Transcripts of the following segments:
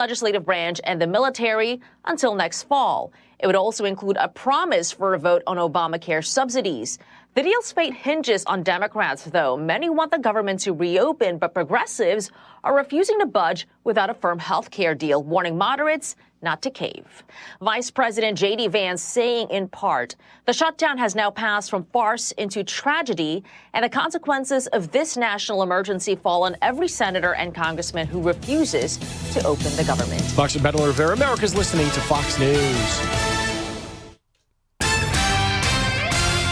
legislative branch and the military until next fall. It would also include a promise for a vote on Obamacare subsidies. The deal's fate hinges on Democrats, though. Many want the government to reopen, but progressives are refusing to budge without a firm health care deal, warning moderates not to cave. Vice President J.D. Vance saying in part, the shutdown has now passed from farce into tragedy, and the consequences of this national emergency fall on every senator and congressman who refuses to open the government. Fox and Beto Rivera, America's listening to Fox News.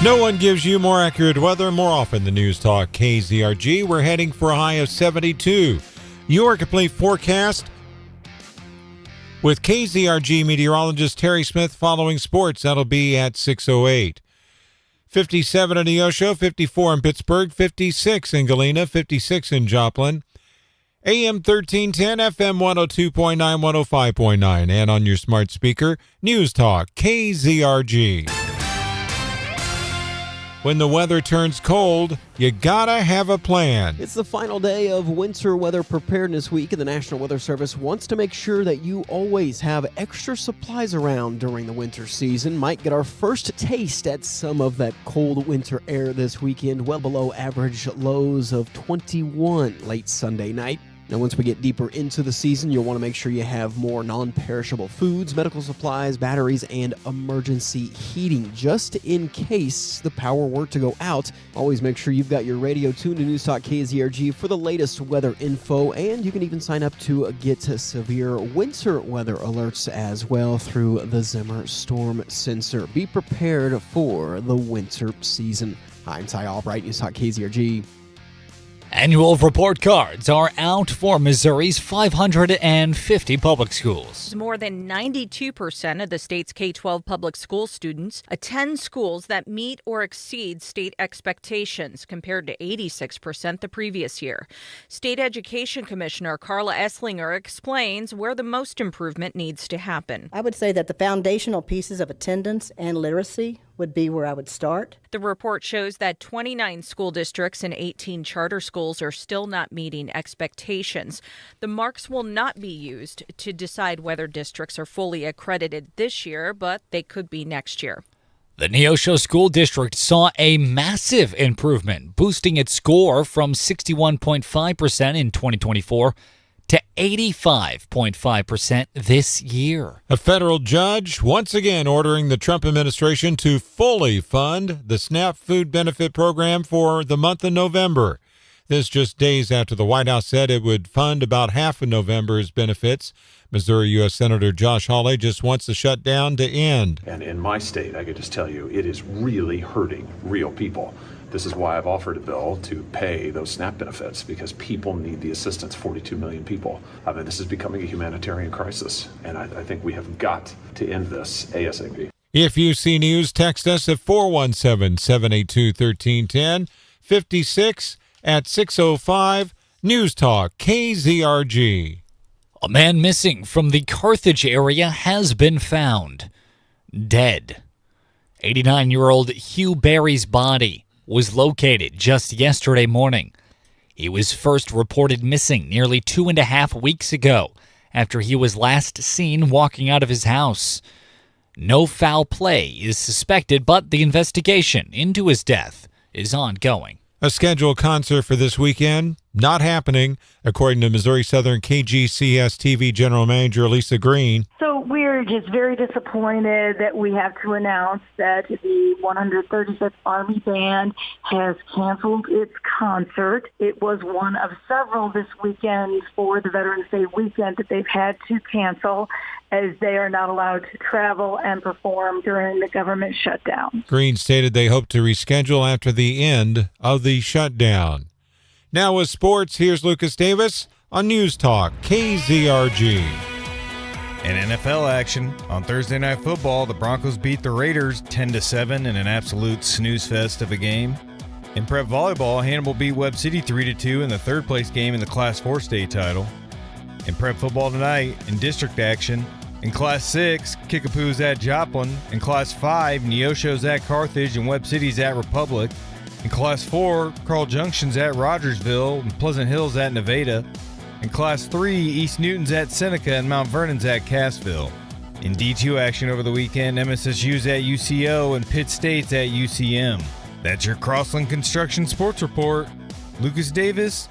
No one gives you more accurate weather more often than News Talk KZRG. We're heading for a high of 72. Your complete forecast with KZRG meteorologist Terry Smith following sports. That'll be at 6:08. 57 in Neosho, 54 in Pittsburgh, 56 in Galena, 56 in Joplin. AM 1310, FM 102.9, 105.9, and on your smart speaker, News Talk KZRG. When the weather turns cold, you gotta have a plan. It's the final day of Winter Weather Preparedness Week, and the National Weather Service wants to make sure that you always have extra supplies around during the winter season. Might get our first taste at some of that cold winter air this weekend, well below average lows of 21 late Sunday night. Now, once we get deeper into the season, you'll want to make sure you have more non-perishable foods, medical supplies, batteries, and emergency heating, just in case the power were to go out. Always make sure you've got your radio tuned to News Talk KZRG for the latest weather info, and you can even sign up to get severe winter weather alerts as well through the Zimmer Storm Sensor. Be prepared for the winter season. I'm Ty Albright, News Talk KZRG. Annual report cards are out for Missouri's 550 public schools. More than 92% of the state's K-12 public school students attend schools that meet or exceed state expectations, compared to 86% the previous year. State Education Commissioner Carla Esslinger explains where the most improvement needs to happen. I would say that the foundational pieces of attendance and literacy would be where I would start. The report shows that 29 school districts and 18 charter schools are still not meeting expectations. The marks will not be used to decide whether districts are fully accredited this year, but they could be next year. The Neosho School District saw a massive improvement, boosting its score from 61.5% in 2024 to 85.5% this year. A federal judge once again ordering the Trump administration to fully fund the SNAP food benefit program for the month of November. This just days after the White House said it would fund about half of November's benefits. Missouri U.S. Senator Josh Hawley just wants the shutdown to end. And in my state, I could just tell you, it is really hurting real people. This is why I've offered a bill to pay those SNAP benefits, because people need the assistance, 42 million people. I mean, this is becoming a humanitarian crisis, and I think we have got to end this ASAP. If you see news, text us at 417-782-1310, 56 at 605, News Talk KZRG. A man missing from the Carthage area has been found dead. 89-year-old Hugh Barry's body was located just yesterday morning. He was first reported missing nearly 2.5 weeks ago after he was last seen walking out of his house. No foul play is suspected, but the investigation into his death is ongoing. A scheduled concert for this weekend, not happening, according to Missouri Southern KGCS TV General Manager Lisa Green. So we're just very disappointed that we have to announce that the 135th Army Band has canceled its concert. It was one of several this weekend for the Veterans Day weekend that they've had to cancel, as they are not allowed to travel and perform during the government shutdown. Green stated they hope to reschedule after the end of the shutdown. Now with sports, here's Lucas Davis on News Talk KZRG. In NFL action, on Thursday Night Football, the Broncos beat the Raiders 10-7 in an absolute snooze fest of a game. In prep volleyball, Hannibal beat Webb City 3-2 in the third-place game in the Class 4 state title. In prep football tonight, in district action, in Class 6, Kickapoo's at Joplin. In Class 5, Neosho's at Carthage and Webb City's at Republic. In Class 4, Carl Junction's at Rogersville and Pleasant Hill's at Nevada. In Class 3, East Newton's at Seneca and Mount Vernon's at Cassville. In D2 action over the weekend, MSSU's at UCO and Pitt State's at UCM. That's your Crossland Construction Sports Report. Lucas Davis,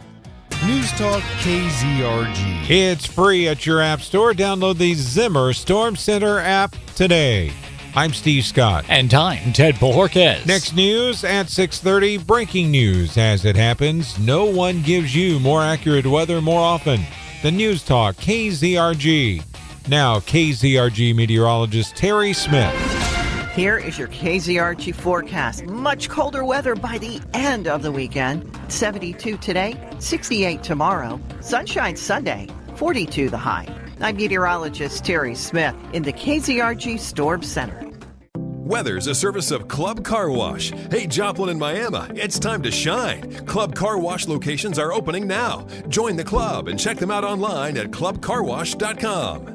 News Talk KZRG. It's free at your app store. Download the Zimmer Storm Center app today. I'm Steve Scott. And I'm Ted Bojorquez. Next news at 6:30. Breaking news as it happens. No one gives you more accurate weather more often than News Talk KZRG. Now, KZRG meteorologist Terry Smith. Here is your KZRG forecast. Much colder weather by the end of the weekend. 72 today, 68 tomorrow. Sunshine Sunday, 42 the high. I'm meteorologist Terry Smith in the KZRG Storm Center. Weather's a service of Club Car Wash. Hey, Joplin and Miami, it's time to shine. Club Car Wash locations are opening now. Join the club and check them out online at clubcarwash.com.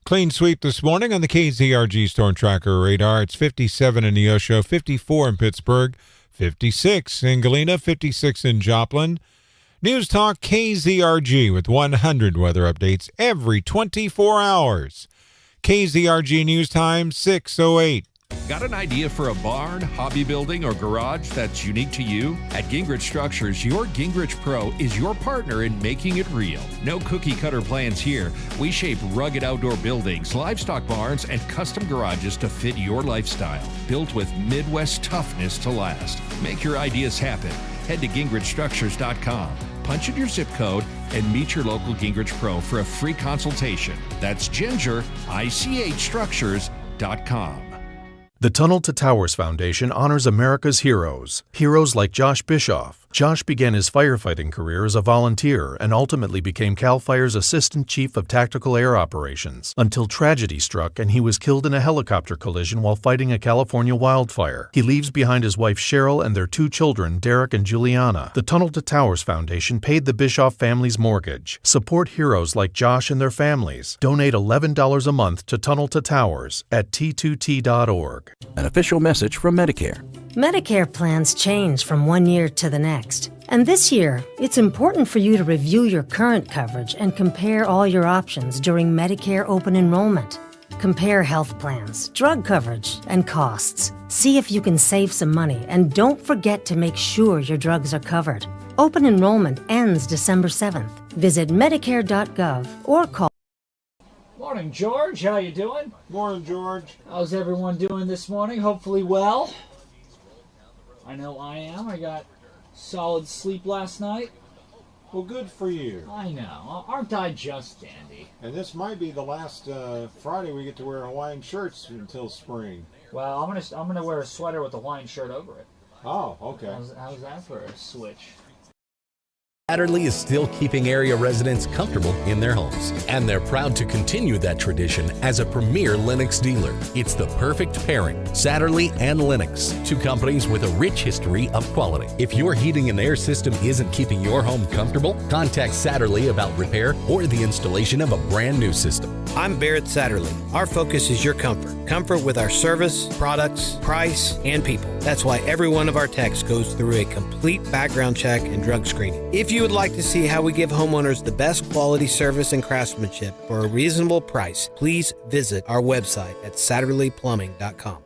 Clean sweep this morning on the KZRG Storm Tracker radar. It's 57 in Neosho, 54 in Pittsburgh, 56 in Galena, 56 in Joplin. News Talk KZRG with 100 weather updates every 24 hours. KZRG News Time, 6:08. Got an idea for a barn, hobby building, or garage that's unique to you? At Gingrich Structures, your Gingrich Pro is your partner in making it real. No cookie-cutter plans here. We shape rugged outdoor buildings, livestock barns, and custom garages to fit your lifestyle. Built with Midwest toughness to last. Make your ideas happen. Head to gingrichstructures.com. Punch in your zip code and meet your local Gingrich Pro for a free consultation. That's gingrichstructures.com. The Tunnel to Towers Foundation honors America's heroes. Heroes like Josh Bischoff. Josh began his firefighting career as a volunteer and ultimately became CAL FIRE's Assistant Chief of Tactical Air Operations until tragedy struck and he was killed in a helicopter collision while fighting a California wildfire. He leaves behind his wife Cheryl and their 2 children, Derek and Juliana. The Tunnel to Towers Foundation paid the Bischoff family's mortgage. Support heroes like Josh and their families. Donate $11 a month to Tunnel to Towers at t2t.org. An official message from Medicare. Medicare plans change from one year to the next. And this year, it's important for you to review your current coverage and compare all your options during Medicare open enrollment. Compare health plans, drug coverage, and costs. See if you can save some money, and don't forget to make sure your drugs are covered. Open enrollment ends December 7th. Visit Medicare.gov or call. Morning, George. How you doing? Morning, George. How's everyone doing this morning? Hopefully well. I know I am. I got solid sleep last night. Well, good for you. I know. Aren't I just dandy? And this might be the last Friday we get to wear Hawaiian shirts until spring. Well, I'm gonna wear a sweater with a Hawaiian shirt over it. Oh, okay. How's that for a switch? Satterley is still keeping area residents comfortable in their homes, and they're proud to continue that tradition as a premier Lennox dealer. It's the perfect pairing, Satterley and Lennox, 2 companies with a rich history of quality. If your heating and air system isn't keeping your home comfortable, contact Satterley about repair or the installation of a brand new system. I'm Barrett Satterley. Our focus is your comfort. Comfort with our service, products, price, and people. That's why every one of our techs goes through a complete background check and drug screening. If you would like to see how we give homeowners the best quality service and craftsmanship for a reasonable price, please visit our website at SatterleyPlumbing.com.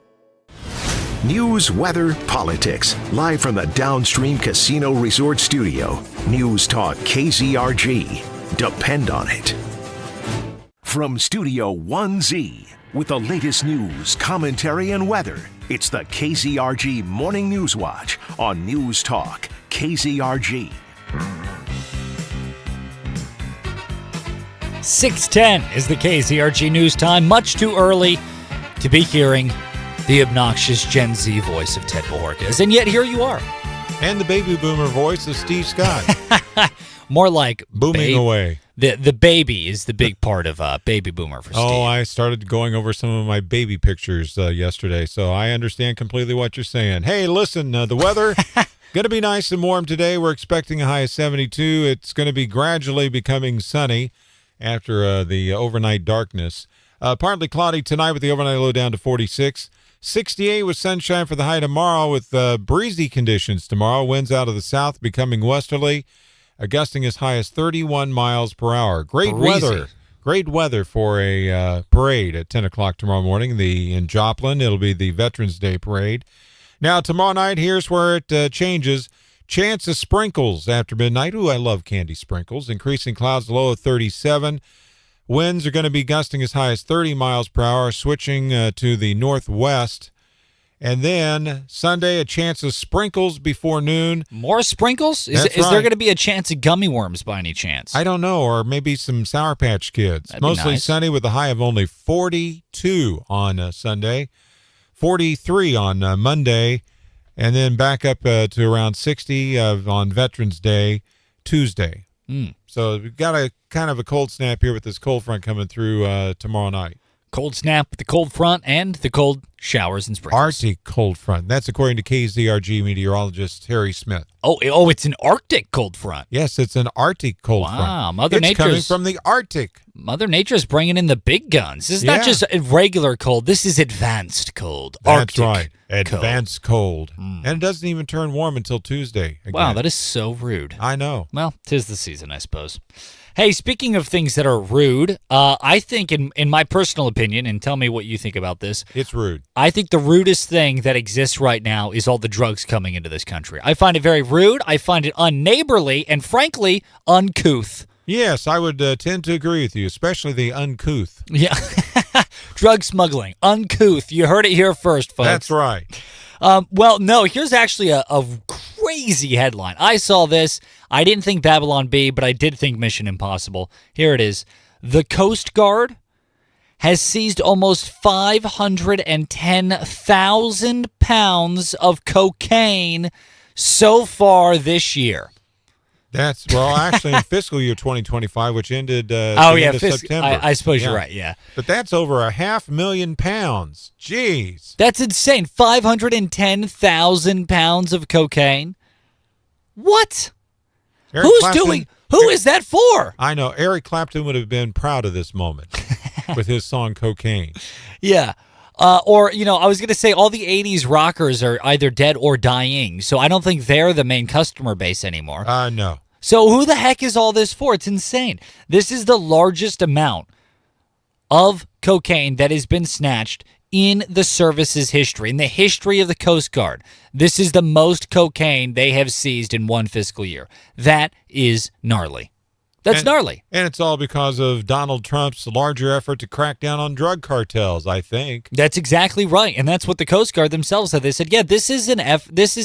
News, weather, politics. Live from the Downstream Casino Resort Studio. News Talk KZRG. Depend on it. From Studio 1Z, with the latest news, commentary, and weather, it's the KZRG Morning News Watch on News Talk KZRG. 6:10 is the KZRG News Time. Much too early to be hearing the obnoxious Gen Z voice of Ted Bojorquez, and yet here you are. And the baby boomer voice of Steve Scott. More like booming away. The baby is the big part of baby boomer for Steve. Oh, I started going over some of my baby pictures yesterday, so I understand completely what you're saying. Hey, listen, the weather going to be nice and warm today. We're expecting a high of 72. It's going to be gradually becoming sunny after the overnight darkness. Partly cloudy tonight with the overnight low down to 46. 68 with sunshine for the high tomorrow with breezy conditions tomorrow. Winds out of the south becoming westerly. gusting as high as 31 miles per hour. Great Breezy. weather. Great weather for a parade at 10 o'clock tomorrow morning. In Joplin, it'll be the Veterans Day Parade. Now, tomorrow night, here's where it changes. Chance of sprinkles after midnight. Ooh, I love candy sprinkles. Increasing clouds, low of 37. Winds are going to be gusting as high as 30 miles per hour, switching to the northwest. And then Sunday, a chance of sprinkles before noon. More sprinkles? Is there going to be a chance of gummy worms by any chance? I don't know, or maybe some Sour Patch Kids. That'd be Mostly nice. sunny with a high of only 42 on Sunday, 43 on Monday, and then back up to around 60 on Veterans Day, Tuesday. So we've got a kind of a cold snap here with this cold front coming through tomorrow night. Cold snap with the cold front and the cold showers and sprinkles. Arctic cold front. That's according to KZRG meteorologist Harry Smith. Oh, it's an Arctic cold front. Yes, it's an Arctic cold front. Wow, Mother It's coming Nature's from the Arctic. Mother Nature's bringing in the big guns. This is not just a regular cold. This is advanced cold. That's Arctic right. Advanced cold. Mm. And it doesn't even turn warm until Tuesday. Again. Wow, that is so rude. I know. Well, 'tis the season, I suppose. Hey, speaking of things that are rude, I think, in my personal opinion, and tell me what you think about this. It's rude. I think the rudest thing that exists right now is all the drugs coming into this country. I find it very rude. I find it unneighborly and, frankly, uncouth. Yes, I would tend to agree with you, especially the uncouth. Yeah. Drug smuggling. Uncouth. You heard it here first, folks. That's right. Well, no, here's actually a crazy headline. I saw this. I didn't think Babylon Bee, but I did think Mission Impossible. Here it is. The Coast Guard has seized almost 510,000 pounds of cocaine so far this year. That's, well, actually in fiscal year 2025, which ended end of September. I suppose you're right, yeah. But that's over 500,000 pounds. Jeez. That's insane. 510,000 pounds of cocaine? What? Eric Who's Clapton- doing? Who is that for? I know. Eric Clapton would have been proud of this moment with his song Cocaine. Yeah. Or, I was going to say all the 80s rockers are either dead or dying, so I don't think they're the main customer base anymore. No. So who the heck is all this for? It's insane. This is the largest amount of cocaine that has been snatched in the service's history, in the history of the Coast Guard. This is the most cocaine they have seized in one fiscal year. That is gnarly. That's gnarly. And it's all because of Donald Trump's larger effort to crack down on drug cartels, I think. That's exactly right. And that's what the Coast Guard themselves said. They said, yeah, this is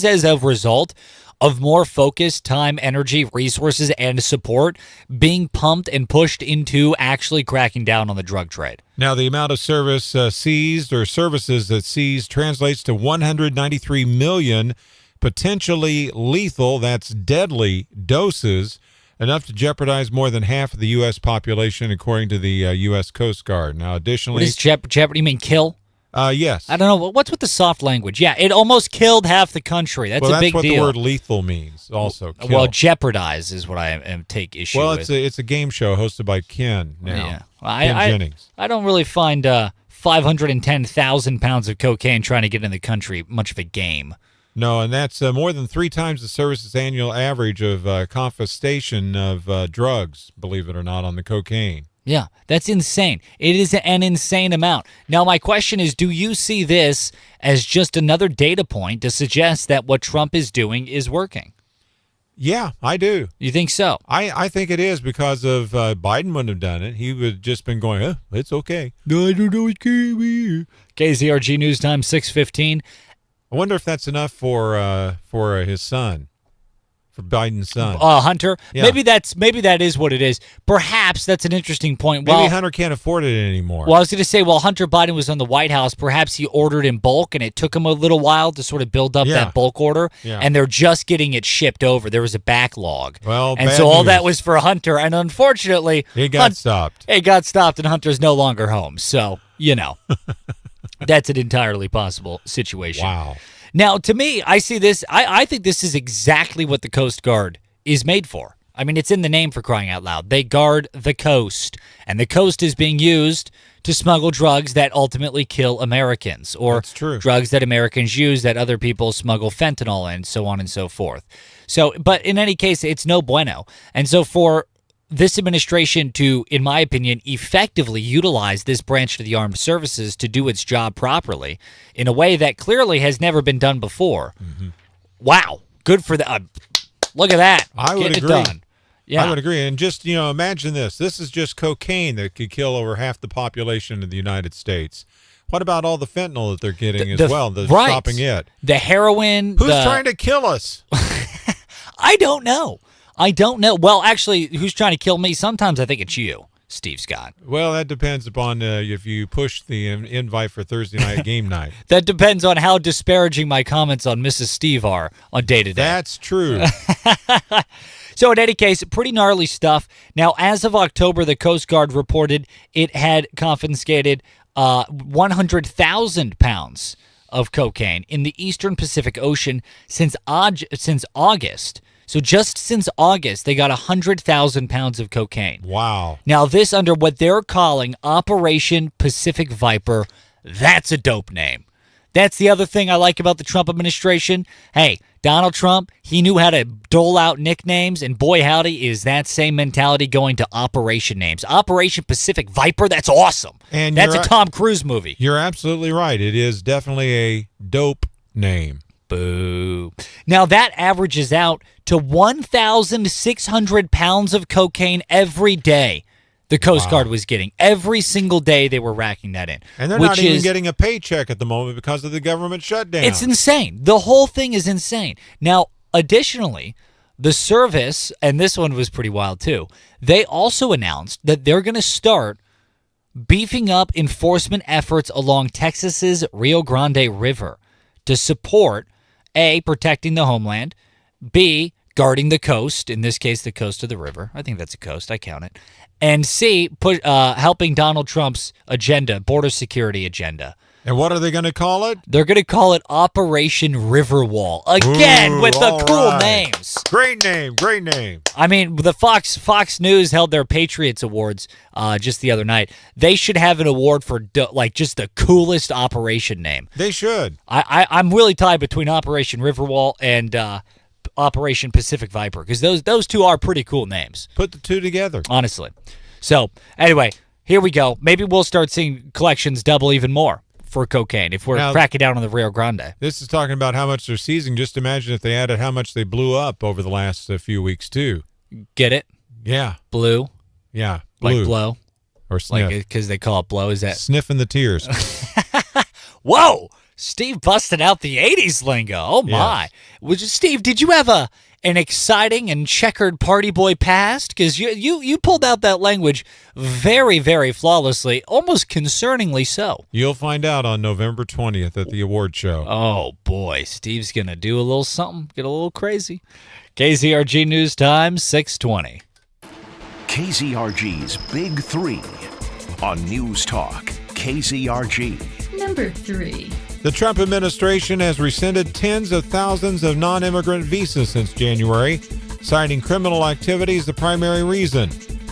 as a result of more focus, time, energy, resources, and support being pumped and pushed into actually cracking down on the drug trade. Now, the amount of seized or services that seized translates to 193 million potentially lethal, that's deadly, doses, enough to jeopardize more than half of the U.S. population, according to the U.S. Coast Guard. Now, additionally... What is jeopardy? You mean kill? Yes. I don't know. What's with the soft language? Yeah, it almost killed half the country. That's a big deal. That's what the word lethal means, also. Kill. Well, jeopardize is what I take issue with. Well, it's a game show hosted by Ken now. Yeah. Ken Jennings. I don't really find 510,000 pounds of cocaine trying to get in the country much of a game. No, and that's more than 3 times the service's annual average of confiscation of drugs, believe it or not, on the cocaine. Yeah, that's insane. It is an insane amount. Now, my question is, do you see this as just another data point to suggest that what Trump is doing is working? Yeah, I do. You think so? I think it is because of Biden wouldn't have done it. He would have just been going, it's okay. No, I don't know what's going on here. KZRG News Time, 6:15. I wonder if that's enough for his son, for Biden's son. Hunter? Yeah. Maybe that is what it is. Perhaps that's an interesting point. Maybe Hunter can't afford it anymore. Well, I was going to say, while Hunter Biden was on the White House, perhaps he ordered in bulk, and it took him a little while to sort of build up that bulk order, and they're just getting it shipped over. There was a backlog. Well, and so all that was for Hunter, and unfortunately... It got stopped. It got stopped, and Hunter's no longer home. So, that's an entirely possible situation. Wow. Now, to me, I see this. I think this is exactly what the Coast Guard is made for. I mean, it's in the name, for crying out loud. They guard the coast, and the coast is being used to smuggle drugs that ultimately kill Americans, or drugs that Americans use that other people smuggle fentanyl in, so on and so forth. So, but in any case, it's no bueno. And so for this administration to, in my opinion, effectively utilize this branch of the armed services to do its job properly in a way that clearly has never been done before. Wow. Good for that. Look at that. I would Getting agree. it done. Yeah. I would agree. And just, imagine this. This is just cocaine that could kill over half the population of the United States. What about all the fentanyl that they're getting as well? That's right. stopping it. The heroin. Who's trying to kill us? I don't know. Well, actually, who's trying to kill me? Sometimes I think it's you, Steve Scott. Well, that depends upon if you push the invite for Thursday night game night. That depends on how disparaging my comments on Mrs. Steve are on day to day. That's true. So in any case, pretty gnarly stuff. Now, as of October, the Coast Guard reported it had confiscated 100,000 pounds of cocaine in the Eastern Pacific Ocean since August. So just since August, they got 100,000 pounds of cocaine. Wow. Now, this under what they're calling Operation Pacific Viper. That's a dope name. That's the other thing I like about the Trump administration. Hey, Donald Trump, he knew how to dole out nicknames, and boy howdy, is that same mentality going to operation names. Operation Pacific Viper, that's awesome. And that's a Tom Cruise movie. You're absolutely right. It is definitely a dope name. Boo. Now, that averages out to 1,600 pounds of cocaine every day the Coast Guard was getting. Every single day they were racking that in. And they're not even getting a paycheck at the moment because of the government shutdown. It's insane. The whole thing is insane. Now, additionally, the service, and this one was pretty wild too, they also announced that they're going to start beefing up enforcement efforts along Texas's Rio Grande River to support, A, protecting the homeland, B, guarding the coast, in this case, the coast of the river. I think that's a coast. I count it. And C, helping Donald Trump's agenda, border security agenda. And what are they going to call it? They're going to call it Operation Riverwall. Again, with the cool names. Great name, great name. I mean, the Fox News held their Patriots Awards just the other night. They should have an award for just the coolest operation name. They should. I'm really tied between Operation Riverwall and Operation Pacific Viper, because those two are pretty cool names. Put the two together. Honestly. So, anyway, here we go. Maybe we'll start seeing collections double even more for cocaine if we're cracking down on the Rio Grande. This is talking about how much they're seizing. Just imagine if they added how much they blew up over the last few weeks, too. Get it? Yeah. Blue? Yeah. Blue. Like blow? Or sniff. Because they call it blow. Is that sniffing the tears? Whoa! Steve busted out the 80s lingo. Oh, my. Yes. Steve, did you have an exciting and checkered party boy past? Because you pulled out that language very, very flawlessly, almost concerningly so. You'll find out on November 20th at the award show. Oh, boy. Steve's going to do a little something, get a little crazy. KZRG News Time, 6:20. KZRG's Big Three on News Talk, KZRG. Number 3. The Trump administration has rescinded tens of thousands of non-immigrant visas since January, citing criminal activity as the primary reason.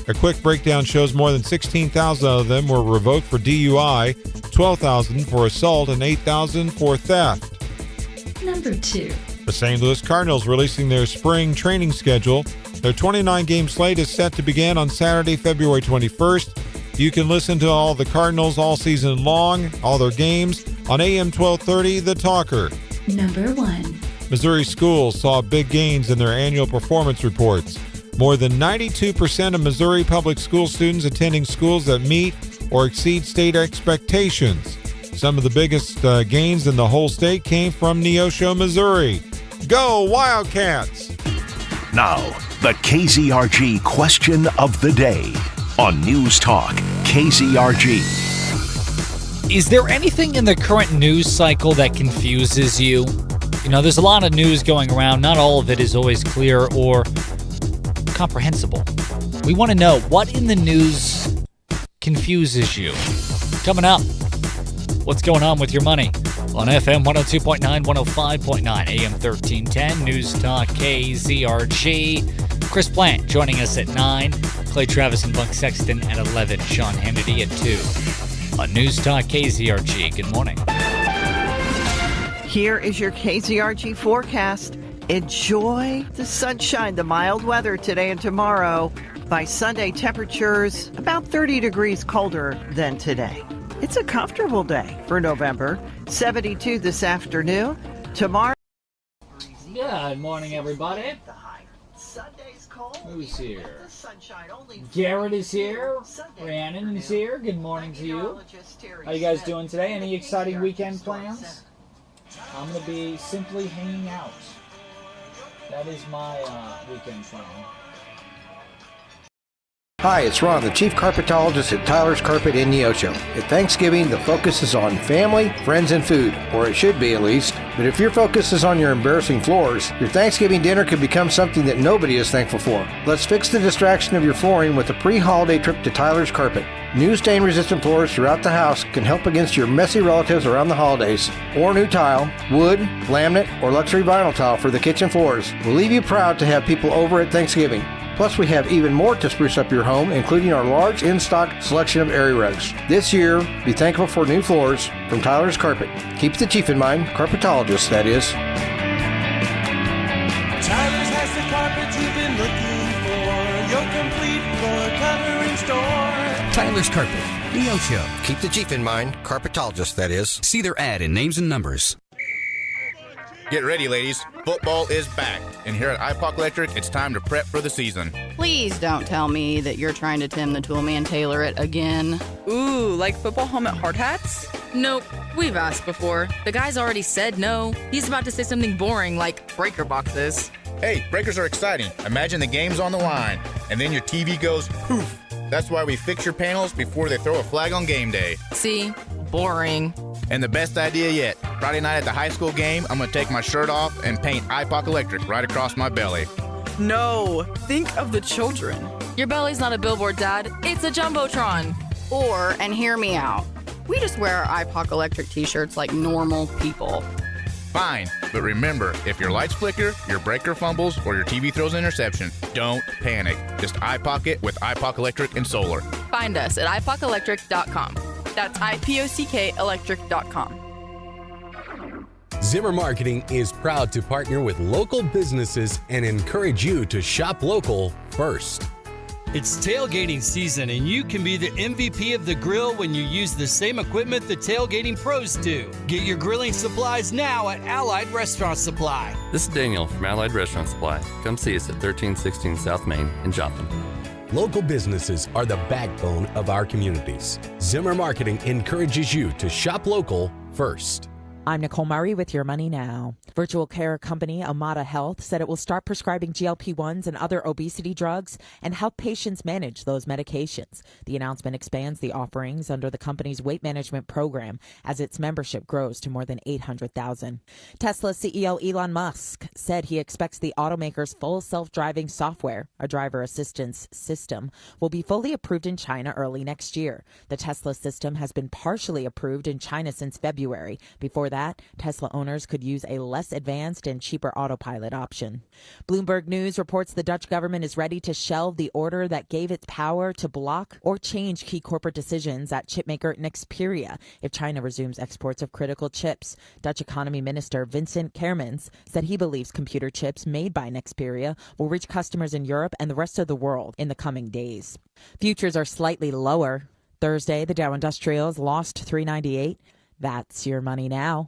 A quick breakdown shows more than 16,000 of them were revoked for DUI, 12,000 for assault, and 8,000 for theft. Number 2. The St. Louis Cardinals releasing their spring training schedule. Their 29-game slate is set to begin on Saturday, February 21st. You can listen to all the Cardinals all season long, all their games, on AM 1230, The Talker. Number 1. Missouri schools saw big gains in their annual performance reports. More than 92% of Missouri public school students attending schools that meet or exceed state expectations. Some of the biggest gains in the whole state came from Neosho, Missouri. Go Wildcats! Now, the KZRG question of the day on News Talk, KZRG. Is there anything in the current news cycle that confuses you? You know, there's a lot of news going around. Not all of it is always clear or comprehensible. We want to know what in the news confuses you. Coming up, what's going on with your money? On FM 102.9, 105.9, AM 1310, News Talk KZRG. Chris Plant joining us at 9. Clay Travis and Buck Sexton at 11. Sean Hannity at 2. On News Talk KZRG. Good morning. Here is your KZRG forecast. Enjoy the sunshine, the mild weather today and tomorrow. By Sunday, temperatures about 30 degrees colder than today. It's a comfortable day for November. 72 this afternoon. Tomorrow. Good morning, everybody. Who's here? Garrett is here. Rhiannon is here. Good morning to you. How you guys doing today? Any exciting weekend plans? I'm going to be simply hanging out. That is my weekend plan. Hi, it's Ron, the Chief Carpetologist at Tyler's Carpet in Neosho. At Thanksgiving, the focus is on family, friends, and food, or it should be at least. But if your focus is on your embarrassing floors, your Thanksgiving dinner could become something that nobody is thankful for. Let's fix the distraction of your flooring with a pre-holiday trip to Tyler's Carpet. New stain-resistant floors throughout the house can help against your messy relatives around the holidays. Or new tile, wood, laminate, or luxury vinyl tile for the kitchen floors will leave you proud to have people over at Thanksgiving. Plus, we have even more to spruce up your home, including our large in-stock selection of area rugs. This year, be thankful for new floors from Tyler's Carpet. Keep the chief in mind, carpetologist, that is. Tyler's has the carpet you've been looking for. Your complete floor covering store. Tyler's Carpet, Neosho. Keep the chief in mind, carpetologist, that is. See their ad in names and numbers. Get ready, ladies. Football is back. And here at IPOC Electric, it's time to prep for the season. Please don't tell me that you're trying to Tim the Toolman Taylor it again. Ooh, like football helmet hard hats? Nope. We've asked before. The guy's already said no. He's about to say something boring like breaker boxes. Hey, breakers are exciting. Imagine the game's on the line, and then your TV goes poof. That's why we fix your panels before they throw a flag on game day. See? Boring. And the best idea yet, Friday night at the high school game, I'm going to take my shirt off and paint IPOC Electric right across my belly. No, think of the children. Your belly's not a billboard, Dad. It's a Jumbotron. Or, and hear me out, we just wear our IPOC Electric t-shirts like normal people. Fine, but remember, if your lights flicker, your breaker fumbles, or your TV throws an interception, don't panic. Just IPOC it with IPOC Electric and Solar. Find us at ipocelectric.com. That's IPOCK electric.com. Zimmer Marketing is proud to partner with local businesses and encourage you to shop local first. It's tailgating season, and you can be the MVP of the grill when you use the same equipment the tailgating pros do. Get your grilling supplies now at Allied Restaurant Supply. This is Daniel from Allied Restaurant Supply. Come see us at 1316 South Main in Joplin. Local businesses are the backbone of our communities. Zimmer Marketing encourages you to shop local first. I'm Nicole Murray with Your Money Now. Virtual care company Amada Health said it will start prescribing GLP-1s and other obesity drugs and help patients manage those medications. The announcement expands the offerings under the company's weight management program as its membership grows to more than 800,000. Tesla CEO Elon Musk said he expects the automaker's full self-driving software, a driver assistance system, will be fully approved in China early next year. The Tesla system has been partially approved in China since February. Before that, Tesla owners could use a less advanced and cheaper autopilot option. Bloomberg News reports the Dutch government is ready to shelve the order that gave it power to block or change key corporate decisions at chipmaker Nexperia if China resumes exports of critical chips. Dutch Economy Minister Vincent Kermans said he believes computer chips made by Nexperia will reach customers in Europe and the rest of the world in the coming days. Futures are slightly lower. Thursday, the Dow Industrials lost 398. That's Your Money Now.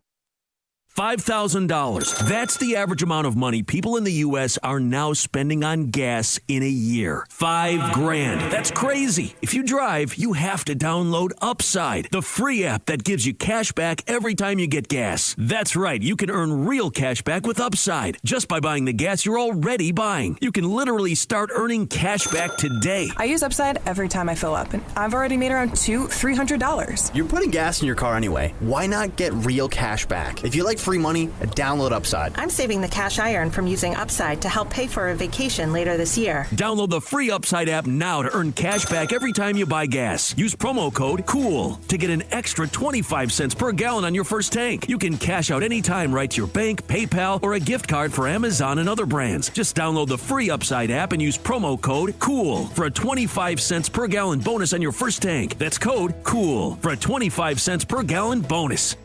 $5,000. That's the average amount of money people in the U.S. are now spending on gas in a year. $5,000. That's crazy. If you drive, you have to download Upside, the free app that gives you cash back every time you get gas. That's right. You can earn real cash back with Upside just by buying the gas you're already buying. You can literally start earning cash back today. I use Upside every time I fill up, and I've already made around $300. You're putting gas in your car anyway. Why not get real cash back? If you like free money, download Upside. I'm saving the cash I earn from using Upside to help pay for a vacation later this year. Download the free Upside app now to earn cash back every time you buy gas. Use promo code COOL to get an extra 25 cents per gallon on your first tank. You can cash out anytime right to your bank, PayPal, or a gift card for Amazon and other brands. Just download the free Upside app and use promo code COOL for a 25 cents per gallon bonus on your first tank. That's code COOL for a 25 cents per gallon bonus.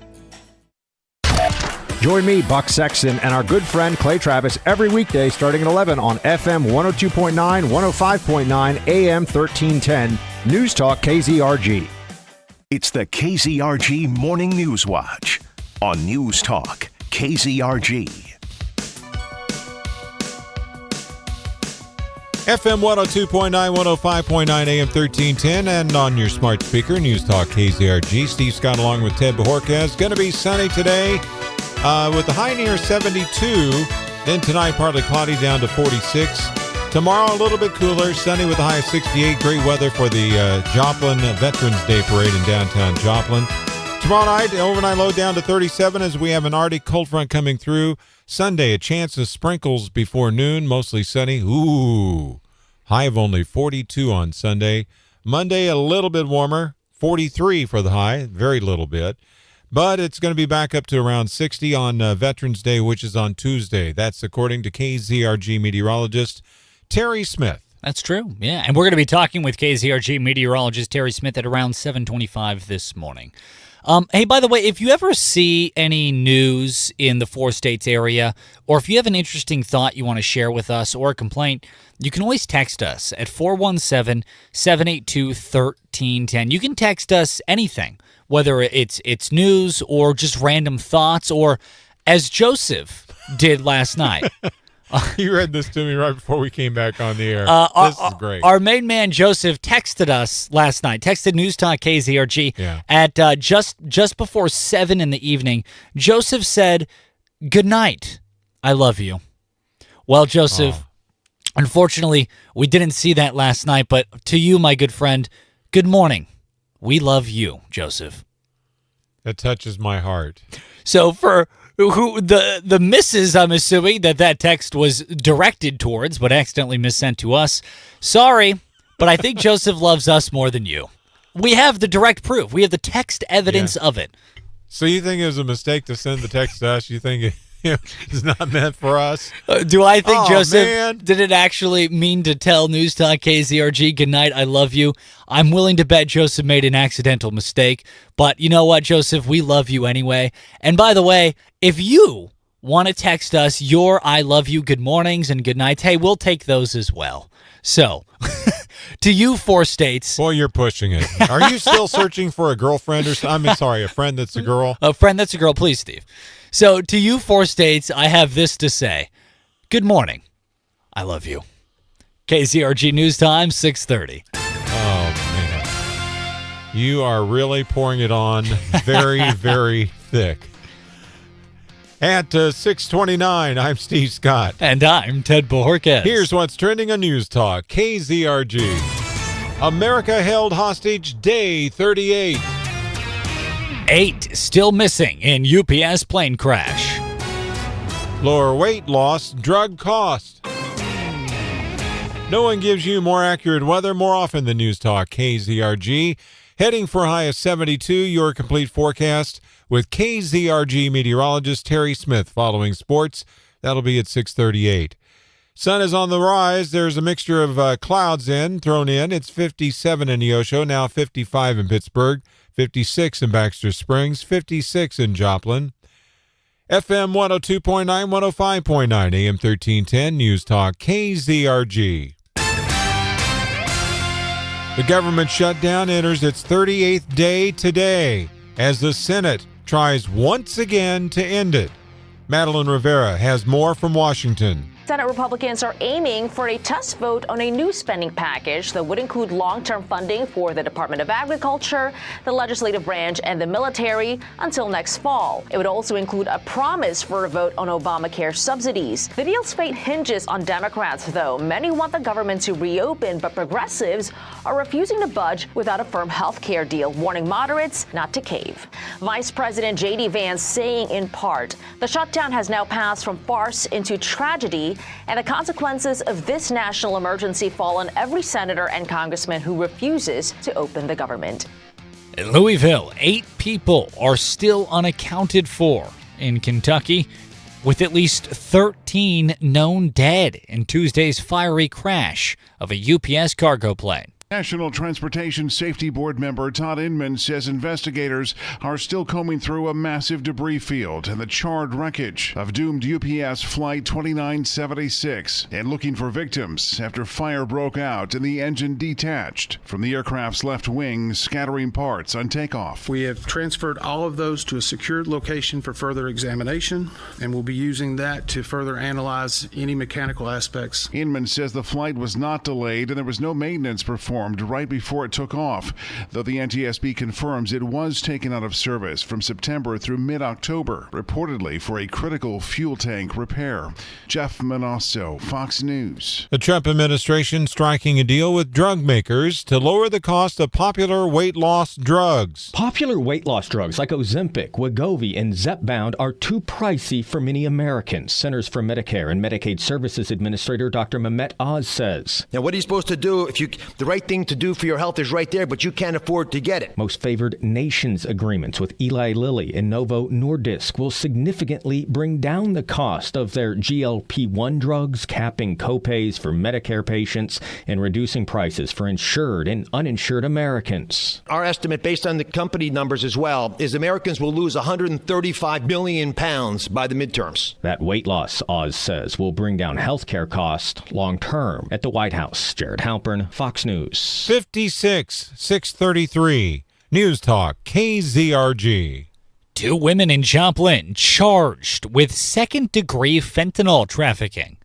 Join me, Buck Sexton, and our good friend Clay Travis every weekday starting at 11 on FM 102.9, 105.9, AM 1310, News Talk KZRG. It's the KZRG Morning News Watch on News Talk KZRG. FM 102.9, 105.9, AM 1310, and on your smart speaker, News Talk KZRG. Steve Scott along with Ted Bajorquez. Going to be sunny today with the high near 72. Then tonight, partly cloudy down to 46. Tomorrow, a little bit cooler, sunny with a high of 68. Great weather for the Joplin Veterans Day Parade in downtown Joplin. Tomorrow night, overnight low down to 37 as we have an Arctic cold front coming through. Sunday, a chance of sprinkles before noon, mostly sunny. Ooh, high of only 42 on Sunday. Monday, a little bit warmer, 43 for the high, very little bit. But it's going to be back up to around 60 on Veterans Day, which is on Tuesday. That's according to KZRG meteorologist Terry Smith. That's true, yeah. And we're going to be talking with KZRG meteorologist Terry Smith at around 7:25 this morning. Hey, by the way, if you ever see any news in the 4 states area, or if you have an interesting thought you want to share with us or a complaint, you can always text us at 417-782-1310. You can text us anything, whether it's news or just random thoughts, or as Joseph did last night. You read this to me right before we came back on the air. This is great. Our main man, Joseph, texted us last night, texted News Talk KZRG at just before 7 in the evening. Joseph said, "Good night. I love you." Well, Joseph, unfortunately, we didn't see that last night, but to you, my good friend, good morning. We love you, Joseph. That touches my heart. So for who the misses, I'm assuming that text was directed towards, but accidentally missent to us. Sorry, but I think Joseph loves us more than you. We have the direct proof. We have the text evidence of it. So you think it was a mistake to send the text to us? You think it's not meant for us? Do I think Joseph didn't actually mean to tell News Talk KZRG, good night, I love you? I'm willing to bet Joseph made an accidental mistake. But you know what, Joseph? We love you anyway. And by the way, if you want to text us your I love you good mornings and good nights, hey, we'll take those as well. So, to you 4 states. Boy, you're pushing it. Are you still searching for a girlfriend or something? A friend that's a girl? A friend that's a girl, please, Steve. So, to you 4 states, I have this to say. Good morning. I love you. KZRG News Time, 6:30. Oh, man. You are really pouring it on very, very thick. At 6:29, I'm Steve Scott. And I'm Ted Bajorquez. Here's what's trending on News Talk, KZRG. America held hostage day 38. 8 still missing in UPS plane crash. Lower weight loss, drug cost. No one gives you more accurate weather more often than News Talk KZRG. Heading for a high of 72, your complete forecast with KZRG meteorologist Terry Smith following sports. That'll be at 6:38. Sun is on the rise. There's a mixture of clouds thrown in. It's 57 in Neosho, now 55 in Pittsburgh, 56 in Baxter Springs, 56 in Joplin. FM 102.9, 105.9, AM 1310, News Talk KZRG. The government shutdown enters its 38th day today as the Senate tries once again to end it. Madeline Rivera has more from Washington. Senate Republicans are aiming for a test vote on a new spending package that would include long-term funding for the Department of Agriculture, the legislative branch, and the military until next fall. It would also include a promise for a vote on Obamacare subsidies. The deal's fate hinges on Democrats, though. Many want the government to reopen, but progressives are refusing to budge without a firm health care deal, warning moderates not to cave. Vice President J.D. Vance saying in part, the shutdown has now passed from farce into tragedy, and the consequences of this national emergency fall on every senator and congressman who refuses to open the government. In Louisville, 8 people are still unaccounted for in Kentucky, with at least 13 known dead in Tuesday's fiery crash of a UPS cargo plane. National Transportation Safety Board member Todd Inman says investigators are still combing through a massive debris field and the charred wreckage of doomed UPS Flight 2976 and looking for victims after fire broke out and the engine detached from the aircraft's left wing, scattering parts on takeoff. We have transferred all of those to a secured location for further examination, and we'll be using that to further analyze any mechanical aspects. Inman says the flight was not delayed and there was no maintenance performed right before it took off, though the NTSB confirms it was taken out of service from September through mid-October, reportedly for a critical fuel tank repair. Jeff Manasso, Fox News. The Trump administration striking a deal with drug makers to lower the cost of popular weight loss drugs. Popular weight loss drugs like Ozempic, Wegovy, and Zepbound are too pricey for many Americans. Centers for Medicare and Medicaid Services Administrator Dr. Mehmet Oz says. Now, what are you supposed to do if the right thing to do for your health is right there, but you can't afford to get it? Most favored nations agreements with Eli Lilly and Novo Nordisk will significantly bring down the cost of their GLP-1 drugs, capping copays for Medicare patients and reducing prices for insured and uninsured Americans. Our estimate, based on the company numbers as well, is Americans will lose 135 billion pounds by the midterms. That weight loss, Oz says, will bring down health care costs long term. At the White House, Jared Halpern, Fox News. 56-633. News Talk, KZRG. 2 women in Joplin charged with second-degree fentanyl trafficking.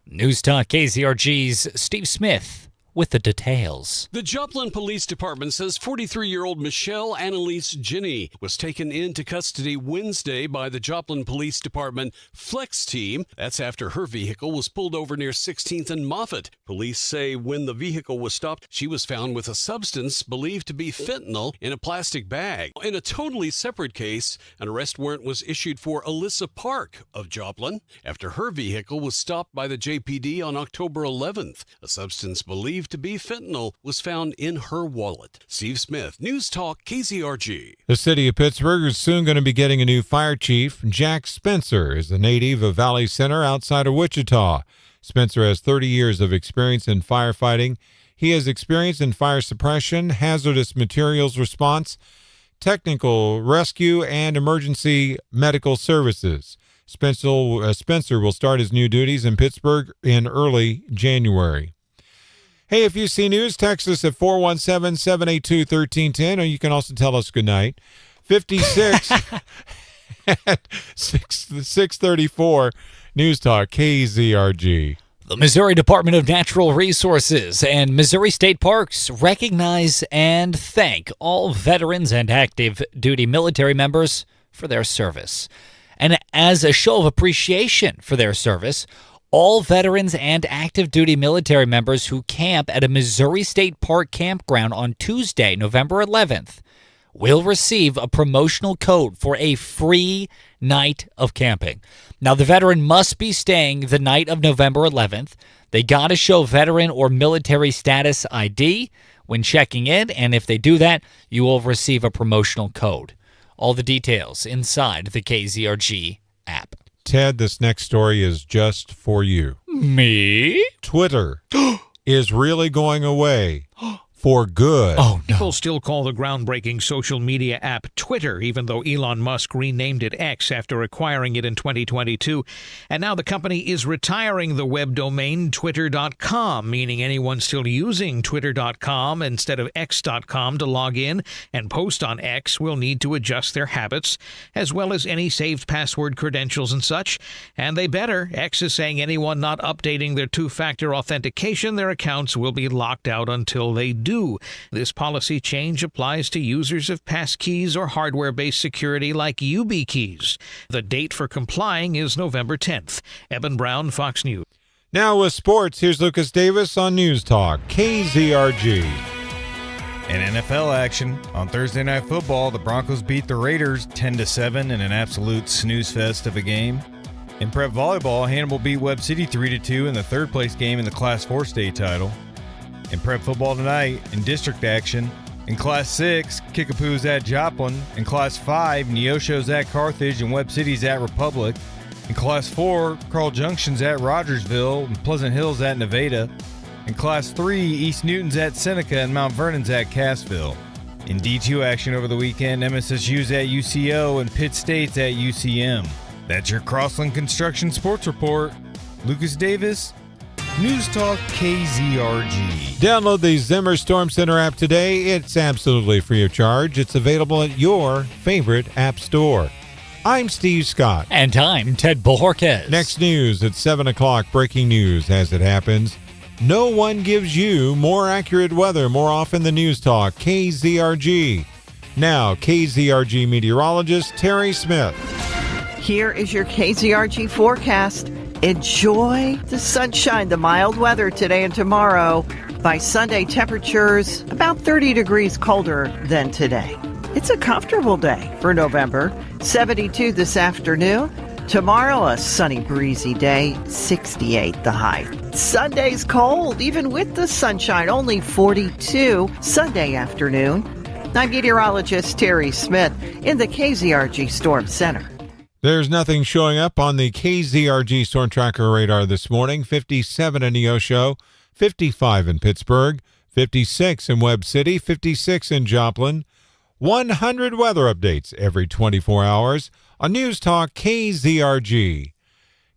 News Talk, KZRG's Steve Smith with the details. The Joplin Police Department says 43-year-old Michelle Annalise Ginny was taken into custody Wednesday by the Joplin Police Department Flex Team. That's after her vehicle was pulled over near 16th and Moffett. Police say when the vehicle was stopped, she was found with a substance believed to be fentanyl in a plastic bag. In a totally separate case, an arrest warrant was issued for Alyssa Park of Joplin after her vehicle was stopped by the JPD on October 11th. A substance believed to be fentanyl was found in her wallet. Steve Smith, News Talk, KZRG. The city of Pittsburgh is soon going to be getting a new fire chief. Jack Spencer is a native of Valley Center outside of Wichita. Spencer has 30 years of experience in firefighting. He has experience in fire suppression, hazardous materials response, technical rescue, and emergency medical services. Spencer will start his new duties in Pittsburgh in early January. Hey, if you see news, text us at 417-782-1310, or you can also tell us good night. 56 at 634 News Talk, KZRG. The Missouri Department of Natural Resources and Missouri State Parks recognize and thank all veterans and active duty military members for their service. And as a show of appreciation for their service, all veterans and active duty military members who camp at a Missouri State Park campground on Tuesday, November 11th, will receive a promotional code for a free night of camping. Now, the veteran must be staying the night of November 11th. They got to show veteran or military status ID when checking in, and if they do that, you will receive a promotional code. All the details inside the KZRG app. Ted, this next story is just for you. Me? Twitter is really going away for good. Oh, no. People still call the groundbreaking social media app Twitter, even though Elon Musk renamed it X after acquiring it in 2022. And now the company is retiring the web domain Twitter.com, meaning anyone still using Twitter.com instead of X.com to log in and post on X will need to adjust their habits, as well as any saved password credentials and such. And they better. X is saying anyone not updating their two-factor authentication, their accounts will be locked out until they do. This policy change applies to users of passkeys or hardware-based security like YubiKeys. The date for complying is November 10th. Eben Brown, Fox News. Now with sports, here's Lucas Davis on News Talk, KZRG. In NFL action, on Thursday Night Football, the Broncos beat the Raiders 10-7 in an absolute snooze fest of a game. In prep volleyball, Hannibal beat Webb City 3-2 in the third-place game in the Class 4 state title. In prep football tonight, in district action, in Class 6, Kickapoo's at Joplin. In Class 5, Neosho's at Carthage and Webb City's at Republic. In Class 4, Carl Junction's at Rogersville and Pleasant Hill's at Nevada. In Class 3, East Newton's at Seneca and Mount Vernon's at Cassville. In D2 action over the weekend, MSSU's at UCO and Pitt State's at UCM. That's your Crossland Construction Sports Report. Lucas Davis, News Talk KZRG. Download the Zimmer Storm Center app today. It's absolutely free of charge. It's available at your favorite app store. I'm Steve Scott. And I'm Ted Bojorquez. Next news at 7 o'clock, breaking news as it happens. No one gives you more accurate weather more often than News Talk KZRG. Now, KZRG meteorologist Terry Smith. Here is your KZRG forecast. Enjoy the sunshine, the mild weather today and tomorrow. By Sunday, temperatures about 30 degrees colder than today. It's a comfortable day for November. 72 this afternoon. Tomorrow, a sunny, breezy day, 68 the high. Sunday's cold, even with the sunshine, only 42 Sunday afternoon. I'm meteorologist Terry Smith in the KZRG Storm Center. There's nothing showing up on the KZRG Storm Tracker radar this morning. 57 in Neosho, 55 in Pittsburgh, 56 in Webb City, 56 in Joplin. 100 weather updates every 24 hours on News Talk KZRG.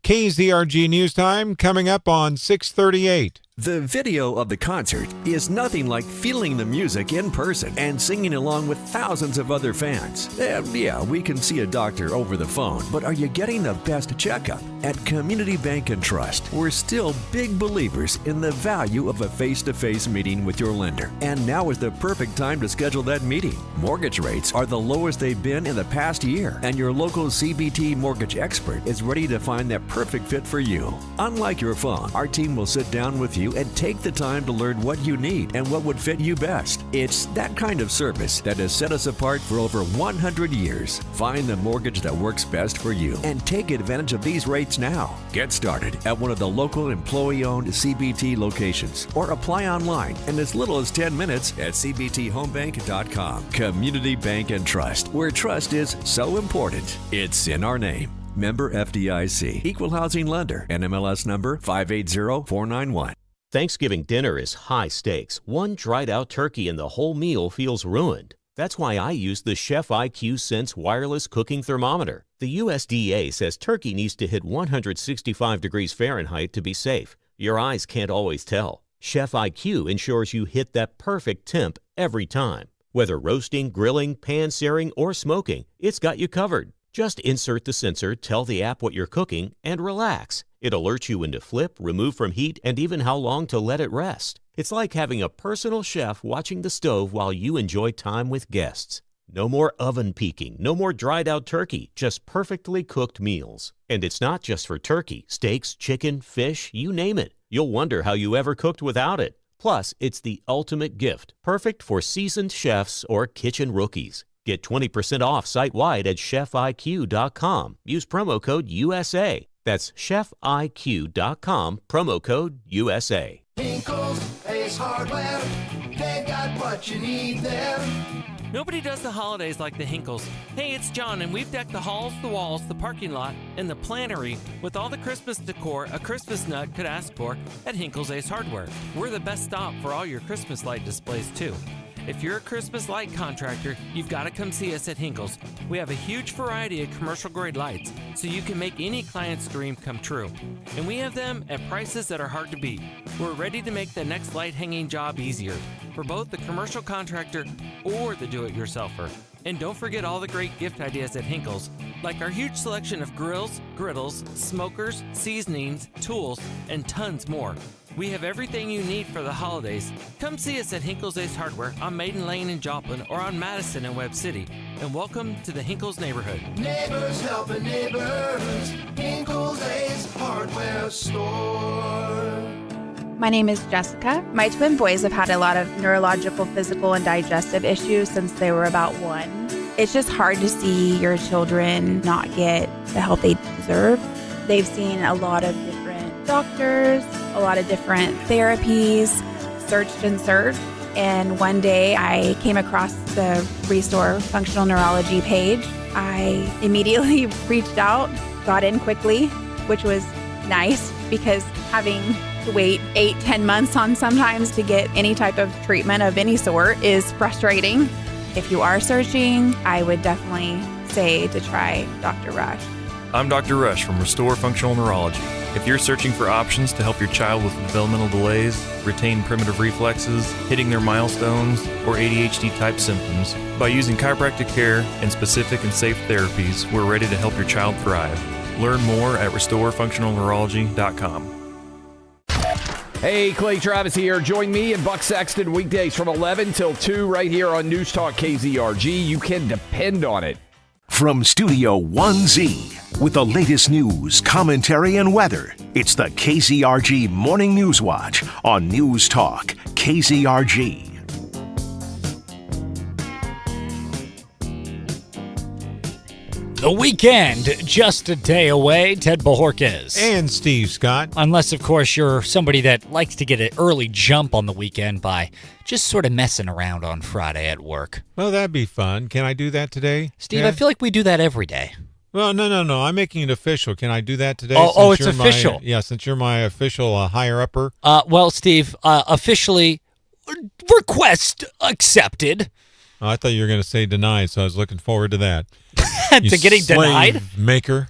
KZRG News Time coming up on 6:38. The video of the concert is nothing like feeling the music in person and singing along with thousands of other fans. Yeah, we can see a doctor over the phone, but are you getting the best checkup? At Community Bank and Trust, we're still big believers in the value of a face-to-face meeting with your lender. And now is the perfect time to schedule that meeting. Mortgage rates are the lowest they've been in the past year, and your local CBT mortgage expert is ready to find that perfect fit for you. Unlike your phone, our team will sit down with you and take the time to learn what you need and what would fit you best. It's that kind of service that has set us apart for over 100 years. Find the mortgage that works best for you and take advantage of these rates now. Get started at one of the local employee-owned CBT locations or apply online in as little as 10 minutes at cbthomebank.com. Community Bank and Trust, where trust is so important. It's in our name. Member FDIC. Equal housing lender. NMLS number 580491. Thanksgiving dinner is high stakes. One dried out turkey and the whole meal feels ruined. That's why I use the Chef IQ Sense wireless cooking thermometer. The USDA says turkey needs to hit 165 degrees Fahrenheit to be safe. Your eyes can't always tell. Chef IQ ensures you hit that perfect temp every time. Whether roasting, grilling, pan-searing, or smoking, it's got you covered. Just insert the sensor, tell the app what you're cooking, and relax. It alerts you when to flip, remove from heat, and even how long to let it rest. It's like having a personal chef watching the stove while you enjoy time with guests. No more oven peeking, no more dried out turkey, just perfectly cooked meals. And it's not just for turkey, steaks, chicken, fish, you name it. You'll wonder how you ever cooked without it. Plus, it's the ultimate gift, perfect for seasoned chefs or kitchen rookies. Get 20% off site-wide at chefiq.com. Use promo code USA. That's chefiq.com, promo code USA. Hinkle's Ace Hardware, they got what you need there. Nobody does the holidays like the Hinkles. Hey, it's John, and we've decked the halls, the walls, the parking lot, and the plannery with all the Christmas decor a Christmas nut could ask for at Hinkle's Ace Hardware. We're the best stop for all your Christmas light displays, too. If you're a Christmas light contractor, you've got to come see us at Hinkle's. We have a huge variety of commercial-grade lights, so you can make any client's dream come true. And we have them at prices that are hard to beat. We're ready to make the next light-hanging job easier for both the commercial contractor or the do-it-yourselfer. And don't forget all the great gift ideas at Hinkle's, like our huge selection of grills, griddles, smokers, seasonings, tools, and tons more. We have everything you need for the holidays. Come see us at Hinkle's Ace Hardware on Maiden Lane in Joplin or on Madison in Webb City. And welcome to the Hinkle's neighborhood. Neighbors helping neighbors. Hinkle's Ace Hardware Store. My name is Jessica. My twin boys have had a lot of neurological, physical, and digestive issues since they were about 1. It's just hard to see your children not get the help they deserve. They've seen a lot of different doctors, a lot of different therapies, searched and searched. And one day I came across the Restore Functional Neurology page. I immediately reached out, got in quickly, which was nice because having to wait 8-10 months on sometimes to get any type of treatment of any sort is frustrating. If you are searching, I would definitely say to try Dr. Rush. I'm Dr. Rush from Restore Functional Neurology. If you're searching for options to help your child with developmental delays, retain primitive reflexes, hitting their milestones, or ADHD-type symptoms, by using chiropractic care and specific and safe therapies, we're ready to help your child thrive. Learn more at restorefunctionalneurology.com. Hey, Clay Travis here. Join me and Buck Sexton weekdays from 11 till 2 right here on News Talk KZRG. You can depend on it. From Studio 1Z, with the latest news, commentary, and weather, it's the KZRG Morning News Watch on News Talk KZRG. The weekend, just a day away. Ted Bojorquez. And Steve Scott. Unless, of course, you're somebody that likes to get an early jump on the weekend by just sort of messing around on Friday at work. Well, that'd be fun. Can I do that today? Steve, I feel like we do that every day. Well, no. I'm making it official. Can I do that today? Oh, it's official. Since you're my official higher-upper. Well, Steve, officially, request accepted. Oh, I thought you were going to say denied, so I was looking forward to that. To getting denied? Maker.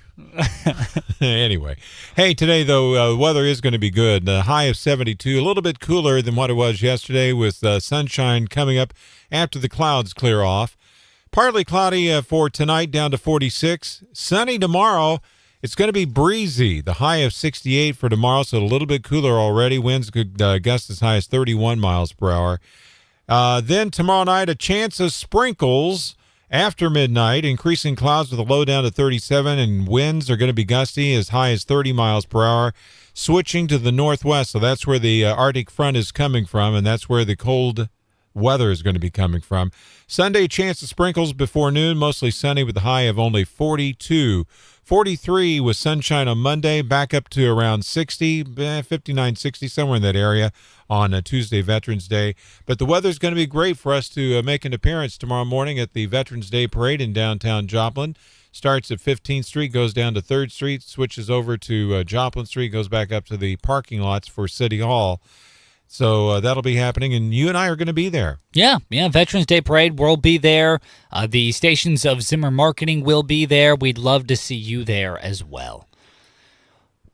Anyway. Hey, today, though, weather is going to be good. The high of 72, a little bit cooler than what it was yesterday, with sunshine coming up after the clouds clear off. Partly cloudy for tonight, down to 46. Sunny tomorrow. It's going to be breezy. The high of 68 for tomorrow, so a little bit cooler already. Winds could gust as high as 31 miles per hour. Then tomorrow night, a chance of sprinkles after midnight, increasing clouds with a low down to 37, and winds are going to be gusty as high as 30 miles per hour, switching to the northwest. So that's where the Arctic front is coming from, and that's where the cold weather is going to be coming from. Sunday, chance of sprinkles before noon, mostly sunny with a high of only 42. 43 with sunshine on Monday, back up to around 60, 59, 60, somewhere in that area on Tuesday, Veterans Day. But the weather's going to be great for us to make an appearance tomorrow morning at the Veterans Day Parade in downtown Joplin. Starts at 15th Street, goes down to 3rd Street, switches over to Joplin Street, goes back up to the parking lots for City Hall. So that'll be happening, and you and I are going to be there. Yeah, Veterans Day Parade, we'll be there. The stations of Zimmer Marketing will be there. We'd love to see you there as well.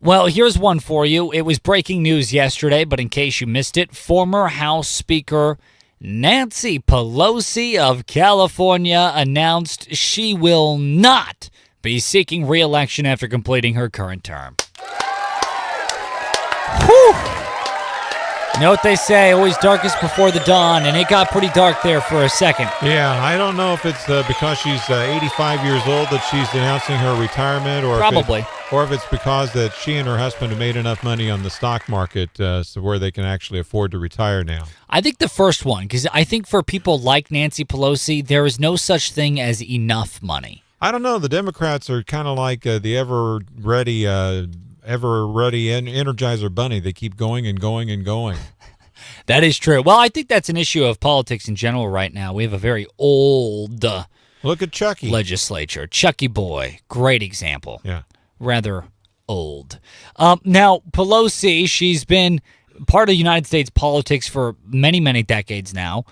Well, here's one for you. It was breaking news yesterday, but in case you missed it, former House Speaker Nancy Pelosi of California announced she will not be seeking re-election after completing her current term. Whew! You know what they say, always darkest before the dawn, and it got pretty dark there for a second. Yeah, I don't know if it's because she's 85 years old that she's announcing her retirement, or probably, or if it's because that she and her husband have made enough money on the stock market so where they can actually afford to retire now. I think the first one, because I think for people like Nancy Pelosi, there is no such thing as enough money. I don't know. The Democrats are kind of like the ever-ready Energizer Bunny. They keep going and going and going. That is true. Well, I think that's an issue of politics in general right now. We have a very old look at Chucky legislature. Chucky boy, great example. Yeah. Rather old. Now, Pelosi, she's been part of United States politics for many, many decades now.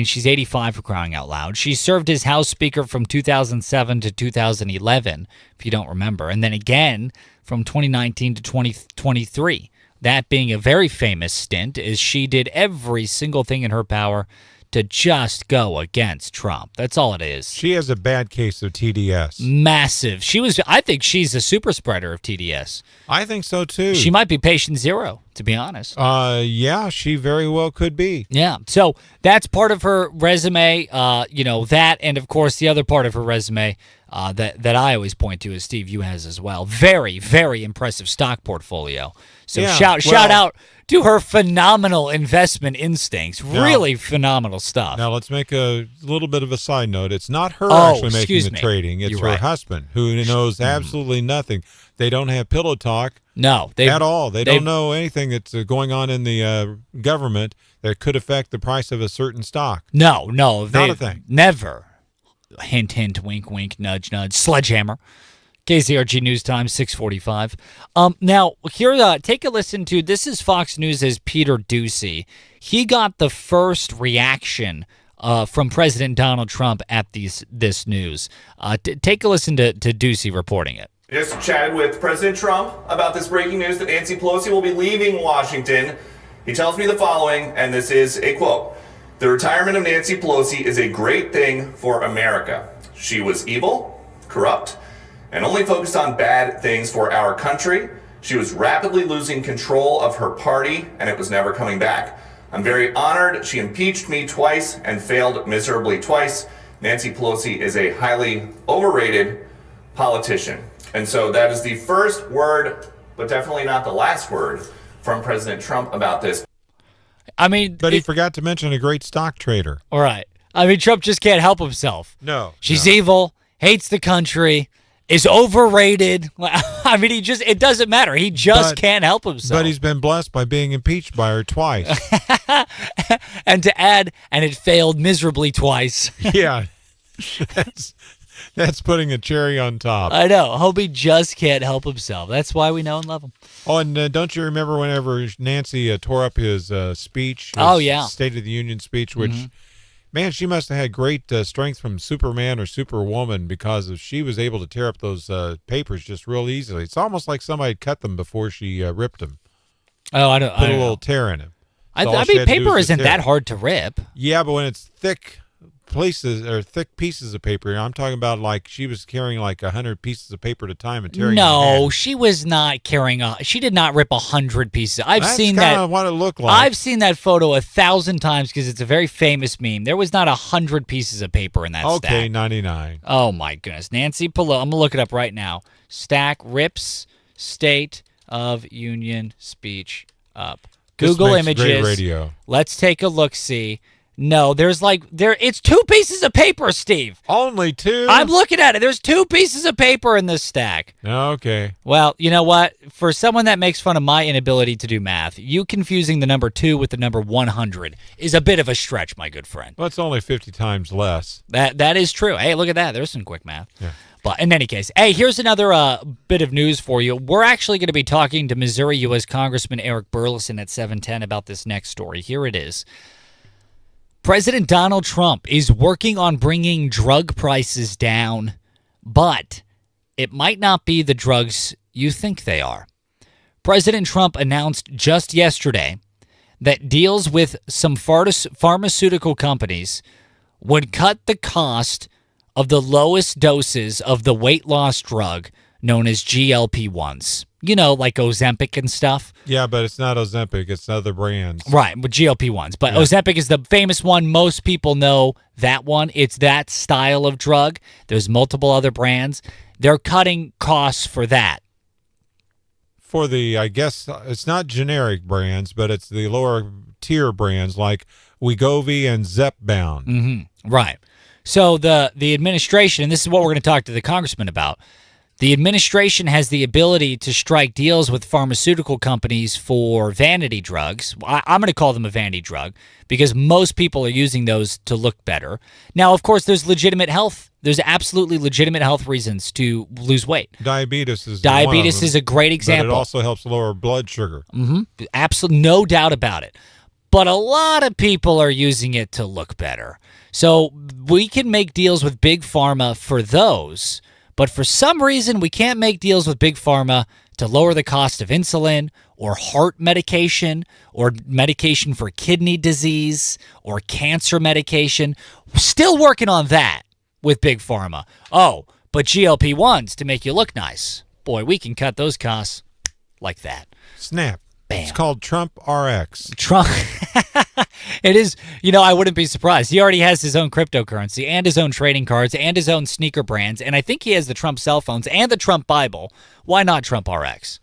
She's 85 for crying out loud. She served as House Speaker from 2007 to 2011, if you don't remember, and then again from 2019 to 2023. That being a very famous stint, is she did every single thing in her power to just go against Trump. That's all it is. She has a bad case of TDS. Massive. I think she's a super spreader of TDS. I think so, too. She might be patient zero, to be honest. Yeah, she very well could be. Yeah, so that's part of her resume, that, and of course the other part of her resume that I always point to, as Steve, you has as well. Very, very impressive stock portfolio. So shout out to her phenomenal investment instincts. Really phenomenal stuff. Now, let's make a little bit of a side note. It's not her actually making the trading. It's her husband, who knows absolutely nothing. They don't have pillow talk. No. At all. They don't know anything that's going on in the government that could affect the price of a certain stock. No. Not a thing. Never. Hint, hint, wink, wink, nudge, nudge, sledgehammer. KZRG News Time, 6:45. Now, here, take a listen to, this is Fox News' Peter Doocy. He got the first reaction from President Donald Trump at this news. Take a listen to Doocy reporting it. Just chatted with President Trump about this breaking news that Nancy Pelosi will be leaving Washington. He tells me the following, and this is a quote. "The retirement of Nancy Pelosi is a great thing for America. She was evil, corrupt, and only focused on bad things for our country. She was rapidly losing control of her party, and it was never coming back. I'm very honored. She impeached me twice and failed miserably twice. Nancy Pelosi is a highly overrated politician." And so that is the first word, but definitely not the last word, from President Trump about this. I mean, but he forgot to mention a great stock trader. All right. I mean, Trump just can't help himself. No. She's evil, hates the country, is overrated. I mean, it doesn't matter. He just can't help himself. But he's been blessed by being impeached by her twice. And to add, and it failed miserably twice. Yeah. That's putting a cherry on top. I know. Hobie just can't help himself. That's why we know and love him. Oh, and don't you remember whenever Nancy tore up his speech? His State of the Union speech, which, man, she must have had great strength from Superman or Superwoman because she was able to tear up those papers just real easily. It's almost like somebody cut them before she ripped them. Oh, I don't Put a little tear in them. I mean, paper isn't that hard to rip. Yeah, but when it's thick pieces of paper, I'm talking about like she was carrying like 100 pieces of paper at a time and tearing. No, she was not carrying she did not rip 100 pieces. That's seen that. That's what it looked like. I've seen that photo 1,000 times because it's a very famous meme. There was not 100 pieces of paper in that stack. Okay, 99. Oh my goodness, Nancy Pelosi. I'm gonna look it up right now. Stack rips State of Union speech up. Google Images. Great radio. Let's take a look. See. No, it's 2 pieces of paper, Steve. Only 2? I'm looking at it. There's 2 pieces of paper in this stack. Okay. Well, you know what? For someone that makes fun of my inability to do math, you confusing the number 2 with the number 100 is a bit of a stretch, my good friend. Well, it's only 50 times less. That is true. Hey, look at that. There's some quick math. Yeah. But in any case, hey, here's another bit of news for you. We're actually going to be talking to Missouri U.S. Congressman Eric Burleson at 7:10 about this next story. Here it is. President Donald Trump is working on bringing drug prices down, but it might not be the drugs you think they are. President Trump announced just yesterday that deals with some pharmaceutical companies would cut the cost of the lowest doses of the weight loss drug known as GLP-1s. You know, like Ozempic and stuff. Yeah, but it's not Ozempic. It's other brands. Right, with GLP-1s. But yeah. Ozempic is the famous one. Most people know that one. It's that style of drug. There's multiple other brands. They're cutting costs for that. For the, I guess, it's not generic brands, but it's the lower tier brands like Wegovy and Zepbound. Mm-hmm. Right. So the administration, and this is what we're going to talk to the congressman about, the administration has the ability to strike deals with pharmaceutical companies for vanity drugs. I'm going to call them a vanity drug because most people are using those to look better. Now, of course, there's absolutely legitimate health reasons to lose weight. Diabetes is a great example. But it also helps lower blood sugar. Mm-hmm. Absolutely, no doubt about it. But a lot of people are using it to look better. So we can make deals with Big Pharma for those. But for some reason, we can't make deals with Big Pharma to lower the cost of insulin or heart medication or medication for kidney disease or cancer medication. We're still working on that with Big Pharma. Oh, but GLP-1s to make you look nice. Boy, we can cut those costs like that. Snap. Bam. It's called Trump RX. Trump. It is, I wouldn't be surprised. He already has his own cryptocurrency and his own trading cards and his own sneaker brands. And I think he has the Trump cell phones and the Trump Bible. Why not Trump RX?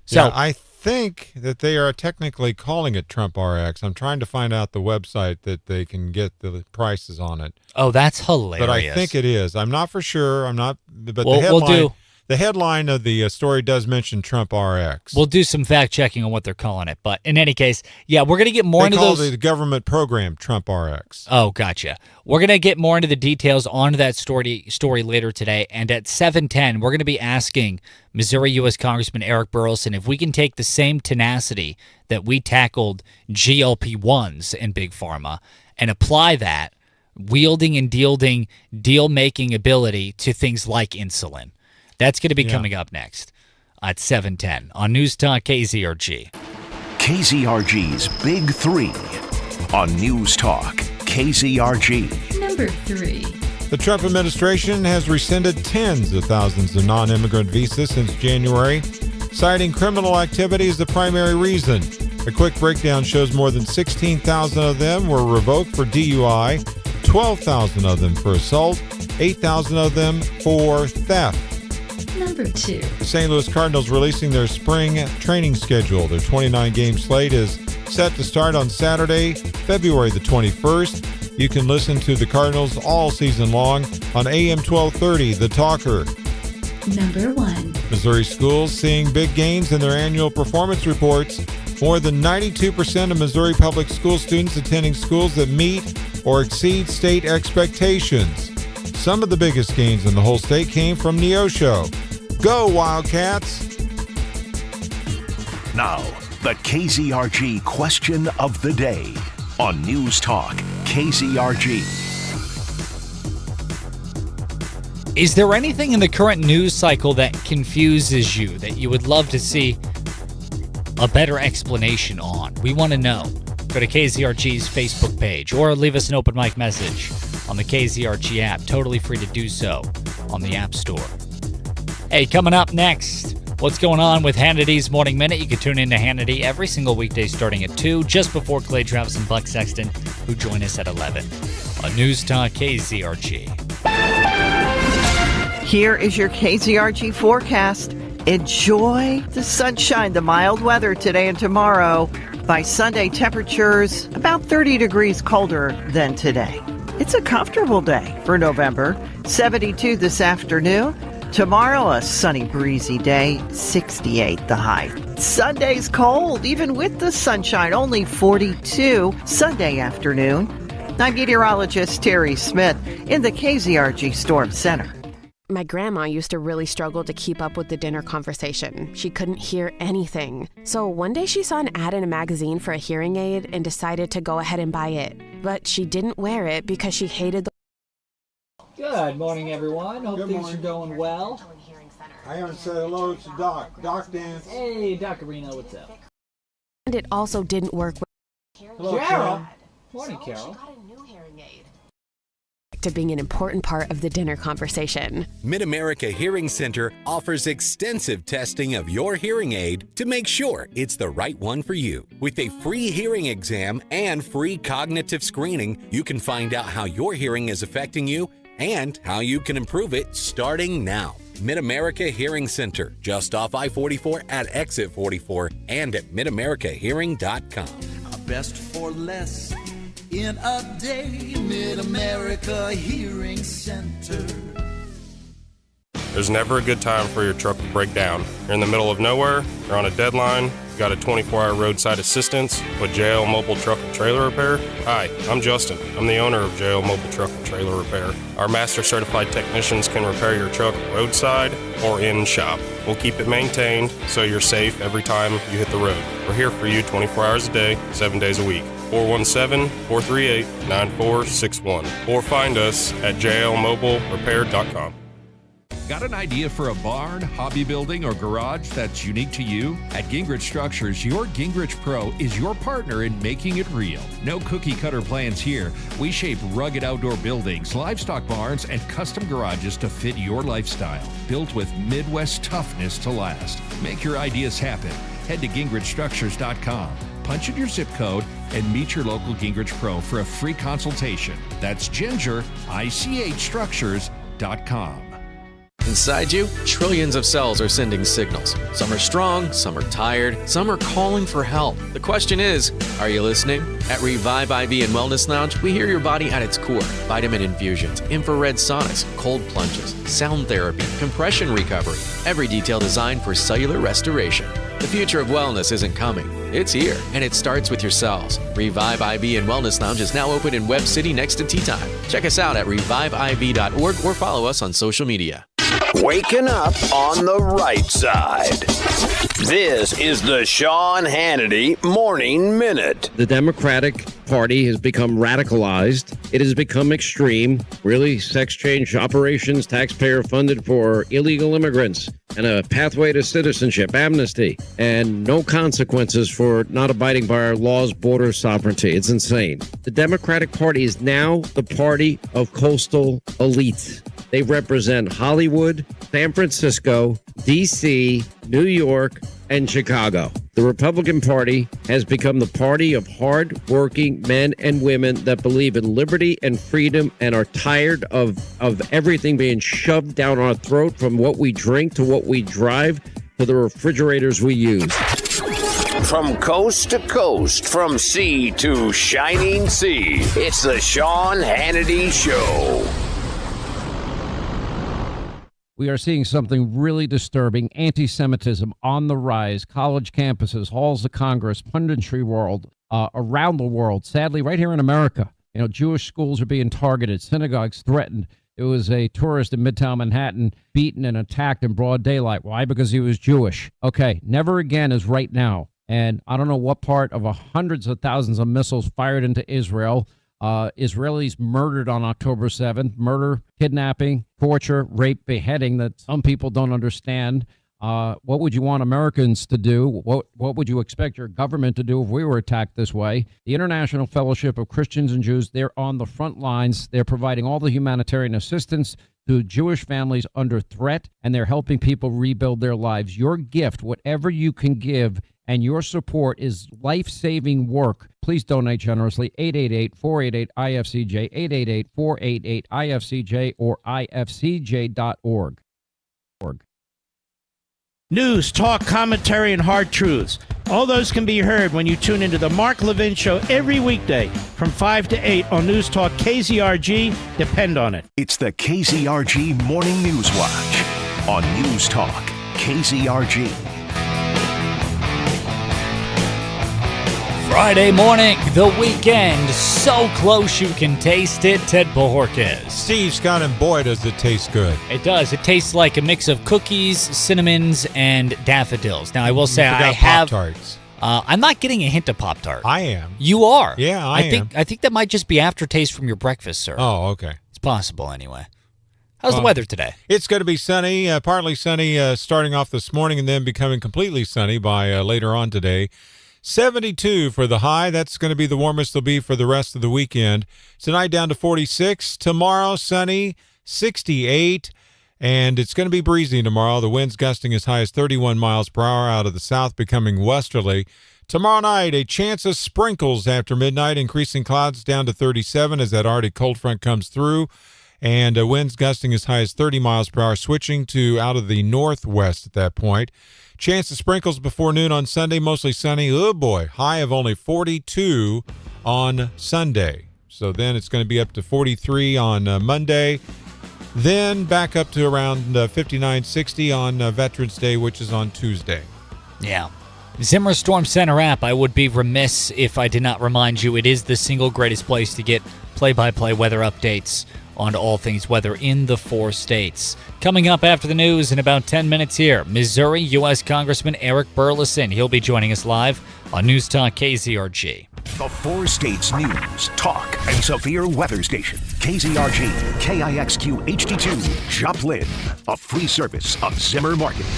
So yeah, I think that they are technically calling it Trump RX. I'm trying to find out the website that they can get the prices on it. Oh, that's hilarious. But I think it is. I'm not for sure. I'm not. But we'll The headline of the story does mention Trump RX. We'll do some fact checking on what they're calling it, but in any case, yeah, we're going to get more into those. They call the government program Trump RX. Oh, gotcha. We're going to get more into the details on that story later today, and at 7:10, we're going to be asking Missouri U.S. Congressman Eric Burlison if we can take the same tenacity that we tackled GLP-1s in Big Pharma and apply that wielding and deal-making ability to things like insulin. That's going to be coming up next at 7:10 on News Talk KZRG. KZRG's Big Three on News Talk KZRG. Number 3. The Trump administration has rescinded tens of thousands of non-immigrant visas since January, citing criminal activity as the primary reason. A quick breakdown shows more than 16,000 of them were revoked for DUI, 12,000 of them for assault, 8,000 of them for theft. Number 2. The St. Louis Cardinals releasing their spring training schedule. Their 29-game slate is set to start on Saturday, February the 21st. You can listen to the Cardinals all season long on AM 1230, The Talker. Number 1. Missouri schools seeing big gains in their annual performance reports. More than 92% of Missouri public school students attending schools that meet or exceed state expectations. Some of the biggest gains in the whole state came from Neosho. Go Wildcats! Now, the KZRG question of the day on News Talk KZRG. Is there anything in the current news cycle that confuses you that you would love to see a better explanation on? We want to know. Go to KZRG's Facebook page or leave us an open mic message on the KZRG app. Totally free to do so on the App Store. Hey, coming up next, what's going on with Hannity's Morning Minute? You can tune in to Hannity every single weekday starting at 2, just before Clay Travis and Buck Sexton, who join us at 11 on News Talk KZRG. Here is your KZRG forecast. Enjoy the sunshine, the mild weather today and tomorrow. By Sunday, temperatures about 30 degrees colder than today. It's a comfortable day for November. 72 this afternoon. Tomorrow, a sunny, breezy day, 68 the high. Sunday's cold, even with the sunshine, only 42 Sunday afternoon. I'm meteorologist Terry Smith in the KZRG Storm Center. My grandma used to really struggle to keep up with the dinner conversation. She couldn't hear anything. So one day she saw an ad in a magazine for a hearing aid and decided to go ahead and buy it. But she didn't wear it because she hated the... Good morning, everyone. Hope things are going well. I haven't said hello to Doc. Doc Dance. Hey, Doc Arena, what's up? And it also didn't work with... Hello, Carol. Morning, Carol. To being an important part of the dinner conversation. Mid-America Hearing Center offers extensive testing of your hearing aid to make sure it's the right one for you. With a free hearing exam and free cognitive screening, you can find out how your hearing is affecting you and how you can improve it starting now. Mid-America Hearing Center, just off I-44 at exit 44 and at midamericahearing.com. Best for less. In a day, Mid-America Hearing Center. There's never a good time for your truck to break down. You're in the middle of nowhere, you're on a deadline, you got a 24-hour roadside assistance with JL Mobile Truck and Trailer Repair. Hi, I'm Justin. I'm the owner of JL Mobile Truck and Trailer Repair. Our master certified technicians can repair your truck roadside or in shop. We'll keep it maintained so you're safe every time you hit the road. We're here for you 24 hours a day, 7 days a week. 417-438-9461 or find us at jlmobilerepair.com. Got an idea for a barn, hobby building, or garage that's unique to you? At Gingrich Structures, your Gingrich Pro is your partner in making it real. No cookie-cutter plans here. We shape rugged outdoor buildings, livestock barns, and custom garages to fit your lifestyle. Built with Midwest toughness to last. Make your ideas happen. Head to gingrichstructures.com. Punch in your zip code and meet your local Gingrich Pro for a free consultation. That's GingerICHstructures.com. Inside you, trillions of cells are sending signals. Some are strong, some are tired, some are calling for help. The question is, are you listening? At Revive IV and Wellness Lounge, we hear your body at its core. Vitamin infusions, infrared saunas, cold plunges, sound therapy, compression recovery. Every detail designed for cellular restoration. The future of wellness isn't coming. It's here, and it starts with your cells. Revive IV and Wellness Lounge is now open in Webb City next to Tea Time. Check us out at reviveiv.org or follow us on social media. Waking up on the right side. This is the Sean Hannity Morning Minute. The Democratic Party has become radicalized. It has become extreme. Really, sex change operations, taxpayer funded for illegal immigrants, and a pathway to citizenship, amnesty, and no consequences for not abiding by our laws, border sovereignty. It's insane. The Democratic Party is now the party of coastal elites. They represent Hollywood, San Francisco, D.C., New York, and Chicago. The Republican Party has become the party of hard-working men and women that believe in liberty and freedom and are tired of everything being shoved down our throat, from what we drink to what we drive to the refrigerators we use. From coast to coast, from sea to shining sea, it's the Sean Hannity Show. We are seeing something really disturbing. Anti-Semitism on the rise. College campuses, halls of Congress, punditry world, around the world. Sadly, right here in America, Jewish schools are being targeted. Synagogues threatened. There was a tourist in Midtown Manhattan beaten and attacked in broad daylight. Why? Because he was Jewish. Okay, never again is right now. And I don't know what part of hundreds of thousands of missiles fired into Israel. Israelis murdered on October 7th, murder, kidnapping, torture, rape, beheading that some people don't understand. What would you want Americans to do? What would you expect your government to do if we were attacked this way? The International Fellowship of Christians and Jews, they're on the front lines. They're providing all the humanitarian assistance to Jewish families under threat, and they're helping people rebuild their lives. Your gift, whatever you can give, and your support is life-saving work. Please donate generously. 888-488-IFCJ, 888-488-IFCJ, or ifcj.org. News, talk, commentary, and hard truths. All those can be heard when you tune into the Mark Levin Show every weekday from 5 to 8 on News Talk KZRG. Depend on it. It's the KZRG Morning News Watch on News Talk KZRG. Friday morning, the weekend, so close you can taste it. Ted Bojorquez. Steve Scott, and boy, does it taste good. It does. It tastes like a mix of cookies, cinnamons, and daffodils. Now, I will say I have Pop-Tarts. I'm not getting a hint of Pop-Tart. I am. You are? Yeah, I am. I think that might just be aftertaste from your breakfast, sir. Oh, okay. It's possible anyway. How's the weather today? It's going to be sunny, partly sunny starting off this morning and then becoming completely sunny by later on today. 72 for the high. That's going to be the warmest it'll be for the rest of the weekend. Tonight down to 46. Tomorrow, sunny, 68. And it's going to be breezy tomorrow. The winds gusting as high as 31 miles per hour out of the south, becoming westerly. Tomorrow night, a chance of sprinkles after midnight, increasing clouds down to 37 as that Arctic cold front comes through. And winds gusting as high as 30 miles per hour, switching to out of the northwest at that point. Chance of sprinkles before noon on Sunday, mostly sunny. Oh, boy, high of only 42 on Sunday. So then it's going to be up to 43 on Monday. Then back up to around 59, 60 on Veterans Day, which is on Tuesday. Yeah. Zimmer Storm Center app, I would be remiss if I did not remind you it is the single greatest place to get play-by-play weather updates on all things weather in the 4 states. Coming up after the news in about 10 minutes here, Missouri U.S. Congressman Eric Burleson. He'll be joining us live on News Talk KZRG. The 4 states news, talk, and severe weather station. KZRG, KIXQ HD2, Joplin, a free service of Zimmer Marketing.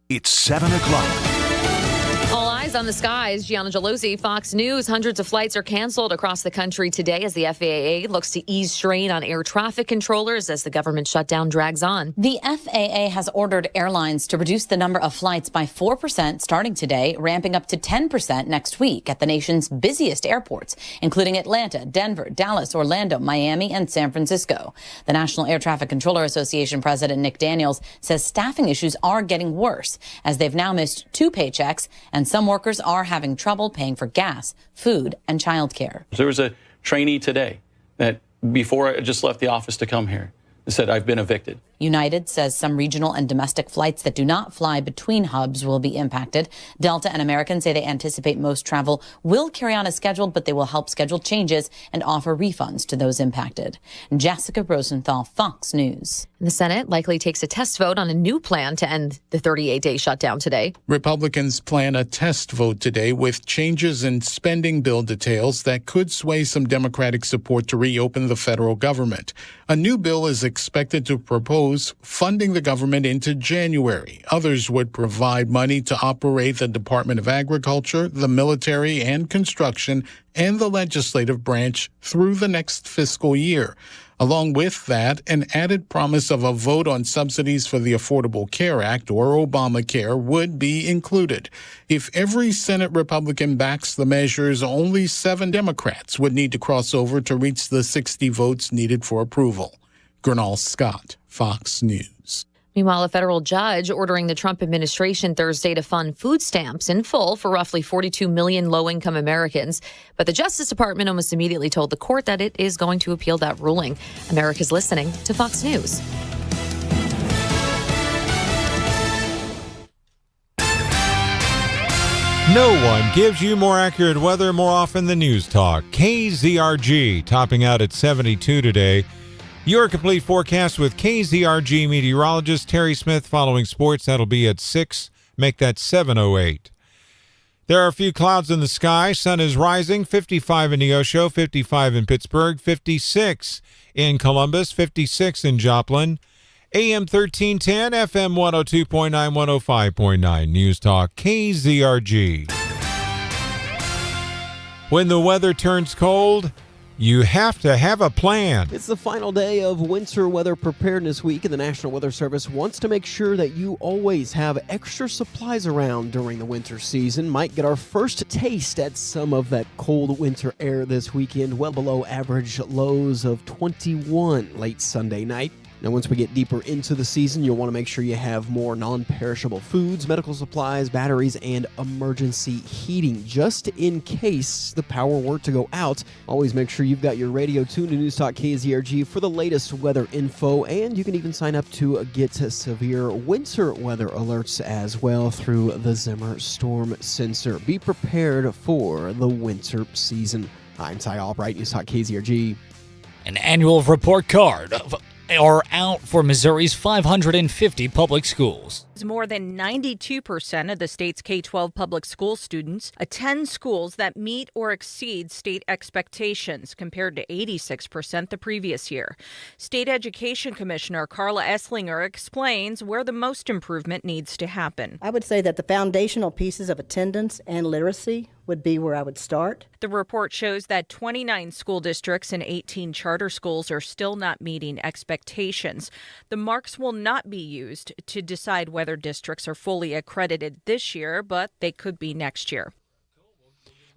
It's 7 o'clock. All eyes Eyes on the skies. Gianna Gelosi, Fox News. Hundreds of flights are canceled across the country today as the FAA looks to ease strain on air traffic controllers as the government shutdown drags on. The FAA has ordered airlines to reduce the number of flights by 4% starting today, ramping up to 10% next week at the nation's busiest airports, including Atlanta, Denver, Dallas, Orlando, Miami, and San Francisco. The National Air Traffic Controller Association President Nick Daniels says staffing issues are getting worse as they've now missed 2 paychecks, and some workers are having trouble paying for gas, food, and childcare. There was a trainee today that before I just left the office to come here, said, I've been evicted. United says some regional and domestic flights that do not fly between hubs will be impacted. Delta and American say they anticipate most travel will carry on as scheduled, but they will help schedule changes and offer refunds to those impacted. Jessica Rosenthal, Fox News. The Senate likely takes a test vote on a new plan to end the 38-day shutdown today. Republicans plan a test vote today with changes in spending bill details that could sway some Democratic support to reopen the federal government. A new bill is expected to propose funding the government into January. Others would provide money to operate the Department of Agriculture, the military and construction, and the legislative branch through the next fiscal year. Along with that, an added promise of a vote on subsidies for the Affordable Care Act, or Obamacare, would be included. If every Senate Republican backs the measures, only 7 Democrats would need to cross over to reach the 60 votes needed for approval. Gernal Scott, Fox News. Meanwhile, a federal judge ordering the Trump administration Thursday to fund food stamps in full for roughly 42 million low-income Americans. But the Justice Department almost immediately told the court that it is going to appeal that ruling. America's listening to Fox News. No one gives you more accurate weather more often than News Talk. KZRG topping out at 72 today. Your complete forecast with KZRG meteorologist Terry Smith following sports. That'll be at 6. Make that 7:08. There are a few clouds in the sky. Sun is rising. 55 in Neosho, 55 in Pittsburgh, 56 in Columbus, 56 in Joplin. AM 1310, FM 102.9, 105.9. News Talk KZRG. When the weather turns cold, you have to have a plan. It's the final day of Winter Weather Preparedness Week, and the National Weather Service wants to make sure that you always have extra supplies around during the winter season. Might get our first taste at some of that cold winter air this weekend, well below average lows of 21 late Sunday night. Now, once we get deeper into the season, you'll want to make sure you have more non-perishable foods, medical supplies, batteries, and emergency heating, just in case the power were to go out. Always make sure you've got your radio tuned to News Talk KZRG for the latest weather info, and you can even sign up to get severe winter weather alerts as well through the Zimmer Storm Sensor. Be prepared for the winter season. I'm Ty Albright, News Talk KZRG. An annual report card are out for Missouri's 550 public schools. More than 92% of the state's K-12 public school students attend schools that meet or exceed state expectations, compared to 86% the previous year. State Education Commissioner Carla Esslinger explains where the most improvement needs to happen. I would say that the foundational pieces of attendance and literacy would be where I would start. The report shows that 29 school districts and 18 charter schools are still not meeting expectations. The marks will not be used to decide whether districts are fully accredited this year, but they could be next year.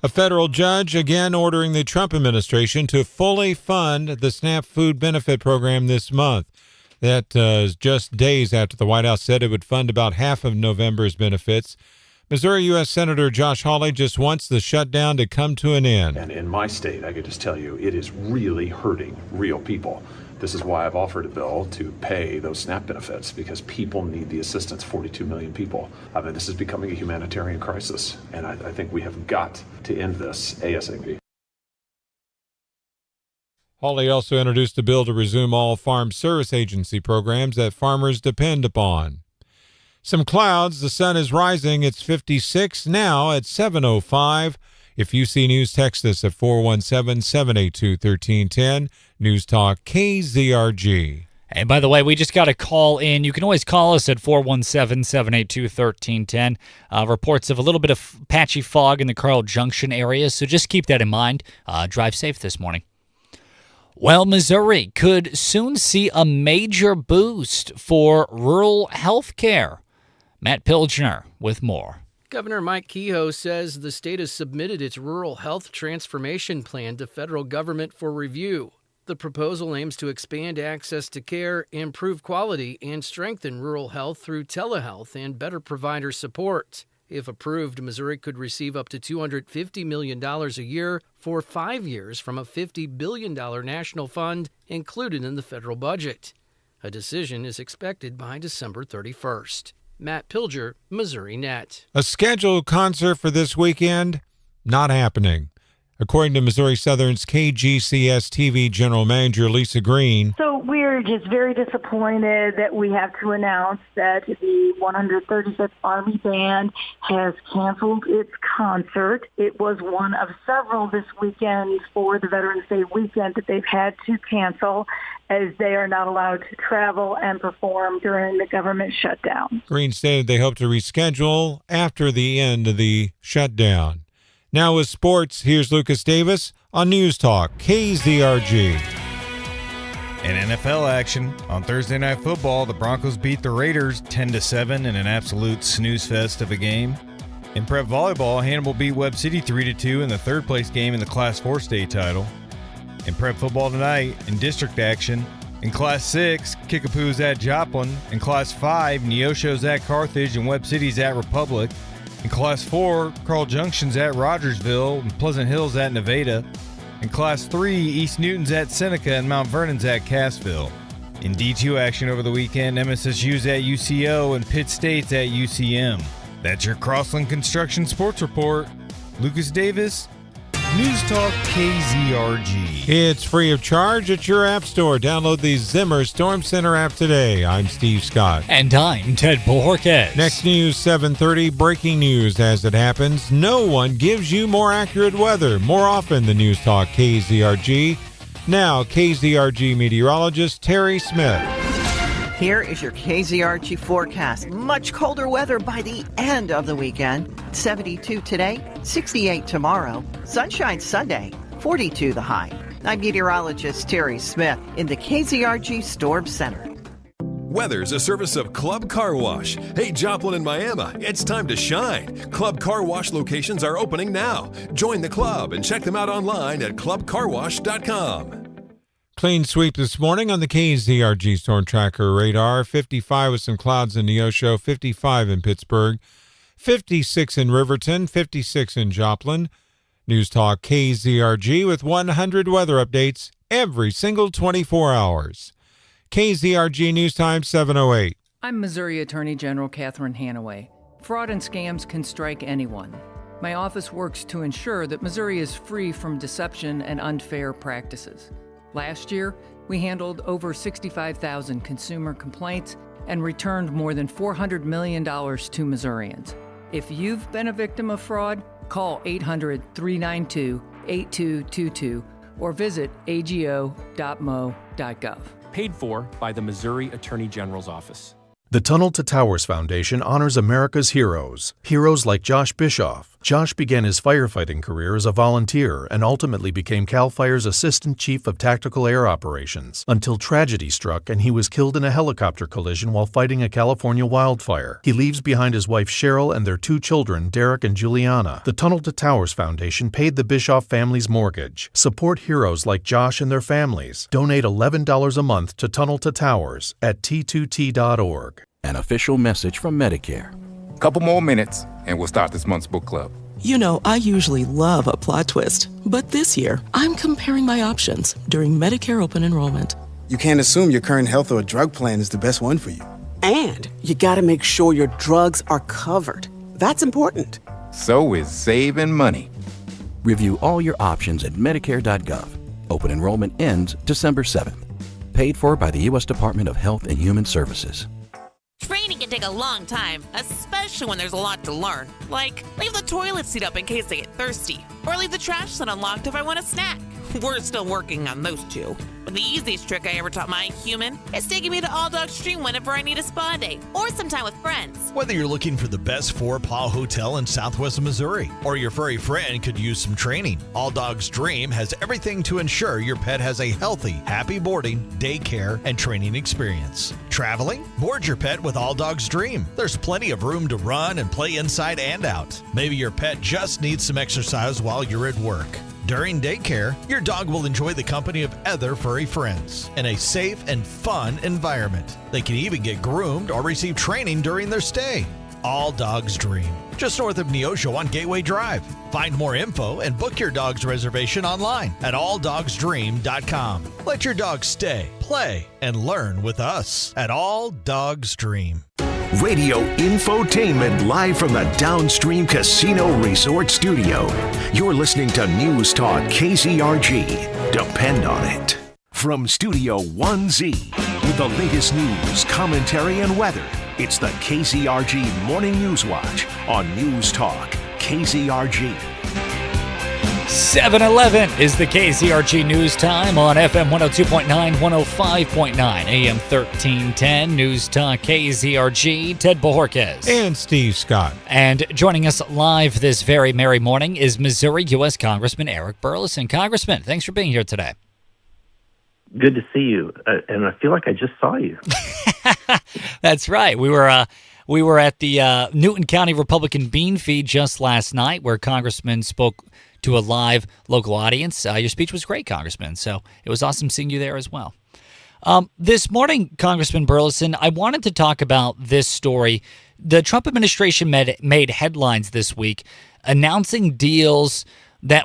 A federal judge again ordering the Trump administration to fully fund the SNAP food benefit program this month. That is just days after the White House said it would fund about half of November's benefits. Missouri U.S. Senator Josh Hawley just wants the shutdown to come to an end. And in my state, I could just tell you, it is really hurting real people. This is why I've offered a bill to pay those SNAP benefits, because people need the assistance, 42 million people. I mean, this is becoming a humanitarian crisis, and I think we have got to end this ASAP. Hawley also introduced a bill to resume all Farm Service Agency programs that farmers depend upon. Some clouds. The sun is rising. It's 56 now at 7:05. If you see news, text us at 417-782-1310. News Talk KZRG. And by the way, we just got a call in. You can always call us at 417-782-1310. Reports of a little bit of patchy fog in the Carl Junction area, so just keep that in mind. Drive safe this morning. Well, Missouri could soon see a major boost for rural health care. Matt Pilgner with more. Governor Mike Kehoe says the state has submitted its rural health transformation plan to federal government for review. The proposal aims to expand access to care, improve quality, and strengthen rural health through telehealth and better provider support. If approved, Missouri could receive up to $250 million a year for 5 years from a $50 billion national fund included in the federal budget. A decision is expected by December 31st. Matt Pilger, Missouri Net. A scheduled concert for this weekend? Not happening. According to Missouri Southern's KGCS TV General Manager Lisa Green. So we're just very disappointed that we have to announce that the 135th Army Band has canceled its concert. It was one of several this weekend for the Veterans Day weekend that they've had to cancel as they are not allowed to travel and perform during the government shutdown. Green stated they hope to reschedule after the end of the shutdown. Now with sports, here's Lucas Davis on News Talk KZRG. In NFL action, on Thursday Night Football, the Broncos beat the Raiders 10-7 in an absolute snooze fest of a game. In prep volleyball, Hannibal beat Webb City 3-2 in the third-place game in the Class 4 state title. In prep football tonight, in district action, in Class 6, Kickapoo's at Joplin. In Class 5, Neosho's at Carthage and Webb City's at Republic. In Class 4, Carl Junction's at Rogersville and Pleasant Hill's at Nevada. In Class 3, East Newton's at Seneca and Mount Vernon's at Cassville. In D2 action over the weekend, MSSU's at UCO and Pitt State's at UCM. That's your Crossland Construction Sports Report. Lucas Davis, News Talk KZRG. It's free of charge at your app store. Download the Zimmer Storm Center app today. I'm Steve Scott. And I'm Ted Borges. Next news, 7:30, breaking news as it happens. No one gives you more accurate weather more often than News Talk KZRG. Now, KZRG meteorologist Terry Smith. Here is your KZRG forecast. Much colder weather by the end of the weekend. 72 today, 68 tomorrow. Sunshine Sunday, 42 the high. I'm meteorologist Terry Smith in the KZRG Storm Center. Weather's a service of Club Car Wash. Hey, Joplin and Miami, it's time to shine. Club Car Wash locations are opening now. Join the club and check them out online at clubcarwash.com. Clean sweep this morning on the KZRG Storm Tracker radar. 55 with some clouds in Neosho, 55 in Pittsburgh, 56 in Riverton, 56 in Joplin. News Talk KZRG with 100 weather updates every single 24 hours. KZRG News Time 7:08. I'm Missouri Attorney General Catherine Hanaway. Fraud and scams can strike anyone. My office works to ensure that Missouri is free from deception and unfair practices. Last year, we handled over 65,000 consumer complaints and returned more than $400 million to Missourians. If you've been a victim of fraud, call 800-392-8222 or visit ago.mo.gov. Paid for by the Missouri Attorney General's Office. The Tunnel to Towers Foundation honors America's heroes. Heroes like Josh Bischoff. Josh began his firefighting career as a volunteer and ultimately became CAL FIRE's Assistant Chief of Tactical Air Operations until tragedy struck and he was killed in a helicopter collision while fighting a California wildfire. He leaves behind his wife Cheryl and their 2 children, Derek and Juliana. The Tunnel to Towers Foundation paid the Bischoff family's mortgage. Support heroes like Josh and their families. Donate $11 a month to Tunnel to Towers at t2t.org. An official message from Medicare. Couple more minutes and we'll start this month's book club. You know, I usually love a plot twist, but this year I'm comparing my options during Medicare open enrollment. You can't assume your current health or drug plan is the best one for you. And you gotta make sure your drugs are covered. That's important. So is saving money. Review all your options at Medicare.gov. Open enrollment ends December 7th. Paid for by the U.S. Department of Health and Human Services. Training can take a long time, especially when there's a lot to learn. Like, leave the toilet seat up in case I get thirsty, or leave the trash lid unlocked if I want a snack. We're still working on those two. But the easiest trick I ever taught my human is taking me to All Dog Stream whenever I need a spa day or some time with friends. Whether you're looking for the best 4-paw hotel in Southwest Missouri or your furry friend could use some training, All Dogs Dream has everything to ensure your pet has a healthy, happy boarding, daycare, and training experience. Traveling? Board your pet with All Dogs Dream. There's plenty of room to run and play inside and out. Maybe your pet just needs some exercise while you're at work. During daycare, your dog will enjoy the company of other furry friends in a safe and fun environment. They can even get groomed or receive training during their stay. All Dogs Dream, just north of Neosho on Gateway Drive. Find more info and book your dog's reservation online at alldogsdream.com. Let your dog stay, play, and learn with us at All Dogs Dream. Radio infotainment live from the Downstream Casino Resort Studio. You're listening to News Talk KZRG. Depend on it. From Studio 1Z, with the latest news, commentary, and weather, it's the KZRG Morning News Watch on News Talk KZRG. 7:11 is the KZRG News Time on FM 102.9, 105.9, AM 1310, News Talk KZRG, Ted Bojorquez. And Steve Scott. And joining us live this very merry morning is Missouri U.S. Congressman Eric Burlison. Congressman, thanks for being here today. Good to see you, and I feel like I just saw you. That's right. We were at the Newton County Republican Bean Feed just last night, where Congressman spoke to a live local audience. Your speech was great, Congressman, so it was awesome seeing you there as well. This morning, Congressman Burlison, I wanted to talk about this story. The Trump administration made headlines this week announcing deals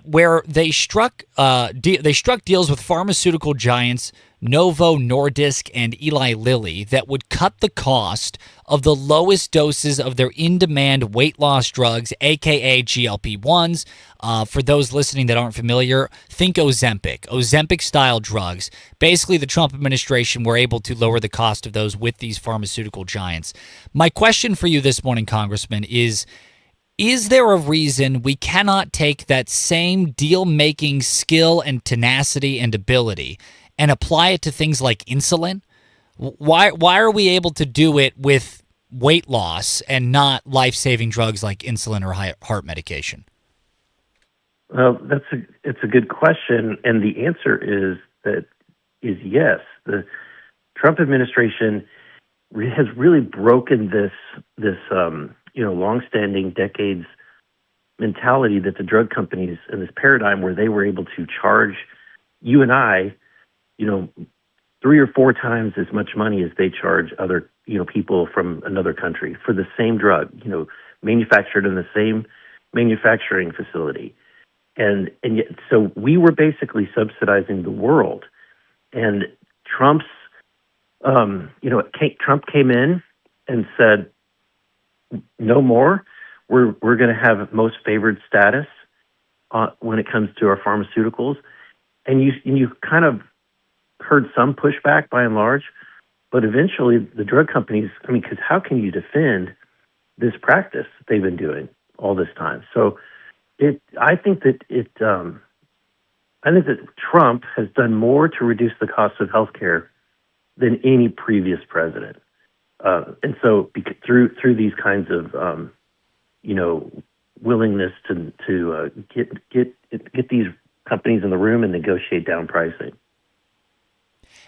where they struck deals with pharmaceutical giants Novo Nordisk and Eli Lilly that would cut the cost of the lowest doses of their in-demand weight loss drugs, aka GLP-1s. For those listening that aren't familiar, think Ozempic-style drugs. Basically, the Trump administration were able to lower the cost of those with these pharmaceutical giants. My question for you this morning, Congressman, is there a reason we cannot take that same deal-making skill and tenacity and ability and apply it to things like insulin? Why are we able to do it with weight loss and not life-saving drugs like insulin or heart medication? Well, it's a good question, and the answer is yes. The Trump administration has really broken this longstanding decades mentality that the drug companies in this paradigm where they were able to charge you and I, 3 or 4 times as much money as they charge other, people from another country for the same drug, manufactured in the same manufacturing facility. And yet, so we were basically subsidizing the world. And Trump came in and said, no more. We're going to have most favored status when it comes to our pharmaceuticals. And you kind of heard some pushback by and large, but eventually the drug companies, because how can you defend this practice that they've been doing all this time? So I think that Trump has done more to reduce the cost of healthcare than any previous president. And so through these kinds of, willingness to get these companies in the room and negotiate down pricing.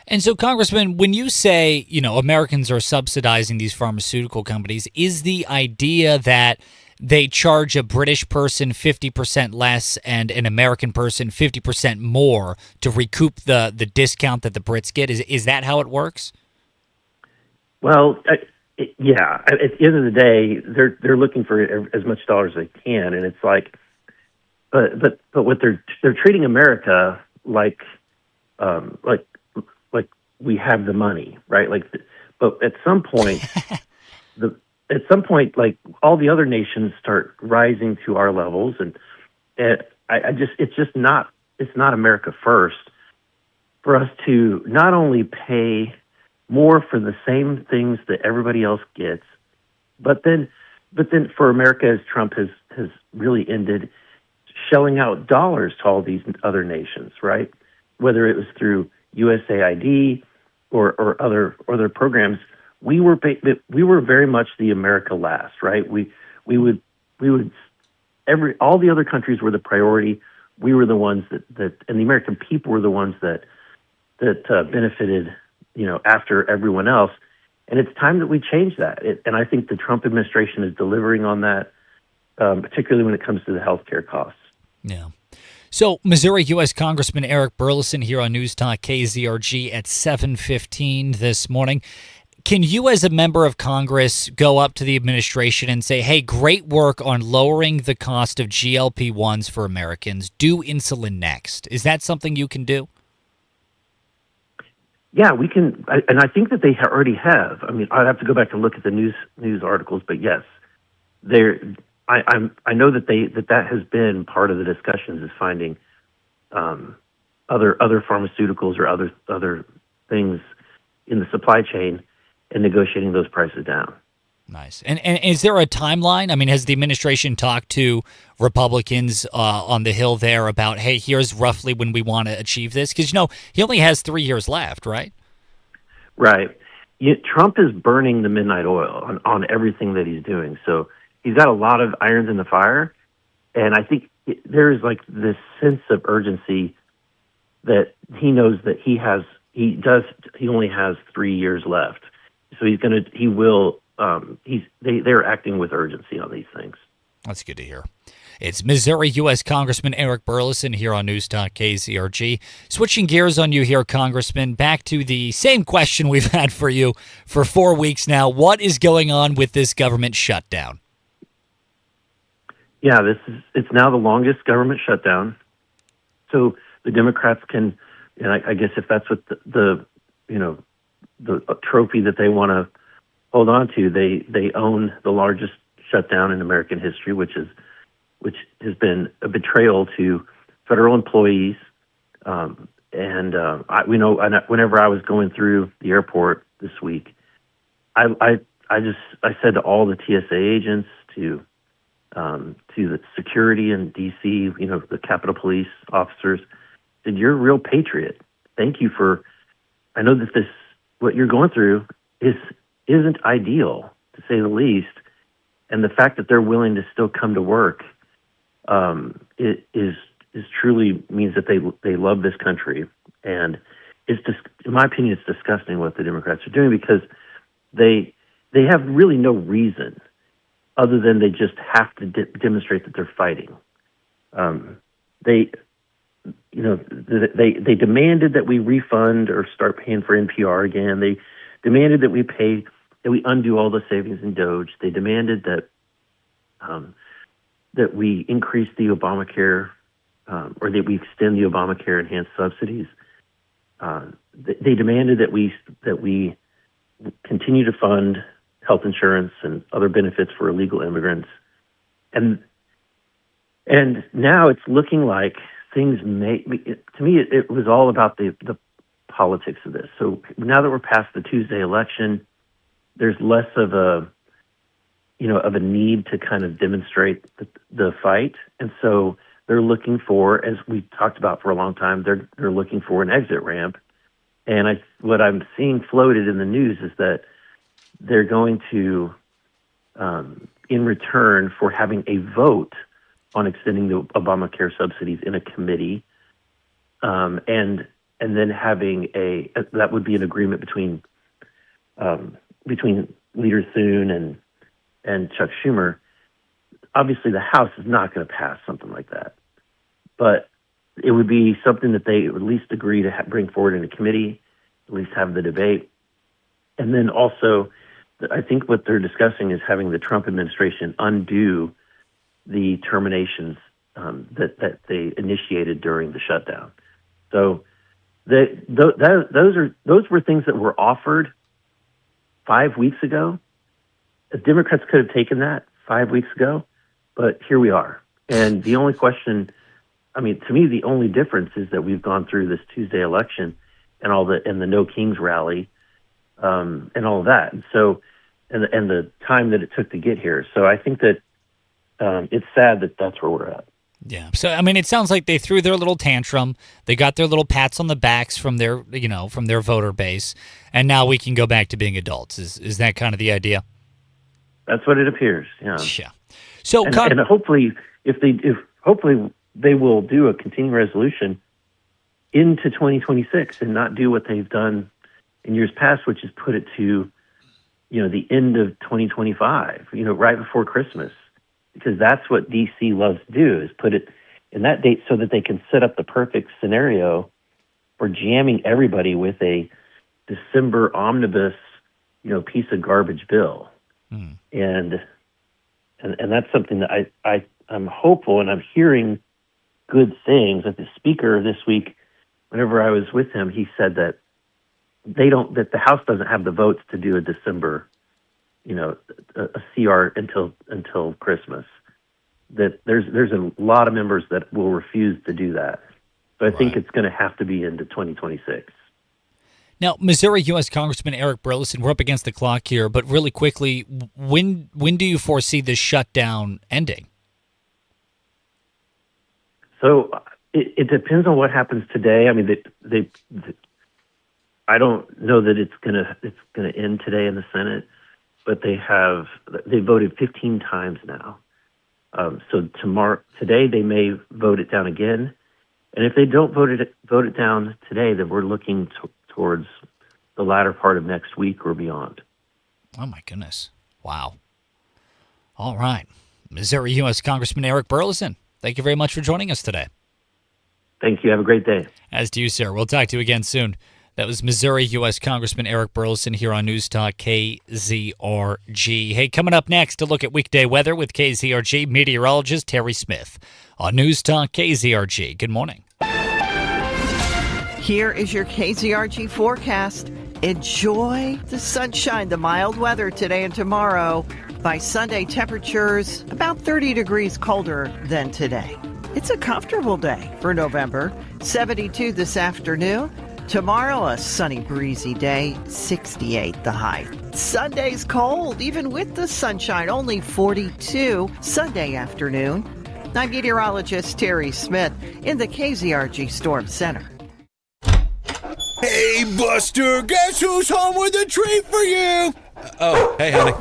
And so, Congressman, when you say, Americans are subsidizing these pharmaceutical companies, is the idea that they charge a British person 50% less and an American person 50% more to recoup the discount that the Brits get? Is that how it works? Well, yeah. At the end of the day, they're looking for as much dollars as they can, and it's like, but what they're treating America like we have the money, right? But at some point, like all the other nations start rising to our levels, and it's not America first for us to not only pay more for the same things that everybody else gets, but then for America, as Trump has really ended, shelling out dollars to all these other nations, right? Whether it was through USAID or other programs, we were very much the America last, right? We would all the other countries were the priority. We were the ones that and the American people were the ones that benefited, after everyone else. And it's time that we change that. And I think the Trump administration is delivering on that, particularly when it comes to the healthcare costs. Yeah. So, Missouri U.S. Congressman Eric Burleson here on News Talk KZRG at 7:15 this morning. Can you, as a member of Congress, go up to the administration and say, hey, great work on lowering the cost of GLP-1s for Americans. Do insulin next. Is that something you can do? Yeah, we can. And I think that they already have. I mean, I'd have to go back and look at the news articles, but yes, I know that that has been part of the discussions, is finding other pharmaceuticals or other things in the supply chain and negotiating those prices down. Nice. And is there a timeline? I mean, has the administration talked to Republicans on the Hill there about, hey, here's roughly when we want to achieve this? Because, he only has 3 years left, right? Right. Trump is burning the midnight oil on everything that he's doing. So he's got a lot of irons in the fire. And I think there is like this sense of urgency that he knows that he only has 3 years left. So they're acting with urgency on these things. That's good to hear. It's Missouri U.S. Congressman Eric Burleson here on News Talk KZRG. Switching gears on you here, Congressman, back to the same question we've had for you for 4 weeks now. What is going on with this government shutdown? Yeah, it's now the longest government shutdown. So the Democrats can, and I guess if that's what the trophy that they want to hold on to, they own the largest shutdown in American history, which has been a betrayal to federal employees. Whenever I was going through the airport this week, I said to all the TSA agents, to the security in D.C., the Capitol Police officers, that you're a real patriot. Thank you for. I know that what you're going through isn't ideal, to say the least, and the fact that they're willing to still come to work, it is truly means that they love this country. And it's just, in my opinion, it's disgusting what the Democrats are doing, because they have really no reason other than they just have to demonstrate that they're fighting. They demanded that we refund or start paying for NPR again. They demanded that we undo all the savings in Doge. They demanded that we increase the Obamacare, or that we extend the Obamacare enhanced subsidies. They demanded that we continue to fund health insurance and other benefits for illegal immigrants. And now it's looking like things to me, it was all about the politics of this. So now that we're past the Tuesday election, there's less of a need to kind of demonstrate the fight. And so they're looking for, as we talked about for a long time, they're looking for an exit ramp. And what I'm seeing floated in the news is that they're going to, in return for having a vote on extending the Obamacare subsidies in a committee, and then having that would be an agreement between Leader Thune and Chuck Schumer. Obviously, the House is not going to pass something like that, but it would be something that they would at least agree to bring forward in a committee, at least have the debate. And then also, I think what they're discussing is having the Trump administration undo the terminations that they initiated during the shutdown. So those were things that were offered 5 weeks ago. The Democrats could have taken that 5 weeks ago, but here we are. And the only question, to me, the only difference is that we've gone through this Tuesday election and the No Kings rally, and all of that. And so, and the time that it took to get here. So I think that it's sad that that's where we're at. Yeah. So, I mean, it sounds like they threw their little tantrum. They got their little pats on the backs from their, from their voter base. And now we can go back to being adults. Is that kind of the idea? That's what it appears. Yeah. Yeah. So, and hopefully, hopefully they will do a continuing resolution into 2026 and not do what they've done in years past, which is put it to, the end of 2025, right before Christmas, because that's what DC loves to do, is put it in that date so that they can set up the perfect scenario for jamming everybody with a December omnibus, piece of garbage bill. And that's something that I'm hopeful, and I'm hearing good things. That the speaker this week, whenever I was with him, he said that that the House doesn't have the votes to do a December, a CR until Christmas. That there's a lot of members that will refuse to do that. So I think it's going to have to be into 2026. Now, Missouri U.S. Congressman Eric Burlison, we're up against the clock here, but really quickly, when do you foresee this shutdown ending? So it depends on what happens today. I mean, I don't know that it's gonna end today in the Senate, but they voted 15 times now. So today they may vote it down again, and if they don't vote it down today, then we're looking towards the latter part of next week or beyond. Oh my goodness! Wow. All right, Missouri U.S. Congressman Eric Burlison, thank you very much for joining us today. Thank you. Have a great day. As do you, sir. We'll talk to you again soon. That was Missouri U.S. Congressman Eric Burlison here on News Talk KZRG. Hey, coming up next, a look at weekday weather with KZRG meteorologist Terry Smith on News Talk KZRG. Good morning. Here is your KZRG forecast. Enjoy the sunshine, the mild weather today and tomorrow. By Sunday, temperatures about 30 degrees colder than today. It's a comfortable day for November. 72 this afternoon. Tomorrow, a sunny, breezy day, 68 the high. Sunday's cold, even with the sunshine, only 42 Sunday afternoon. I'm meteorologist Terry Smith in the KZRG Storm Center. Hey, Buster, guess who's home with a treat for you? Oh, hey, honey.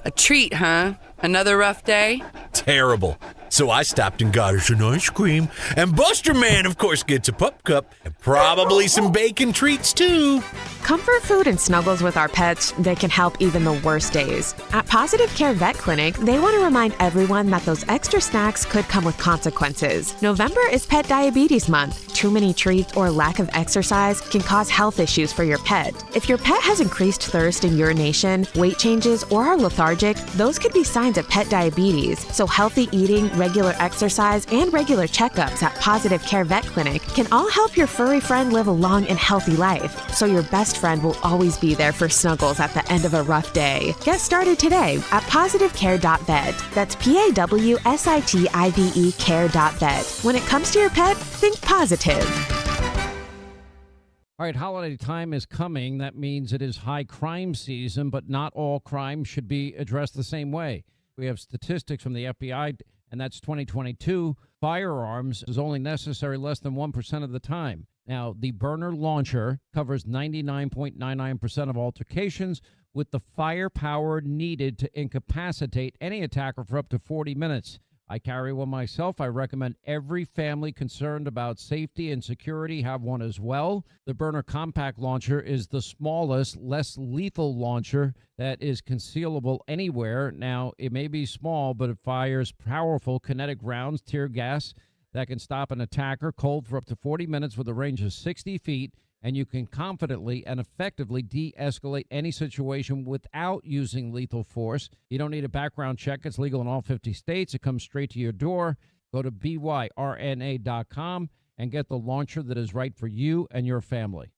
A treat, huh? Another rough day? Terrible. So I stopped and got her some ice cream. And Buster Man, of course, gets a pup cup and probably some bacon treats, too. Comfort food and snuggles with our pets, they can help even the worst days. At Positive Care Vet Clinic, they want to remind everyone that those extra snacks could come with consequences. November is Pet Diabetes Month. Too many treats or lack of exercise can cause health issues for your pet. If your pet has increased thirst and urination, weight changes, or are lethargic, those could be signs of pet diabetes. So healthy eating, regular exercise, and regular checkups at Positive Care Vet Clinic can all help your furry friend live a long and healthy life. So your best friend will always be there for snuggles at the end of a rough day. Get started today at positivecare.vet. That's PAWSITIVE care.vet. When it comes to your pet, think positive. All right, holiday time is coming. That means it is high crime season, but not all crime should be addressed the same way. We have statistics from the FBI, and that's 2022. Firearms is only necessary less than 1% of the time. Now, the burner launcher covers 99.99% of altercations with the firepower needed to incapacitate any attacker for up to 40 minutes. I carry one myself. I recommend every family concerned about safety and security have one as well. The burner compact launcher is the smallest, less lethal launcher that is concealable anywhere. Now, it may be small, but it fires powerful kinetic rounds, tear gas, that can stop an attacker cold for up to 40 minutes with a range of 60 feet, and you can confidently and effectively de-escalate any situation without using lethal force. You don't need a background check. It's legal in all 50 states. It comes straight to your door. Go to byrna.com and get the launcher that is right for you and your family.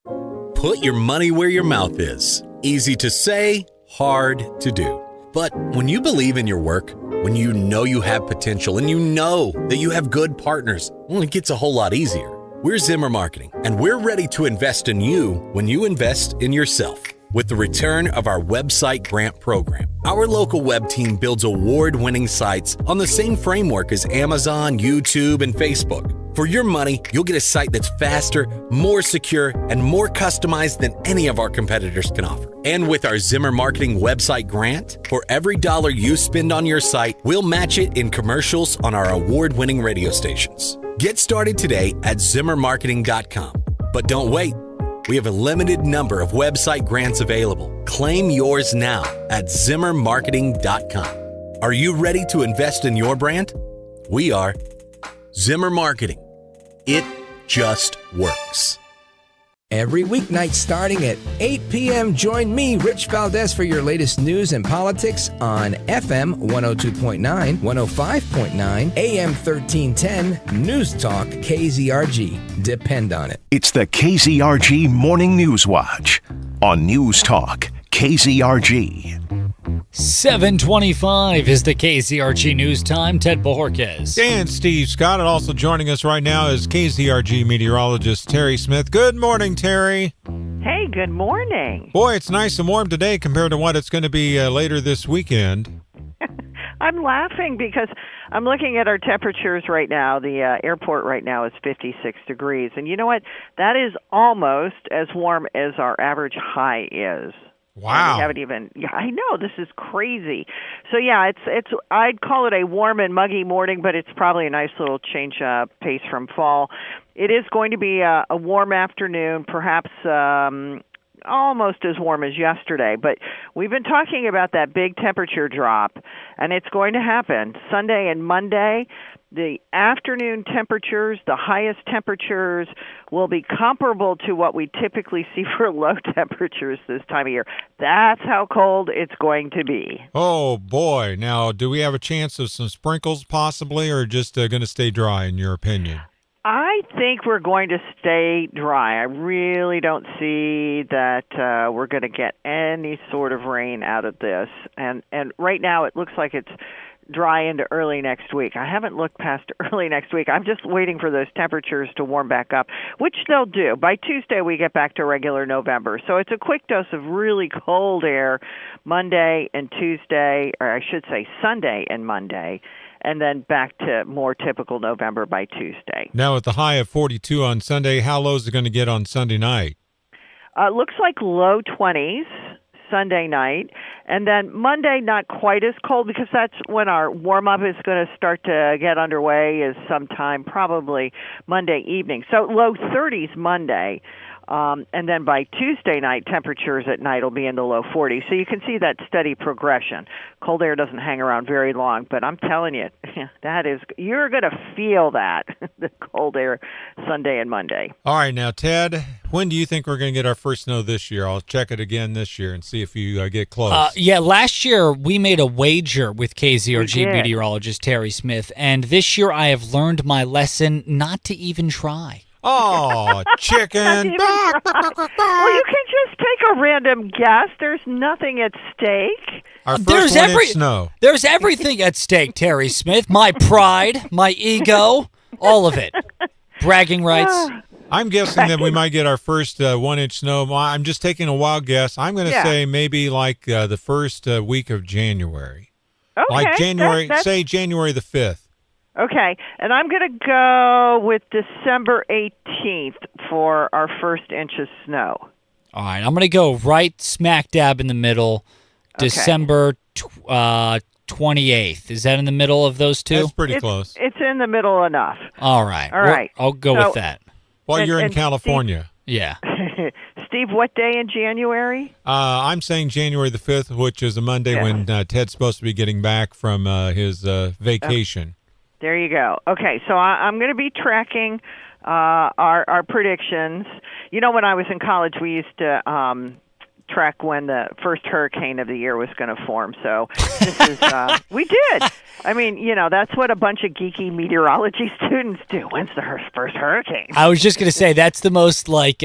Put your money where your mouth is. Easy to say, hard to do. But when you believe in your work, when you know you have potential and you know that you have good partners, well, it gets a whole lot easier. We're Zimmer Marketing, and we're ready to invest in you when you invest in yourself. with the return of our website grant program. Our local web team builds award-winning sites on the same framework as Amazon, YouTube, and Facebook. For your money, you'll get a site that's faster, more secure, and more customized than any of our competitors can offer. And with our Zimmer Marketing website grant, for every dollar you spend on your site, we'll match it in commercials on our award-winning radio stations. Get started today at ZimmerMarketing.com. But don't wait. We have a limited number of website grants available. Claim yours now at ZimmerMarketing.com. Are you ready to invest in your brand? We are. Zimmer Marketing. It just works. Every weeknight starting at 8 p.m., join me, Rich Valdez, for your latest news and politics on FM 102.9, 105.9, AM 1310, News Talk KZRG. Depend on it. It's the KZRG Morning News Watch on News Talk KZRG. 7:25 is the KZRG News Time. Ted Bojorquez. And Steve Scott. And also joining us right now is KZRG meteorologist Terry Smith. Good morning, Terry. Hey, good morning. Boy, it's nice and warm today compared to what it's going to be later this weekend. I'm laughing because I'm looking at our temperatures right now. The airport right now is 56 degrees. And you know what? That is almost as warm as our average high is. Wow. We haven't even, I know, this is crazy. So yeah, it's I'd call it a warm and muggy morning, but it's probably a nice little change pace from fall. It is going to be a warm afternoon, perhaps almost as warm as yesterday, but we've been talking about that big temperature drop, and it's going to happen Sunday and Monday. The afternoon temperatures, the highest temperatures, will be comparable to what we typically see for low temperatures this time of year. That's how cold it's going to be. Oh, boy. Now, do we have a chance of some sprinkles possibly, or just going to stay dry, in your opinion? I think we're going to stay dry. I really don't see that we're going to get any sort of rain out of this. And right now it looks like it's dry into early next week. I haven't looked past early next week. I'm just waiting for those temperatures to warm back up, which they'll do. By Tuesday, we get back to regular November. So it's a quick dose of really cold air Monday and Tuesday, or I should say Sunday and Monday, and then back to more typical November by Tuesday. Now, at the high of 42 on Sunday, how low is it going to get on Sunday night? Looks like low 20s. Sunday night, and then Monday not quite as cold because that's when our warm-up is going to start to get underway, is sometime probably Monday evening. So low 30s Monday, and then by Tuesday night, temperatures at night will be in the low 40s. So you can see that steady progression. Cold air doesn't hang around very long, but I'm telling you, you're going to feel that, the cold air Sunday and Monday. All right, now, Ted, when do you think we're going to get our first snow this year? I'll check it again this year and see if you get close. Yeah, last year we made a wager with KZRG meteorologist Terry Smith, and this year I have learned my lesson not to even try. Oh, chicken. Well, you can just take a random guess. There's nothing at stake. Our first snow. There's everything at stake, Terry Smith. My pride, my ego, all of it. Bragging rights. I'm guessing that we might get our first 1-inch snow. I'm just taking a wild guess. I'm going to say maybe like the first week of January. Okay. Like January, say January the 5th. Okay, and I'm going to go with December 18th for our first inch of snow. All right, I'm going to go right smack dab in the middle, December 28th. Is that in the middle of those two? That's pretty close. It's in the middle enough. All right. I'll go with that. Well, you're in California. Yeah. Steve, what day in January? I'm saying January the 5th, which is a Monday when Ted's supposed to be getting back from his vacation. There you go. Okay, so I'm going to be tracking our predictions. You know, when I was in college, we used to track when the first hurricane of the year was going to form. So this is we did. I mean, you know, that's what a bunch of geeky meteorology students do. When's the first hurricane? I was just going to say that's the most like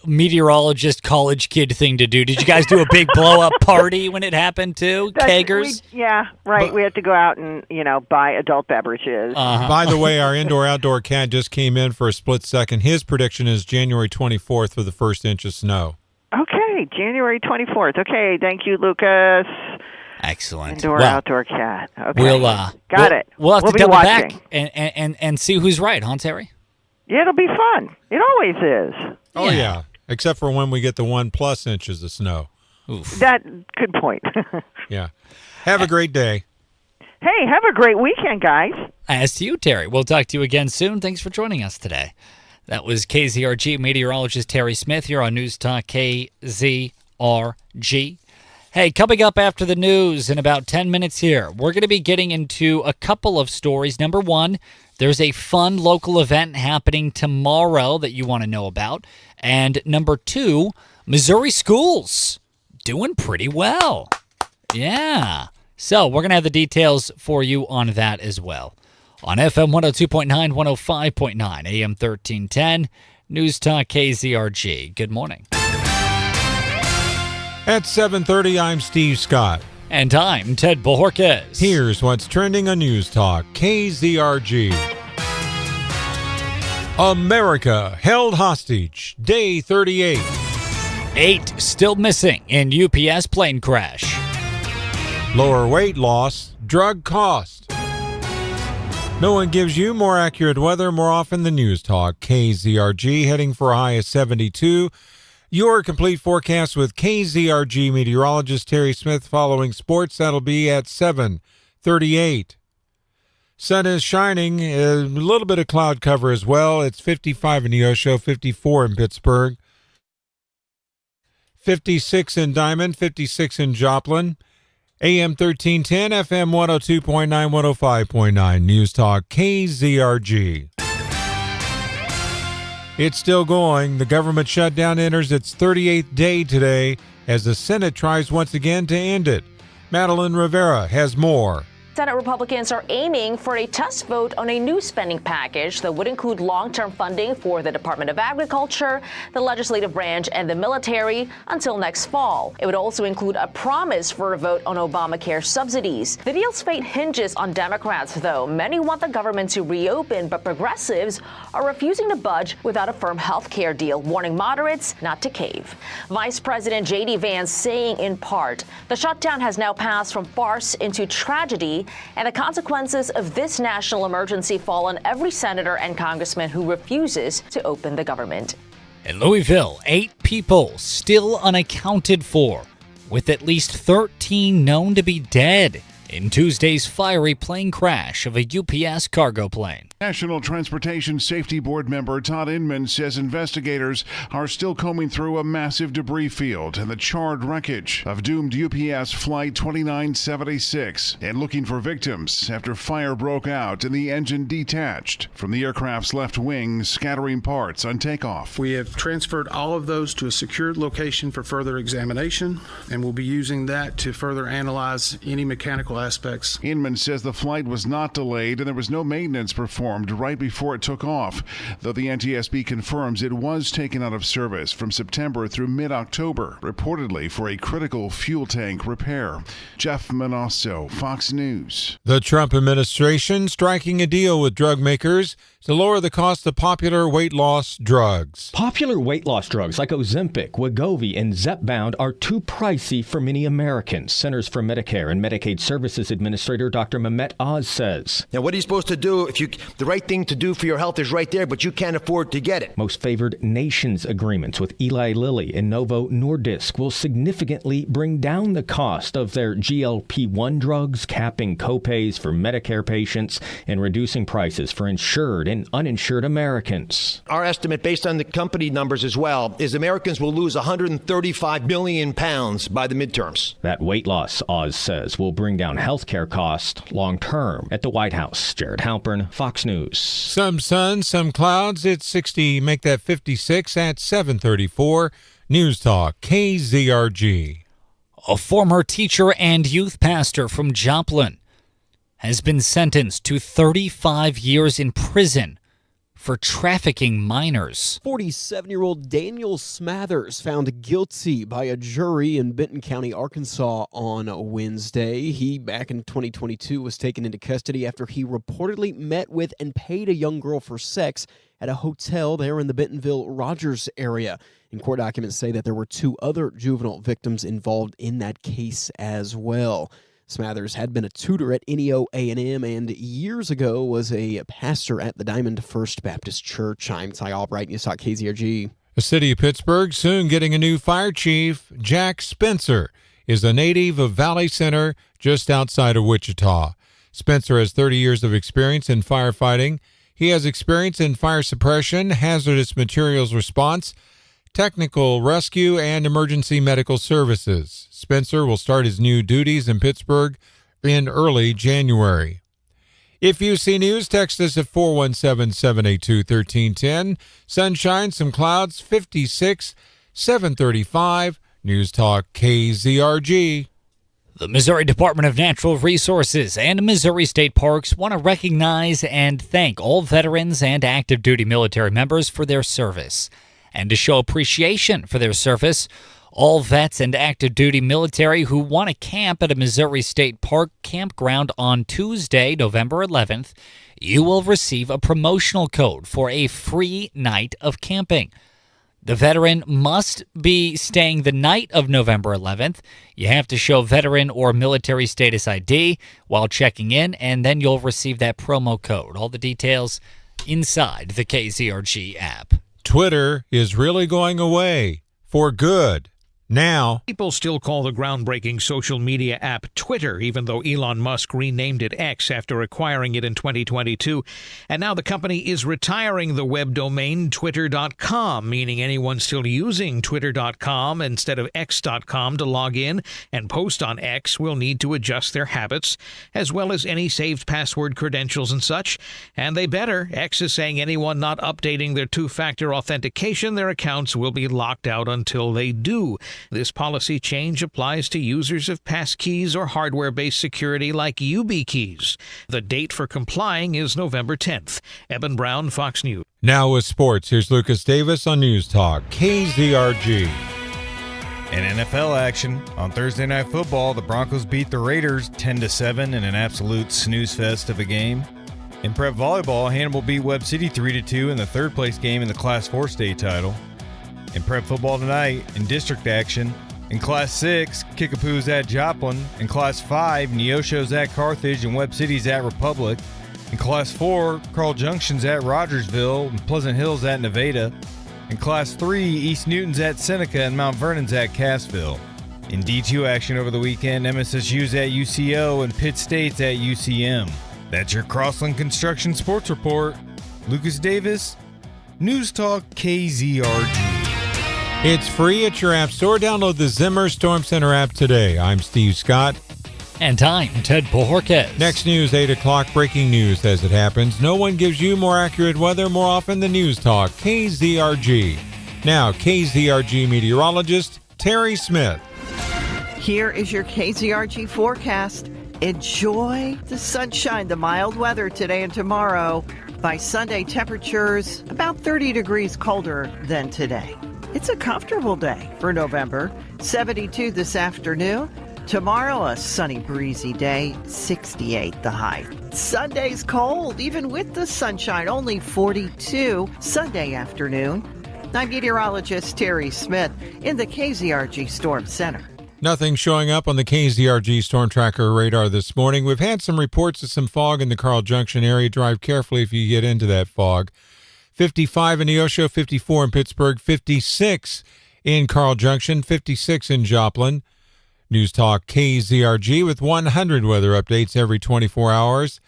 meteorologist college kid thing to do. Did you guys do a big blow up party when it happened too? Keggers? Yeah, right. We had to go out and, buy adult beverages. By the way, our indoor-outdoor cat just came in for a split second. His prediction is January 24th for the first inch of snow. Okay. right, January 24th. Okay, thank you, Lucas. Excellent. Outdoor cat. Okay, We'll got it. We'll have to be double watching. back and see who's right, huh, Terry? Yeah, it'll be fun. It always is. Oh, yeah. Except for when we get the 1+ inches of snow. Oof. That good point. Yeah. Have a great day. Hey, have a great weekend, guys. As to you, Terry. We'll talk to you again soon. Thanks for joining us today. That was KZRG meteorologist Terry Smith here on News Talk KZRG. Hey, coming up after the news in about 10 minutes here, we're going to be getting into a couple of stories. Number one, there's a fun local event happening tomorrow that you want to know about. And number two, Missouri schools doing pretty well. Yeah. So we're going to have the details for you on that as well. On FM 102.9, 105.9, AM 1310, News Talk KZRG. Good morning. At 7:30, I'm Steve Scott. And I'm Ted Bojorquez. Here's what's trending on News Talk KZRG. America held hostage, day 38. 8 still missing in UPS plane crash. Lower weight loss, drug cost. No one gives you more accurate weather more often than News Talk. KZRG heading for a high of 72. Your complete forecast with KZRG meteorologist Terry Smith following sports. That'll be at 7:38. Sun is shining. A little bit of cloud cover as well. It's 55 in Neosho, 54 in Pittsburgh, 56 in Diamond, 56 in Joplin. AM 1310, FM 102.9, 105.9. News Talk KZRG. It's still going. The government shutdown enters its 38th day today as the Senate tries once again to end it. Madeline Rivera has more. Senate Republicans are aiming for a test vote on a new spending package that would include long-term funding for the Department of Agriculture, the legislative branch, and the military until next fall. It would also include a promise for a vote on Obamacare subsidies. The deal's fate hinges on Democrats, though. Many want the government to reopen, but progressives are refusing to budge without a firm health care deal, warning moderates not to cave. Vice President J.D. Vance saying in part, the shutdown has now passed from farce into tragedy, and the consequences of this national emergency fall on every senator and congressman who refuses to open the government. In Louisville, 8 people still unaccounted for, with at least 13 known to be dead in Tuesday's fiery plane crash of a UPS cargo plane. National Transportation Safety Board member Todd Inman says investigators are still combing through a massive debris field and the charred wreckage of doomed UPS Flight 2976 and looking for victims after fire broke out and the engine detached from the aircraft's left wing, scattering parts on takeoff. We have transferred all of those to a secured location for further examination, and we'll be using that to further analyze any mechanical aspects. Inman says the flight was not delayed and there was no maintenance performed right before it took off, though the NTSB confirms it was taken out of service from September through mid-October, reportedly for a critical fuel tank repair. Jeff Manasso, Fox News. The Trump administration striking a deal with drug makers to lower the cost of popular weight loss drugs. Popular weight loss drugs like Ozempic, Wegovy, and Zepbound are too pricey for many Americans. Centers for Medicare and Medicaid Services Administrator Dr. Mehmet Oz says. Now, what are you supposed to do if the right thing to do for your health is right there, but you can't afford to get it? Most favored nations agreements with Eli Lilly and Novo Nordisk will significantly bring down the cost of their GLP-1 drugs, capping copays for Medicare patients and reducing prices for insured and uninsured Americans. Our estimate, based on the company numbers as well, is Americans will lose 135 million pounds by the midterms. That weight loss, Oz says, will bring down health care costs long term. At the White House, Jared Halpern, Fox News. Some sun, some clouds. It's 60. Make that 56 at 7:34. News Talk KZRG. A former teacher and youth pastor from Joplin has been sentenced to 35 years in prison for trafficking minors. 47-year-old Daniel Smathers found guilty by a jury in Benton County, Arkansas on Wednesday. He, back in 2022, was taken into custody after he reportedly met with and paid a young girl for sex at a hotel there in the Bentonville-Rogers area. And court documents say that there were 2 other juvenile victims involved in that case as well. Smathers had been a tutor at NEO A&M and years ago was a pastor at the Diamond First Baptist Church. I'm Ty Albright, News Talk KZRG. The city of Pittsburgh soon getting a new fire chief. Jack Spencer is a native of Valley Center just outside of Wichita. Spencer has 30 years of experience in firefighting. He has experience in fire suppression, hazardous materials response, technical rescue, and emergency medical services. Spencer will start his new duties in Pittsburgh in early January. If you see news, text us at 417-782-1310. Sunshine, some clouds, 56, 735. News Talk KZRG. The Missouri Department of Natural Resources and Missouri State Parks want to recognize and thank all veterans and active duty military members for their service. And to show appreciation for their service, all vets and active duty military who want to camp at a Missouri State Park campground on Tuesday, November 11th, you will receive a promotional code for a free night of camping. The veteran must be staying the night of November 11th. You have to show veteran or military status ID while checking in, and then you'll receive that promo code. All the details inside the KZRG app. Twitter is really going away for good. Now, people still call the groundbreaking social media app Twitter, even though Elon Musk renamed it X after acquiring it in 2022. And now the company is retiring the web domain Twitter.com, meaning anyone still using Twitter.com instead of X.com to log in and post on X will need to adjust their habits, as well as any saved password credentials and such. And they better. X is saying anyone not updating their two-factor authentication, their accounts will be locked out until they do. This policy change applies to users of passkeys or hardware-based security like YubiKeys. The date for complying is November 10th. Eben Brown, Fox News. Now with sports, here's Lucas Davis on News Talk KZRG. In NFL action, on Thursday Night Football, the Broncos beat the Raiders 10-7 in an absolute snooze fest of a game. In prep volleyball, Hannibal beat Webb City 3-2 in the third-place game in the Class 4 state title. In prep football tonight, in district action, in Class 6, Kickapoo's at Joplin. In Class 5, Neosho's at Carthage and Webb City's at Republic. In Class 4, Carl Junction's at Rogersville and Pleasant Hill's at Nevada. In Class 3, East Newton's at Seneca and Mount Vernon's at Cassville. In D2 action over the weekend, MSSU's at UCO and Pitt State's at UCM. That's your Crossland Construction Sports Report. Lucas Davis, News Talk KZRG. It's free at your app store. Download the Zimmer Storm Center app today. I'm Steve Scott. And I'm Ted Bojorquez. Next news, 8 o'clock, breaking news as it happens. No one gives you more accurate weather more often than News Talk, KZRG. Now, KZRG meteorologist Terry Smith. Here is your KZRG forecast. Enjoy the sunshine, the mild weather today and tomorrow. By Sunday, temperatures about 30 degrees colder than today. It's a comfortable day for November. 72 this afternoon. Tomorrow, a sunny, breezy day, 68 the high. Sunday's cold, even with the sunshine, only 42 Sunday afternoon. I'm meteorologist Terry Smith in the KZRG Storm Center. Nothing showing up on the KZRG Storm Tracker radar this morning. We've had some reports of some fog in the Carl Junction area. Drive carefully if you get into that fog. 55 in Neosho, 54 in Pittsburgh, 56 in Carl Junction, 56 in Joplin. News Talk KZRG with 100 weather updates every 24 hours.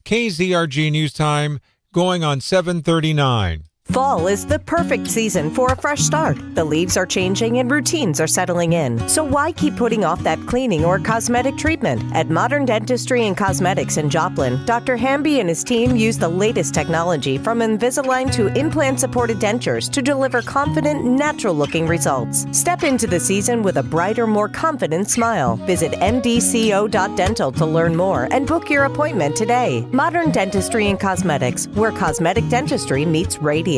KZRG News Time going on 7:39. Fall is the perfect season for a fresh start. The leaves are changing and routines are settling in. So why keep putting off that cleaning or cosmetic treatment? At Modern Dentistry and Cosmetics in Joplin, Dr. Hamby and his team use the latest technology from Invisalign to implant-supported dentures to deliver confident, natural-looking results. Step into the season with a brighter, more confident smile. Visit mdco.dental to learn more and book your appointment today. Modern Dentistry and Cosmetics, where cosmetic dentistry meets radiance.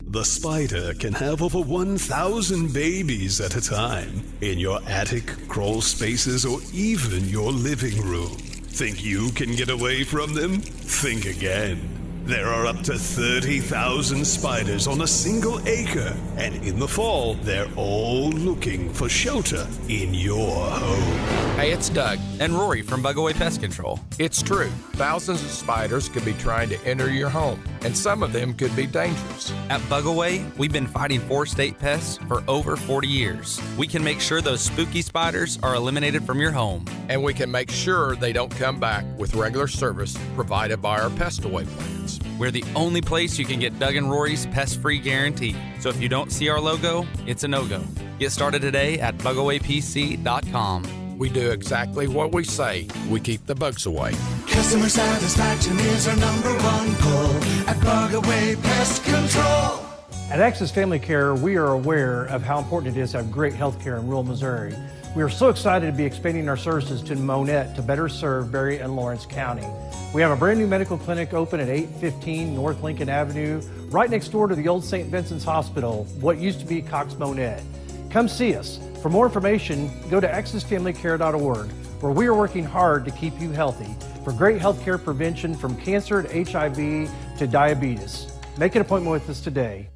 The spider can have over 1,000 babies at a time in your attic, crawl spaces, or even your living room. Think you can get away from them? Think again. There are up to 30,000 spiders on a single acre, and in the fall, they're all looking for shelter in your home. Hey, it's Doug and Rory from Bugaway Pest Control. It's true, thousands of spiders could be trying to enter your home, and some of them could be dangerous. At Bugaway, we've been fighting four-state pests for over 40 years. We can make sure those spooky spiders are eliminated from your home. And we can make sure they don't come back with regular service provided by our Pest Away plans. We're the only place you can get Doug and Rory's pest-free guarantee. So if you don't see our logo, it's a no-go. Get started today at bugawaypc.com. We do exactly what we say. We keep the bugs away. Customer satisfaction is our number one goal at Bugaway Pest Control. At Access Family Care, we are aware of how important it is to have great health care in rural Missouri. We are so excited to be expanding our services to Monette to better serve Berry and Lawrence County. We have a brand new medical clinic open at 815 North Lincoln Avenue, right next door to the old St. Vincent's Hospital, what used to be Cox Monette. Come see us. For more information, go to accessfamilycare.org, where we are working hard to keep you healthy for great health care prevention from cancer to HIV to diabetes. Make an appointment with us today.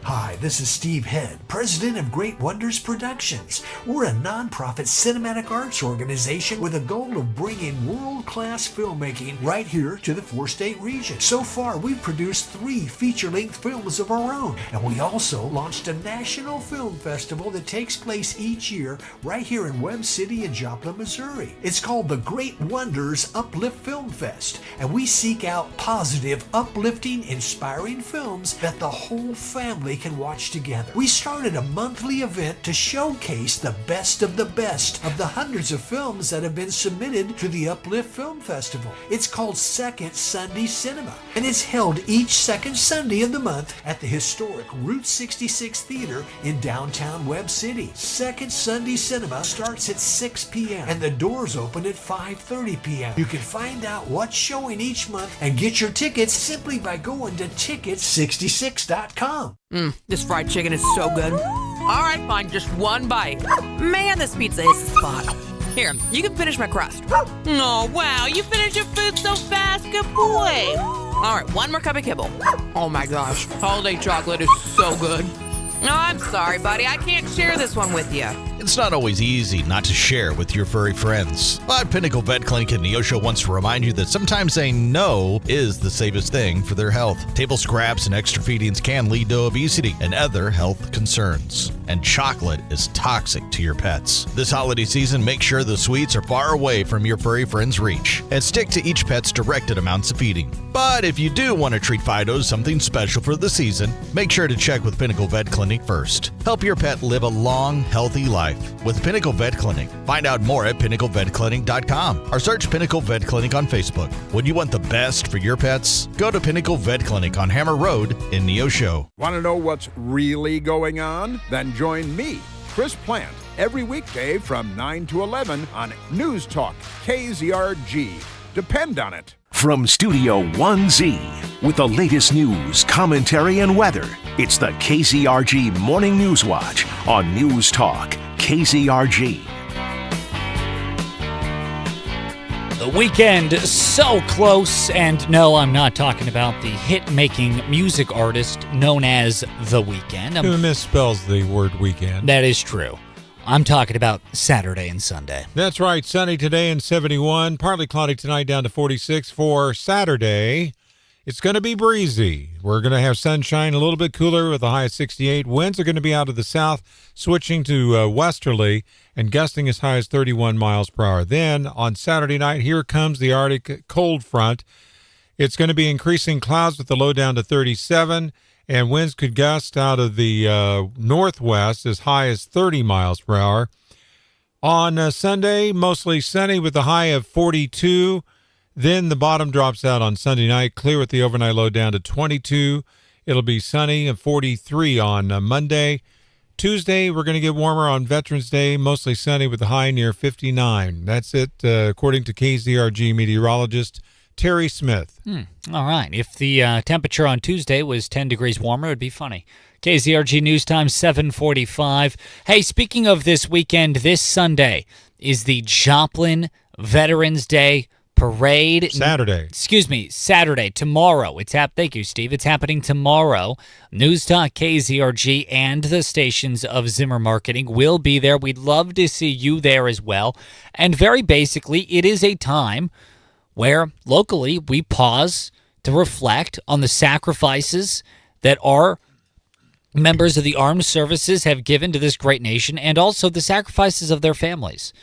Hi, this is Steve Head, president of Great Wonders Productions. We're a nonprofit cinematic arts organization with a goal of bringing world-class filmmaking right here to the four-state region. So far, we've produced 3 feature-length films of our own, and we also launched a national film festival that takes place each year right here in Webb City and Joplin, Missouri. It's called the Great Wonders Uplift Film Fest, and we seek out positive, uplifting, inspiring films that the whole family can watch together. We started a monthly event to showcase the best of the hundreds of films that have been submitted to the Uplift Film Festival. It's called Second Sunday Cinema, and it's held each second Sunday of the month at the historic Route 66 Theater in downtown Webb City. Second Sunday Cinema starts at 6 p.m. and the doors open at 5:30 p.m. You can find out what's showing each month and get your tickets simply by going to tickets66.com. This fried chicken is so good. All right, fine, just one bite. Man, this pizza is the spot. Here, you can finish my crust. Oh, wow, you finished your food so fast. Good boy. All right, one more cup of kibble. Oh, my gosh, holiday chocolate is so good. No, I'm sorry, buddy. I can't share this one with you. It's not always easy not to share with your furry friends. But Pinnacle Vet Clinic in Neosho wants to remind you that sometimes saying no is the safest thing for their health. Table scraps and extra feedings can lead to obesity and other health concerns. And chocolate is toxic to your pets. This holiday season, make sure the sweets are far away from your furry friend's reach. And stick to each pet's directed amounts of feeding. But if you do want to treat Fido something special for the season, make sure to check with Pinnacle Vet Clinic first. Help your pet live a long, healthy life with Pinnacle Vet Clinic. Find out more at pinnaclevetclinic.com or search Pinnacle Vet Clinic on Facebook. When you want the best for your pets, go to Pinnacle Vet Clinic on Hammer Road in Neosho. Want to know what's really going on? Then join me, Chris Plant, every weekday from 9 to 11 on News Talk KZRG. Depend on it. From Studio 1Z, with the latest news, commentary, and weather, it's the KZRG Morning News Watch on News Talk KZRG. The weekend so close, and no, I'm not talking about the hit-making music artist known as The Weeknd. Who misspells the word weekend? That is true. I'm talking about Saturday and Sunday. That's right. Sunny today and 71. Partly cloudy tonight down to 46 for Saturday. It's going to be breezy. We're going to have sunshine, a little bit cooler with a high of 68. Winds are going to be out of the south, switching to westerly and gusting as high as 31 miles per hour. Then on Saturday night, here comes the Arctic cold front. It's going to be increasing clouds with the low down to 37. and winds could gust out of the northwest as high as 30 miles per hour. On Sunday, mostly sunny with a high of 42. Then the bottom drops out on Sunday night, clear with the overnight low down to 22. It'll be sunny and 43 on Monday. Tuesday, we're going to get warmer on Veterans Day, mostly sunny with a high near 59. That's it, according to KZRG meteorologist Terry Smith. All right. If the temperature on Tuesday was 10 degrees warmer, it would be funny. KZRG News Time, 7:45. Hey, speaking of this weekend, this Sunday is the Joplin Veterans Day Parade. Saturday, tomorrow. Thank you, Steve. It's happening tomorrow. News Talk, KZRG, and the stations of Zimmer Marketing will be there. We'd love to see you there as well. And very basically, it is a time where locally we pause to reflect on the sacrifices that our members of the armed services have given to this great nation, and also the sacrifices of their families.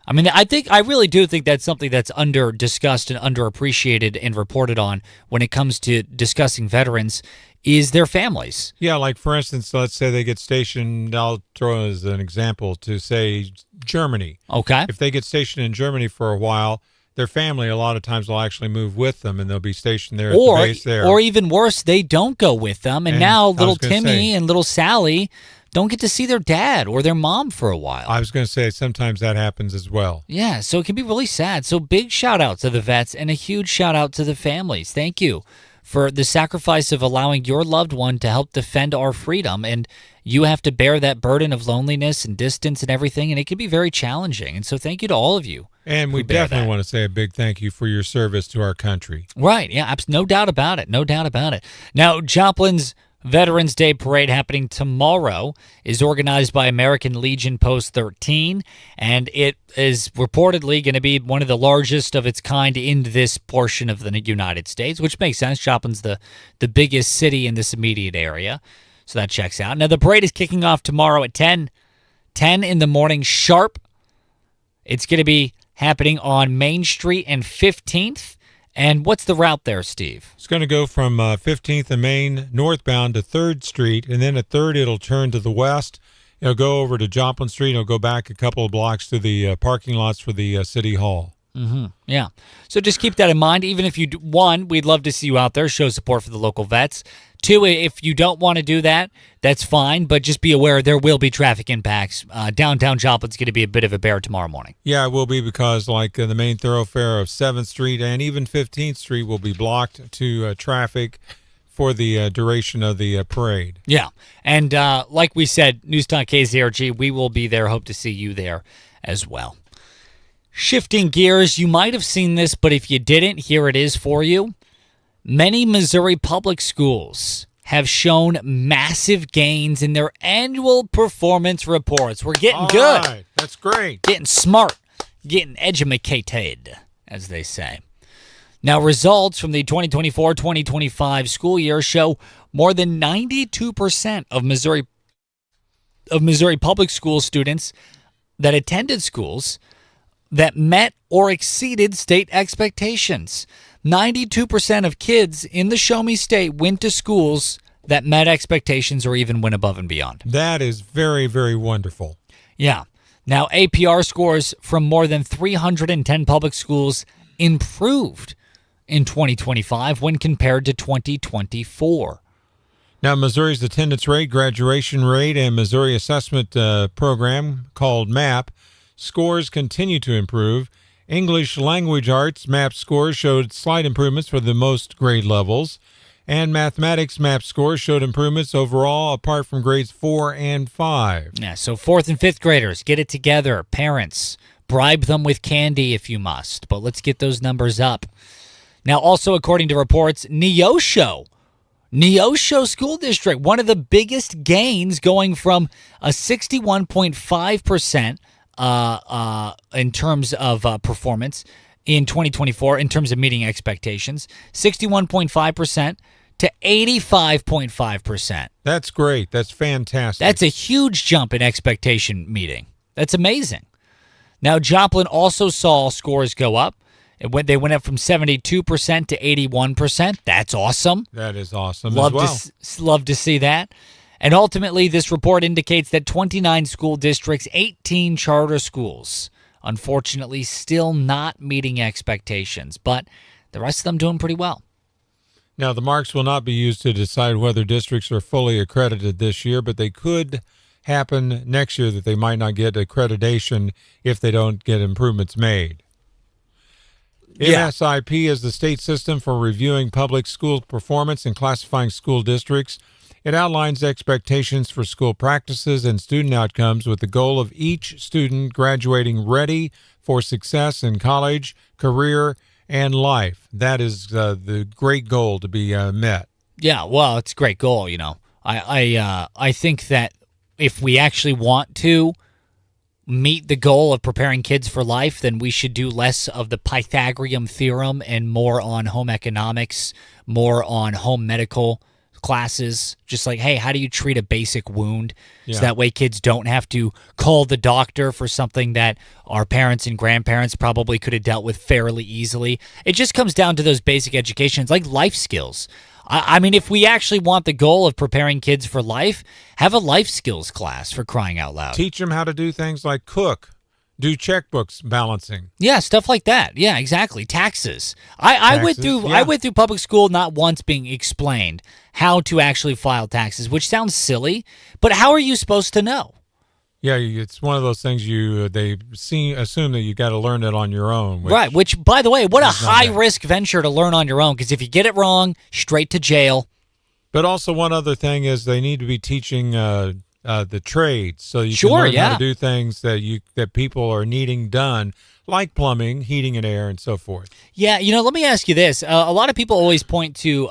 I mean, I really do think that's something that's under-discussed and underappreciated and reported on when it comes to discussing veterans is their families. Yeah, like, for instance, let's say they get stationed, I'll throw as an example, to, say, Germany. Okay. If they get stationed in Germany for a while, their family a lot of times will actually move with them, and they'll be stationed there at the base there. Or even worse, they don't go with them, and now little Timmy and little Sally don't get to see their dad or their mom for a while. I was going to say sometimes that happens as well. Yeah, so it can be really sad. So big shout out to the vets and a huge shout out to the families. Thank you for the sacrifice of allowing your loved one to help defend our freedom. And you have to bear that burden of loneliness and distance and everything, and it can be very challenging. And so thank you to all of you. And we definitely want to say a big thank you for your service to our country. Right, yeah, no doubt about it. No doubt about it. Now, Joplin's Veterans Day Parade happening tomorrow is organized by American Legion Post 13, and it is reportedly going to be one of the largest of its kind in this portion of the United States, which makes sense. Joplin's the biggest city in this immediate area, so that checks out. Now, the parade is kicking off tomorrow at 10 in the morning sharp. It's going to be happening on Main Street and 15th. And what's the route there, Steve? It's going to go from 15th and Main northbound to 3rd Street, and then at 3rd it'll turn to the west. It'll go over to Joplin Street. It'll go back a couple of blocks to the parking lots for the City Hall. Mm-hmm. Yeah. So just keep that in mind. Even if one, we'd love to see you out there, show support for the local vets. Two, if you don't want to do that, that's fine, but just be aware there will be traffic impacts. Downtown Joplin's going to be a bit of a bear tomorrow morning. Yeah, it will be, because the main thoroughfare of 7th Street and even 15th Street will be blocked to traffic for the duration of the parade. Yeah, and like we said, News Talk KZRG, we will be there. Hope to see you there as well. Shifting gears, you might have seen this, but if you didn't, here it is for you. Many Missouri public schools have shown massive gains in their annual performance reports. We're getting good. Right. That's great. Getting smart. Getting edumacated, as they say. Now, results from the 2024-2025 school year show more than 92% of Missouri public school students that attended schools that met or exceeded state expectations. 92% of kids in the Show Me State went to schools that met expectations or even went above and beyond. That is very, very wonderful. Yeah. Now, APR scores from more than 310 public schools improved in 2025 when compared to 2024. Now, Missouri's attendance rate, graduation rate, and Missouri assessment program called MAP scores continue to improve. English language arts MAP scores showed slight improvements for the most grade levels, and mathematics MAP scores showed improvements overall apart from grades 4 and 5. Yeah, so 4th and 5th graders, get it together. Parents, bribe them with candy if you must, but let's get those numbers up. Now, also according to reports, Neosho School District, one of the biggest gains, going from a 61.5% in terms of performance in 2024, in terms of meeting expectations, 61.5% to 85.5%. That's great. That's fantastic. That's a huge jump in expectation meeting. That's amazing. Now, Joplin also saw scores go up They went up from 72% to 81%. That's awesome. That is awesome Love as well. Love to see that. And ultimately, this report indicates that 29 school districts, 18 charter schools, unfortunately, still not meeting expectations. But the rest of them doing pretty well. Now, the marks will not be used to decide whether districts are fully accredited this year, but they could happen next year that they might not get accreditation if they don't get improvements made. Yeah. MSIP is the state system for reviewing public school performance and classifying school districts. It outlines expectations for school practices and student outcomes with the goal of each student graduating ready for success in college, career, and life. That is the great goal to be met. Yeah, well, it's a great goal, you know. I think that if we actually want to meet the goal of preparing kids for life, then we should do less of the Pythagorean theorem and more on home economics, more on home medical classes. Just like, hey, how do you treat a basic wound? Yeah. So that way kids don't have to call the doctor for something that our parents and grandparents probably could have dealt with fairly easily. It just comes down to those basic educations, like life skills. I mean, if we actually want the goal of preparing kids for life, have a life skills class, for crying out loud. Teach them how to do things like cook, do checkbooks balancing. Yeah, stuff like that. Yeah, exactly. Taxes. I went through public school not once being explained how to actually file taxes, which sounds silly, but how are you supposed to know? Yeah, it's one of those things they assume that you got to learn it on your own. Right, which, by the way, what a high-risk venture to learn on your own, because if you get it wrong, straight to jail. But also one other thing is they need to be teaching the trades, so you can learn how to do things that people are needing done, like plumbing, heating and air, and so forth. Yeah, let me ask you this. A lot of people always point to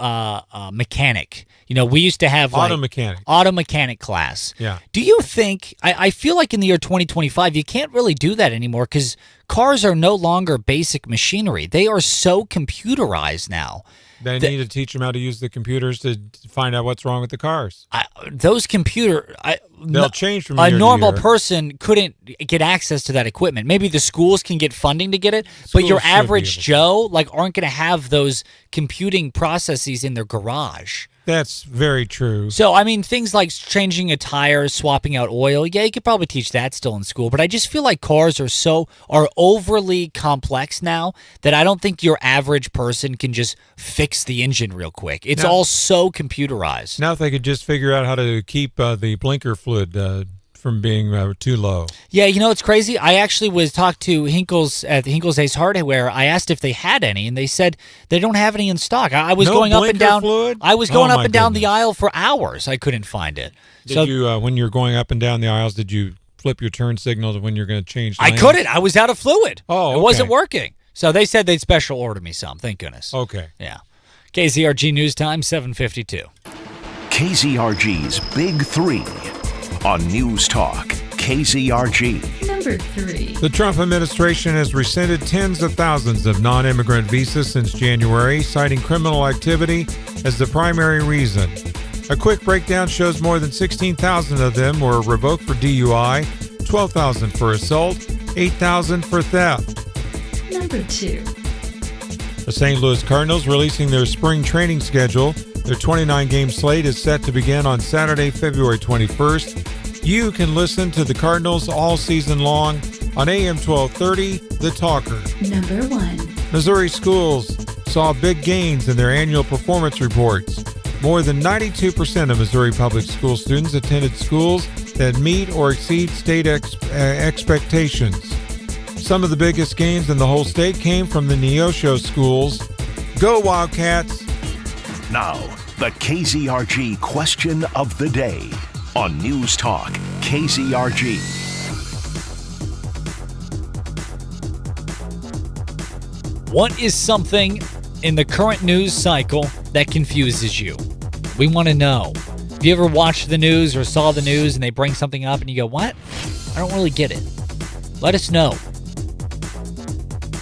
mechanic. We used to have auto mechanic class. Yeah. Do you think, I feel like in the year 2025, you can't really do that anymore because cars are no longer basic machinery. They are so computerized now. They need to teach them how to use the computers to find out what's wrong with the cars. They'll change from a year normal to year. person couldn't get access to that equipment. Maybe the schools can get funding to get it, but your average Joe aren't going to have those computing processes in their garage. That's very true. So, things like changing a tire, swapping out oil, yeah, you could probably teach that still in school. But I just feel like cars are overly complex now that I don't think your average person can just fix the engine real quick. It's all so computerized. Now if they could just figure out how to keep the blinker fluid from being too low. Yeah, it's crazy. I actually was talked to Hinkle's at the Hinkle's Ace Hardware. I asked if they had any, and they said they don't have any in stock. I was going up and down. Fluid? I was going up and down the aisle for hours. I couldn't find it. Did you, when you're going up and down the aisles, did you flip your turn signals when you're going to change lanes? I couldn't. I was out of fluid. Oh, okay. It wasn't working. So they said they'd special order me some. Thank goodness. Okay. Yeah. KZRG News Time, 7:52. KZRG's Big Three on News Talk KZRG. Number 3. The Trump administration has rescinded tens of thousands of non-immigrant visas since January, citing criminal activity as the primary reason. A quick breakdown shows more than 16,000 of them were revoked for DUI, 12,000 for assault, 8,000 for theft. Number 2. The St. Louis Cardinals releasing their spring training schedule. Their 29-game slate is set to begin on Saturday, February 21st. You can listen to the Cardinals all season long on AM 1230, The Talker. Number 1. Missouri schools saw big gains in their annual performance reports. More than 92% of Missouri public school students attended schools that meet or exceed state expectations. Some of the biggest gains in the whole state came from the Neosho schools. Go Wildcats! Now, the KZRG question of the day on News Talk KZRG. What is something in the current news cycle that confuses you? We want to know. Have you ever watched the news or saw the news and they bring something up and you go, what? I don't really get it. Let us know.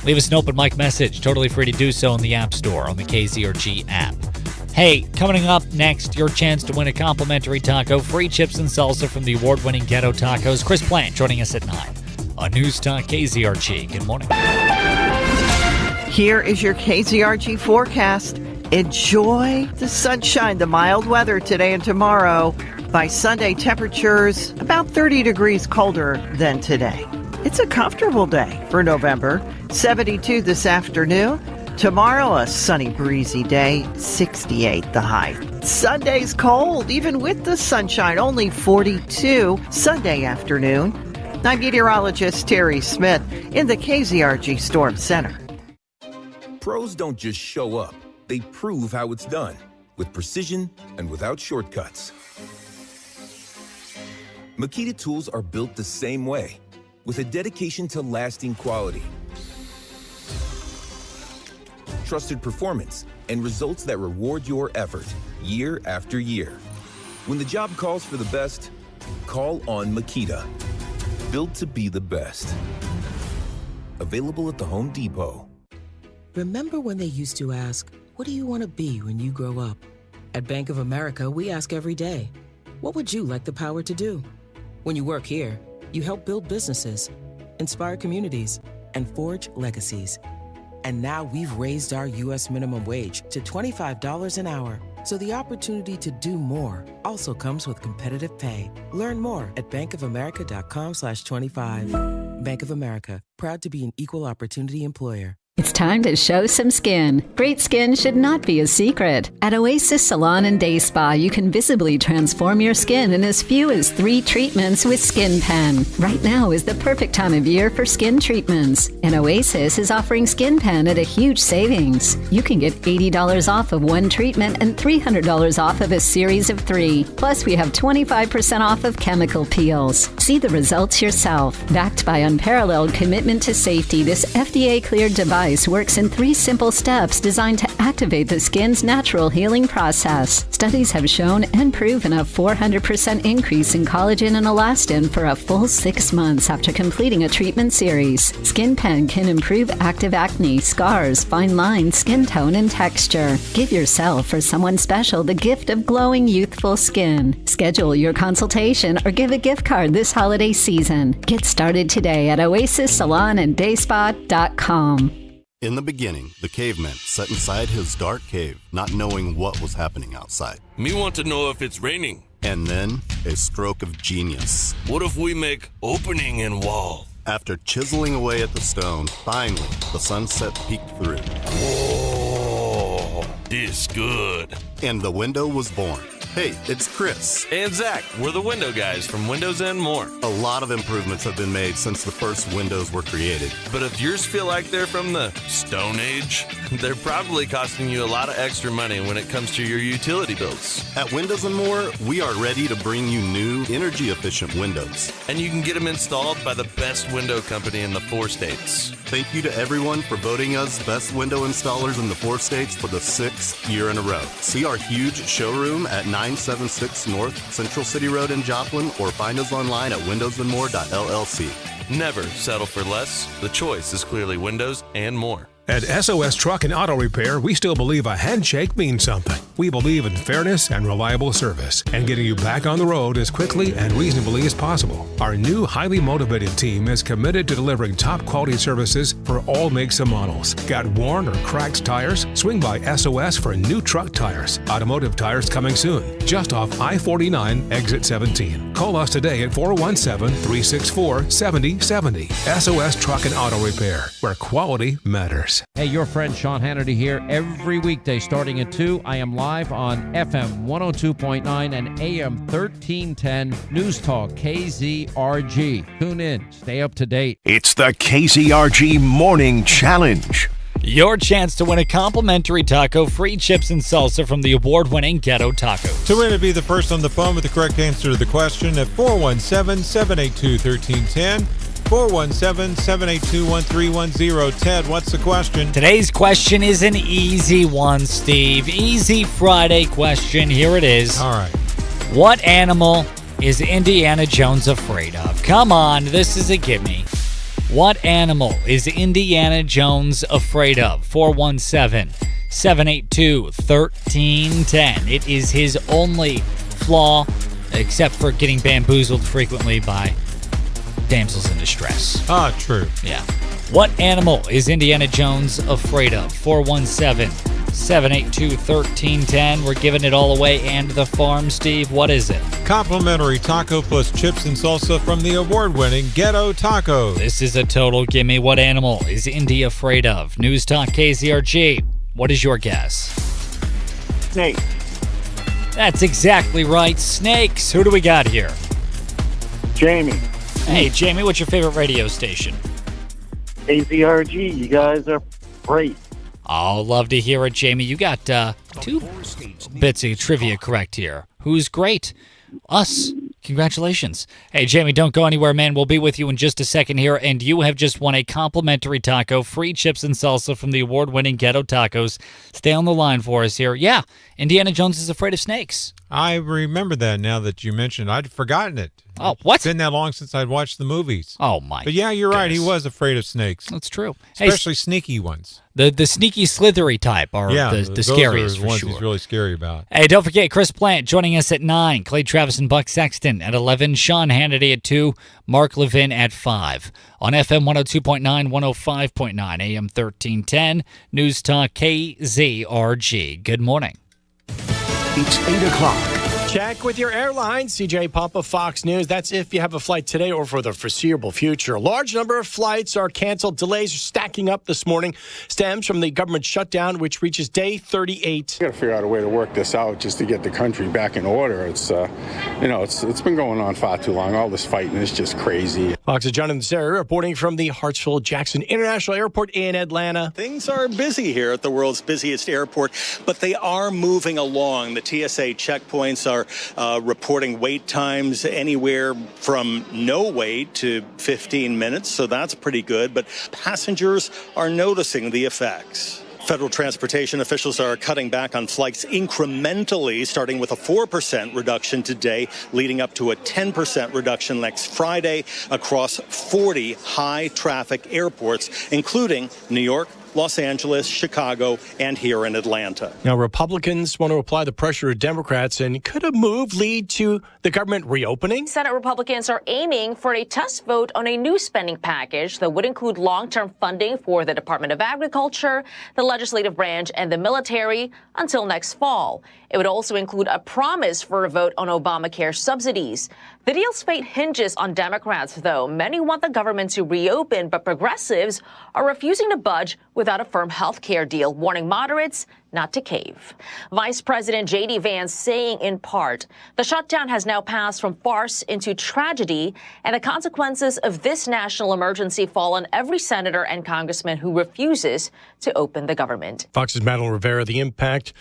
Leave us an open mic message. Totally free to do so in the App Store on the KZRG app. Hey, coming up next, your chance to win a complimentary taco, free chips and salsa from the award-winning Ghetto Tacos. Chris Plant joining us at 9 on News Talk KZRG. Good morning. Here is your KZRG forecast. Enjoy the sunshine, the mild weather today and tomorrow. By Sunday, temperatures about 30 degrees colder than today. It's a comfortable day for November. 72 this afternoon. Tomorrow, a sunny, breezy day. 68 the high. Sunday's cold, even with the sunshine. Only 42 Sunday afternoon. I'm meteorologist Terry Smith in the KZRG Storm Center. Pros don't just show up. They prove how it's done, with precision and without shortcuts. Makita tools are built the same way, with a dedication to lasting quality, trusted performance, and results that reward your effort year after year. When the job calls for the best, call on Makita. Built to be the best. Available at the Home Depot. Remember when they used to ask, what do you want to be when you grow up? At Bank of America, we ask every day, what would you like the power to do? When you work here, you help build businesses, inspire communities, and forge legacies. And now we've raised our U.S. minimum wage to $25 an hour. So the opportunity to do more also comes with competitive pay. Learn more at bankofamerica.com/25. Bank of America, proud to be an equal opportunity employer. It's time to show some skin. Great skin should not be a secret. At Oasis Salon and Day Spa, you can visibly transform your skin in as few as 3 treatments with Skin Pen. Right now is the perfect time of year for skin treatments, and Oasis is offering Skin Pen at a huge savings. You can get $80 off of 1 treatment and $300 off of a series of 3. Plus, we have 25% off of chemical peels. See the results yourself. Backed by unparalleled commitment to safety, this FDA-cleared device works in 3 simple steps designed to activate the skin's natural healing process. Studies have shown and proven a 400% increase in collagen and elastin for a full 6 months after completing a treatment series. Skin Pen can improve active acne, scars, fine lines, skin tone, and texture. Give yourself or someone special the gift of glowing, youthful skin. Schedule your consultation or give a gift card this holiday season. Get started today at oasissalonanddayspa.com. In the beginning, the caveman sat inside his dark cave, not knowing what was happening outside. Me want to know if it's raining. And then, a stroke of genius. What if we make opening in wall? After chiseling away at the stone, finally, the sunset peeked through. Whoa, this good. And the window was born. Hey, it's Chris. And Zach. We're the window guys from Windows and More. A lot of improvements have been made since the first windows were created. But if yours feel like they're from the Stone Age, they're probably costing you a lot of extra money when it comes to your utility bills. At Windows and More, we are ready to bring you new, energy-efficient windows. And you can get them installed by the best window company in the 4 states. Thank you to everyone for voting us Best Window Installers in the 4 states for the 6th year in a row. See our huge showroom at 976 North Central City Road in Joplin, or find us online at windowsandmore.llc. Never settle for less. The choice is clearly Windows and More. At SOS Truck and Auto Repair, we still believe a handshake means something. We believe in fairness and reliable service and getting you back on the road as quickly and reasonably as possible. Our new highly motivated team is committed to delivering top quality services for all makes and models. Got worn or cracked tires? Swing by SOS for new truck tires. Automotive tires coming soon, just off I-49 exit 17. Call us today at 417-364-7070. SOS Truck and Auto Repair, where quality matters. Hey, your friend Sean Hannity here. Every weekday starting at 2, I am live on FM 102.9 and AM 1310 News Talk KZRG. Tune in. Stay up to date. It's the KZRG Morning Challenge. Your chance to win a complimentary taco, free chips and salsa from the award-winning Ghetto Tacos. To win, be the first on the phone with the correct answer to the question at 417-782-1310. 417-782-1310. Ted, what's the question? Today's question is an easy one, Steve. Easy Friday question. Here it is. All right. What animal is Indiana Jones afraid of? Come on, this is a gimme. What animal is Indiana Jones afraid of? 417-782-1310. It is his only flaw, except for getting bamboozled frequently by damsels in distress. Ah, true. Yeah. What animal is Indiana Jones afraid of? 417-782-1310. We're giving it all away and the farm. Steve, what is it? Complimentary taco plus chips and salsa from the award-winning Ghetto Tacos. This is a total gimme. What animal is Indy afraid of? News Talk KZRG. What is your guess? Snake. That's exactly right. Snakes. Who do we got here? Jamie. Hey, Jamie, what's your favorite radio station? KZRG. You guys are great. Oh, love to hear it, Jamie. You got 2 bits of trivia correct here. Who's great? Us. Congratulations. Hey, Jamie, don't go anywhere, man. We'll be with you in just a second here, and you have just won a complimentary taco, free chips and salsa from the award-winning Ghetto Tacos. Stay on the line for us here. Yeah, Indiana Jones is afraid of snakes. I remember that now that you mentioned. I'd forgotten it. Oh, what? It's been that long since I'd watched the movies. Oh, my But yeah, you're right. He goodness. was afraid of snakes. That's true. Especially sneaky ones. The sneaky, slithery type are the those scariest are for ones sure. he's really scary about. Hey, don't forget Chris Plant joining us at 9, Clay Travis and Buck Sexton at 11, Sean Hannity at 2, Mark Levin at 5. On FM 102.9, 105.9, AM 1310, News Talk KZRG. Good morning. It's 8 o'clock. Check with your airline. CJ Papa, Fox News. That's if you have a flight today or for the foreseeable future. A large number of flights are canceled. Delays are stacking up this morning. Stems from the government shutdown, which reaches day 38. We got to figure out a way to work this out just to get the country back in order. It's been going on far too long. All this fighting is just crazy. Fox's Jonathan Serra reporting from the Hartsfield-Jackson International Airport in Atlanta. Things are busy here at the world's busiest airport, but they are moving along. The TSA checkpoints are reporting wait times anywhere from no wait to 15 minutes, so that's pretty good. But passengers are noticing the effects. Federal transportation officials are cutting back on flights incrementally, starting with a 4% reduction today, leading up to a 10% reduction next Friday across 40 high-traffic airports, including New York, Los Angeles, Chicago, and here in Atlanta. Now, Republicans want to apply the pressure to Democrats, and could a move lead to the government reopening? Senate Republicans are aiming for a test vote on a new spending package that would include long-term funding for the Department of Agriculture, the legislative branch, and the military until next fall. It would also include a promise for a vote on Obamacare subsidies. The deal's fate hinges on Democrats, though. Many want the government to reopen, but progressives are refusing to budge without a firm health care deal, warning moderates not to cave. Vice President J.D. Vance saying in part, the shutdown has now passed from farce into tragedy, and the consequences of this national emergency fall on every senator and congressman who refuses to open the government. Fox's Madeline Rivera, the impact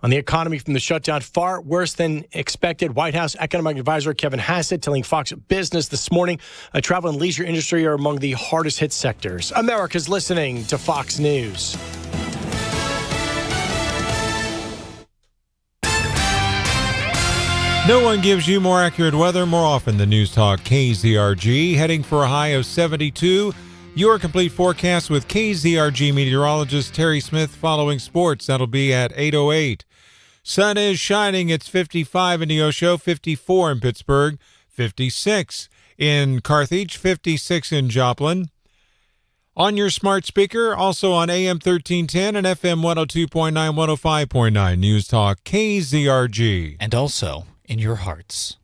on the economy from the shutdown far worse than expected. White House Economic Advisor Kevin Hassett telling Fox Business this morning travel and leisure industry are among the hardest hit sectors. America's listening to Fox News. No one gives you more accurate weather more often than News Talk KZRG. Heading for a high of 72. Your complete forecast with KZRG meteorologist Terry Smith following sports. That'll be at 8:08. Sun is shining. It's 55 in Neosho, 54 in Pittsburgh, 56 in Carthage, 56 in Joplin. On your smart speaker, also on AM 1310 and FM 102.9, 105.9. News Talk KZRG. And also in your hearts.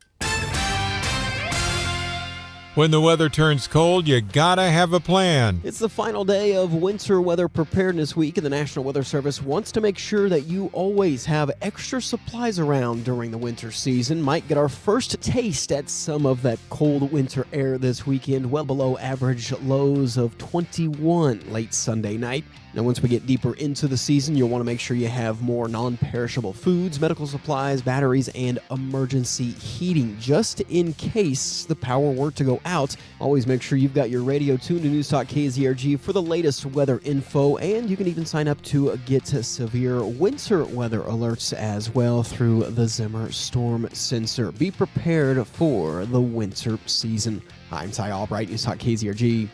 When the weather turns cold, you gotta have a plan. It's the final day of Winter Weather Preparedness Week, and the National Weather Service wants to make sure that you always have extra supplies around during the winter season. Might get our first taste at some of that cold winter air this weekend, well below average lows of 21 late Sunday night. Now, once we get deeper into the season, you'll want to make sure you have more non-perishable foods, medical supplies, batteries, and emergency heating, just in case the power were to go out. Always make sure you've got your radio tuned to News Talk KZRG for the latest weather info, and you can even sign up to get severe winter weather alerts as well through the Zimmer Storm Sensor. Be prepared for the winter season. I'm Ty Albright, News Talk KZRG.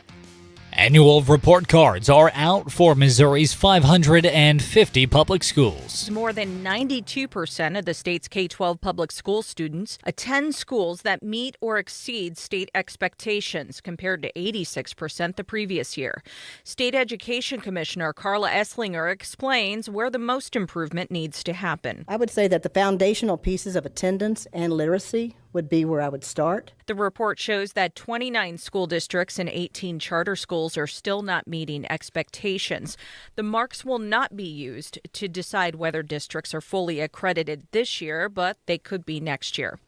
Annual report cards are out for Missouri's 550 public schools. More than 92% of the state's K-12 public school students attend schools that meet or exceed state expectations, compared to 86% the previous year. State Education Commissioner Carla Esslinger explains where the most improvement needs to happen. I would say that the foundational pieces of attendance and literacy would be where I would start. The report shows that 29 school districts and 18 charter schools are still not meeting expectations. The marks will not be used to decide whether districts are fully accredited this year, but they could be next year.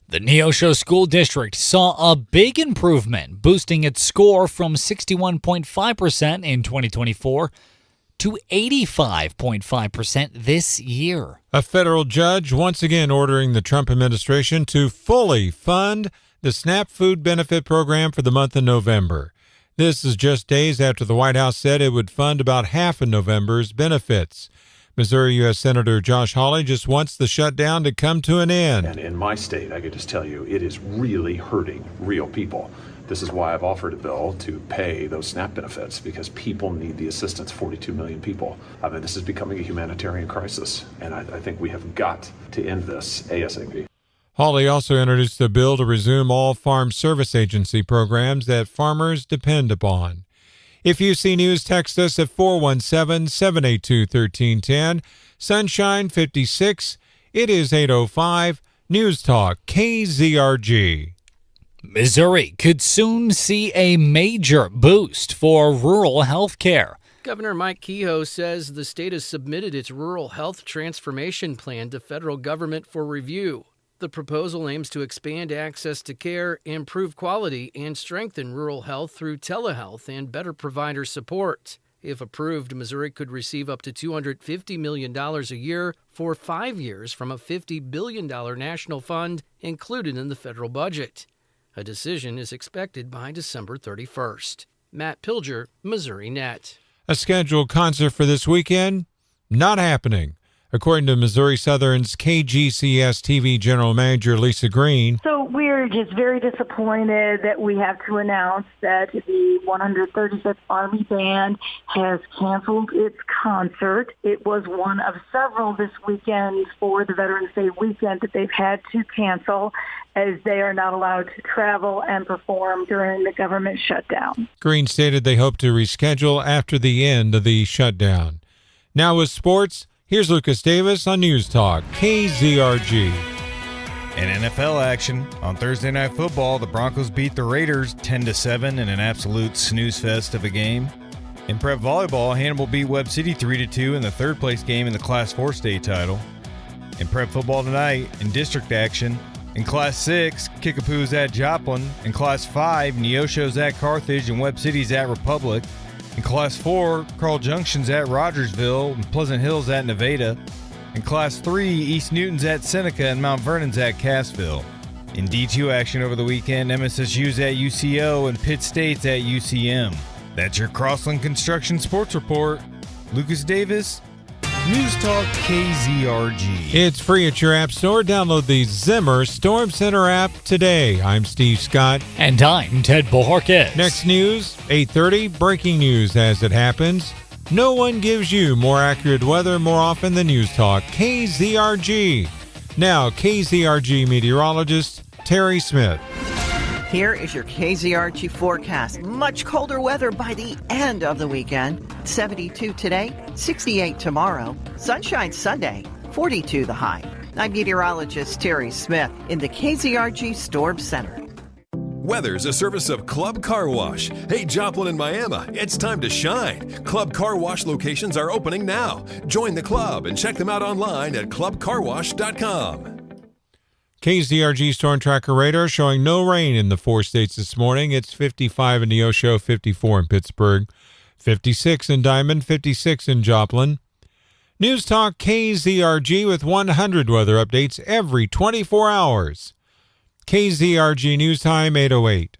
The Neosho School District saw a big improvement, boosting its score from 61.5% in 2024 to 85.5% this year. A federal judge once again ordering the Trump administration to fully fund the SNAP food benefit program for the month of November. This is just days after the White House said it would fund about half of November's benefits. Missouri U.S. Senator Josh Hawley just wants the shutdown to come to an end. And in my state, I could just tell you, it is really hurting real people. This is why I've offered a bill to pay those SNAP benefits, because people need the assistance, 42 million people. I mean, this is becoming a humanitarian crisis, and I think we have got to end this ASAP. Hawley also introduced a bill to resume all Farm Service Agency programs that farmers depend upon. If you see news, text us at 417-782-1310. Sunshine 56. It is 8:05. News Talk KZRG. Missouri could soon see a major boost for rural health care. Governor Mike Kehoe says the state has submitted its rural health transformation plan to federal government for review. The proposal aims to expand access to care, improve quality, and strengthen rural health through telehealth and better provider support. If approved, Missouri could receive up to $250 million a year for 5 years from a $50 billion national fund included in the federal budget. A decision is expected by December 31st. Matt Pilger, Missouri Net. A scheduled concert for this weekend? Not happening, according to Missouri Southern's KGCS TV General Manager Lisa Green. So we're just very disappointed that we have to announce that the 135th Army Band has canceled its concert. It was one of several this weekend for the Veterans Day weekend that they've had to cancel, as they are not allowed to travel and perform during the government shutdown. Green stated they hope to reschedule after the end of the shutdown. Now with sports, here's Lucas Davis on News Talk KZRG. In NFL action, on Thursday Night Football, the Broncos beat the Raiders 10-7 in an absolute snooze fest of a game. In prep volleyball, Hannibal beat Webb City 3-2 in the third-place game in the Class 4 state title. In prep football tonight, in district action, in Class 6, Kickapoo's at Joplin. In Class 5, Neosho's at Carthage and Webb City's at Republic. In Class 4, Carl Junction's at Rogersville and Pleasant Hill's at Nevada. In Class 3, East Newton's at Seneca and Mount Vernon's at Cassville. In D2 action over the weekend, MSSU's at UCO and Pitt State's at UCM. That's your Crossland Construction Sports Report. Lucas Davis, News Talk KZRG. It's free at your app store. Download the Zimmer Storm Center app today. I'm Steve Scott. And I'm Ted Bohorquez. Next news, 8:30, breaking news as it happens. No one gives you more accurate weather more often than News Talk KZRG. Now, KZRG meteorologist Terry Smith. Here is your KZRG forecast. Much colder weather by the end of the weekend. 72 today, 68 tomorrow. Sunshine Sunday, 42 the high. I'm meteorologist Terry Smith in the KZRG Storm Center. Weather's a service of Club Car Wash. Hey, Joplin and Miami, it's time to shine. Club Car Wash locations are opening now. Join the club and check them out online at clubcarwash.com. KZRG Storm Tracker radar showing no rain in the 4 states this morning. It's 55 in Neosho, 54 in Pittsburgh, 56 in Diamond, 56 in Joplin. News Talk KZRG with 100 weather updates every 24 hours. KZRG News Time 8:08.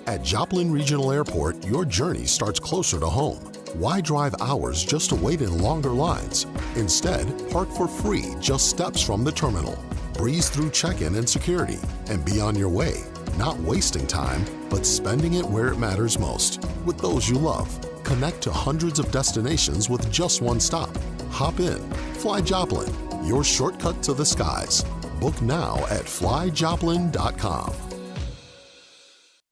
At Joplin Regional Airport, your journey starts closer to home. Why drive hours just to wait in longer lines? Instead, park for free just steps from the terminal. Breeze through check-in and security and be on your way. not wasting time, but spending it where it matters most, with those you love. Connect to hundreds of destinations with just one stop. Hop in. Fly Joplin, your shortcut to the skies. Book now at flyjoplin.com.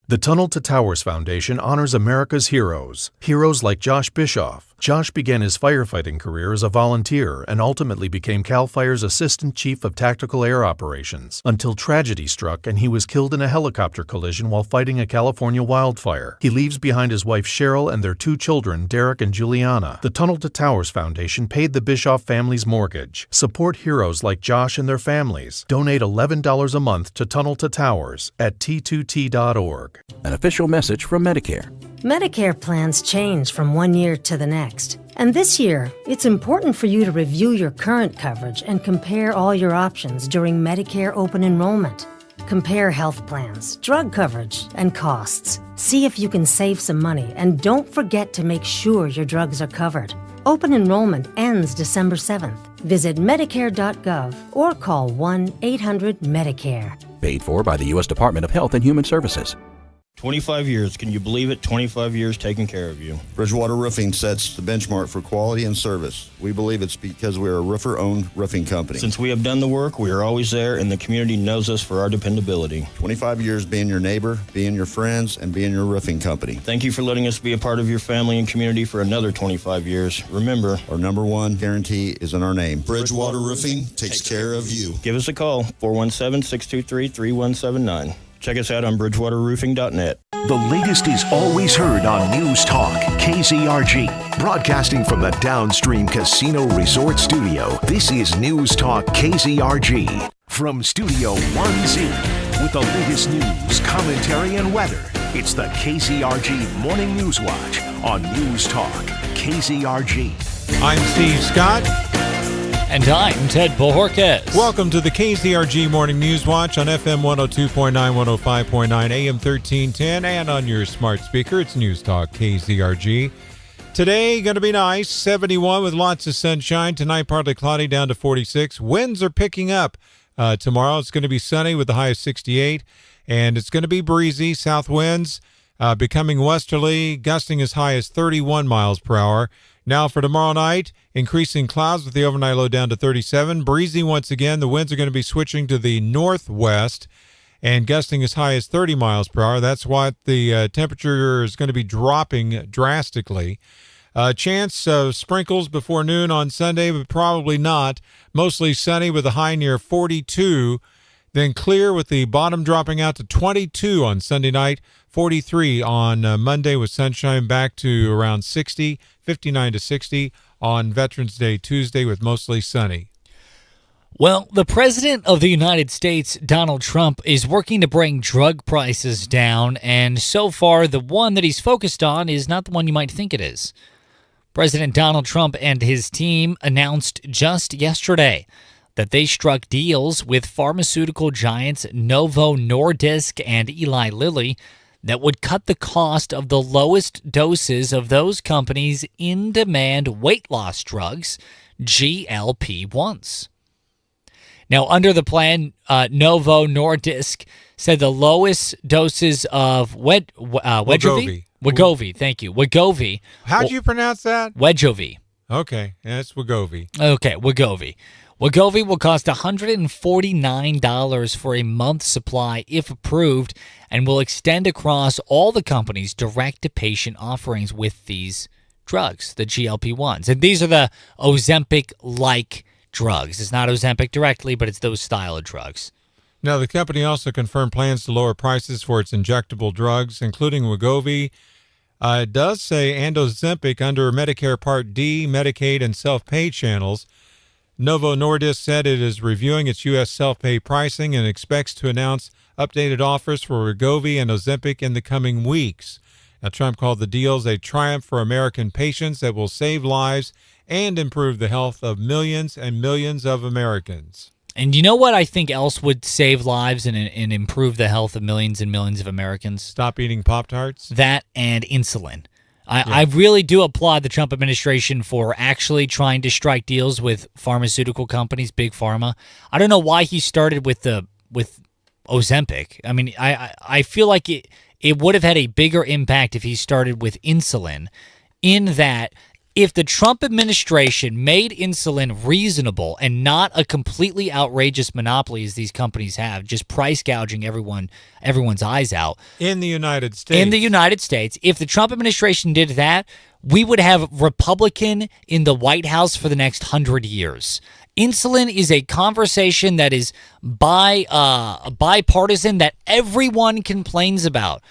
The Tunnel to Towers Foundation honors America's heroes. Heroes like Josh Bischoff. Josh began his firefighting career as a volunteer and ultimately became CAL FIRE's Assistant Chief of Tactical Air Operations until tragedy struck and he was killed in a helicopter collision while fighting a California wildfire. He leaves behind his wife Cheryl and their 2 children, Derek and Juliana. The Tunnel to Towers Foundation paid the Bischoff family's mortgage. Support heroes like Josh and their families. Donate $11 a month to Tunnel to Towers at t2t.org. An official message from Medicare. Medicare plans change from one year to the next. And this year, it's important for you to review your current coverage and compare all your options during Medicare open enrollment. Compare health plans, drug coverage, and costs. See if you can save some money, and don't forget to make sure your drugs are covered. Open enrollment ends December 7th. Visit Medicare.gov or call 1-800-MEDICARE. Paid for by the U.S. Department of Health and Human Services. 25 years. Can you believe it? 25 years taking care of you. Bridgewater Roofing sets the benchmark for quality and service. We believe it's because we are a roofer-owned roofing company. Since we have done the work, we are always there, and the community knows us for our dependability. 25 years being your neighbor, being your friends, and being your roofing company. Thank you for letting us be a part of your family and community for another 25 years. Remember, our number one guarantee is in our name. Bridgewater Roofing takes care of you. Give us a call, 417-623-3179. Check us out on bridgewaterroofing.net. The latest is always heard on News Talk KZRG. Broadcasting from the Downstream Casino Resort Studio, this is News Talk KZRG. From Studio 1Z, with the latest news, commentary, and weather, it's the KZRG Morning News Watch on News Talk KZRG. I'm Steve Scott. And I'm Ted Bojorquez. Welcome to the KZRG Morning News Watch on FM 102.9, 105.9, AM 1310, and on your smart speaker. It's News Talk KZRG. Today, going to be nice, 71 with lots of sunshine. Tonight, partly cloudy, down to 46. Winds are picking up. Tomorrow, it's going to be sunny with the high of 68, and it's going to be breezy. South winds becoming westerly, gusting as high as 31 miles per hour. Now for tomorrow night, increasing clouds with the overnight low down to 37. Breezy once again. The winds are going to be switching to the northwest and gusting as high as 30 miles per hour. That's why the temperature is going to be dropping drastically. Chance of sprinkles before noon on Sunday, but probably not. Mostly sunny with a high near 42. Then clear with the bottom dropping out to 22 on Sunday night, 43 on Monday with sunshine back to around 60, 59 to 60 on Veterans Day Tuesday with mostly sunny. Well, the President of the United States, Donald Trump, is working to bring drug prices down, and so far the one that he's focused on is not the one you might think it is. President Donald Trump and his team announced just yesterday that they struck deals with pharmaceutical giants Novo Nordisk and Eli Lilly that would cut the cost of the lowest doses of those companies' in-demand weight loss drugs, GLP-1s. Now, under the plan, Novo Nordisk said the lowest doses of Wegovy. Thank you. Wegovy. How'd you pronounce that? Wegovy. Okay, yeah, it's Wegovy. Okay, Wegovy. Wegovy will cost $149 for a month's supply if approved and will extend across all the company's direct-to-patient offerings with these drugs, the GLP-1s. And these are the Ozempic-like drugs. It's not Ozempic directly, but it's those style of drugs. Now, the company also confirmed plans to lower prices for its injectable drugs, including Wegovy. It does say and Ozempic under Medicare Part D, Medicaid, and self-pay channels. Novo Nordisk said it is reviewing its U.S. self-pay pricing and expects to announce updated offers for Wegovy and Ozempic in the coming weeks. Now, Trump called the deals a triumph for American patients that will save lives and improve the health of millions and millions of Americans. And you know what I think else would save lives and improve the health of millions and millions of Americans? Stop eating Pop-Tarts? That and insulin. I really do applaud the Trump administration for actually trying to strike deals with pharmaceutical companies, big pharma. I don't know why he started with Ozempic. I mean, I feel like it would have had a bigger impact if he started with insulin, in that if the Trump administration made insulin reasonable and not a completely outrageous monopoly as these companies have, just price gouging everyone's eyes out. In the United States. In the United States. If the Trump administration did that, we would have Republican in the White House for the next 100 years. Insulin is a conversation that is bipartisan, that everyone complains about.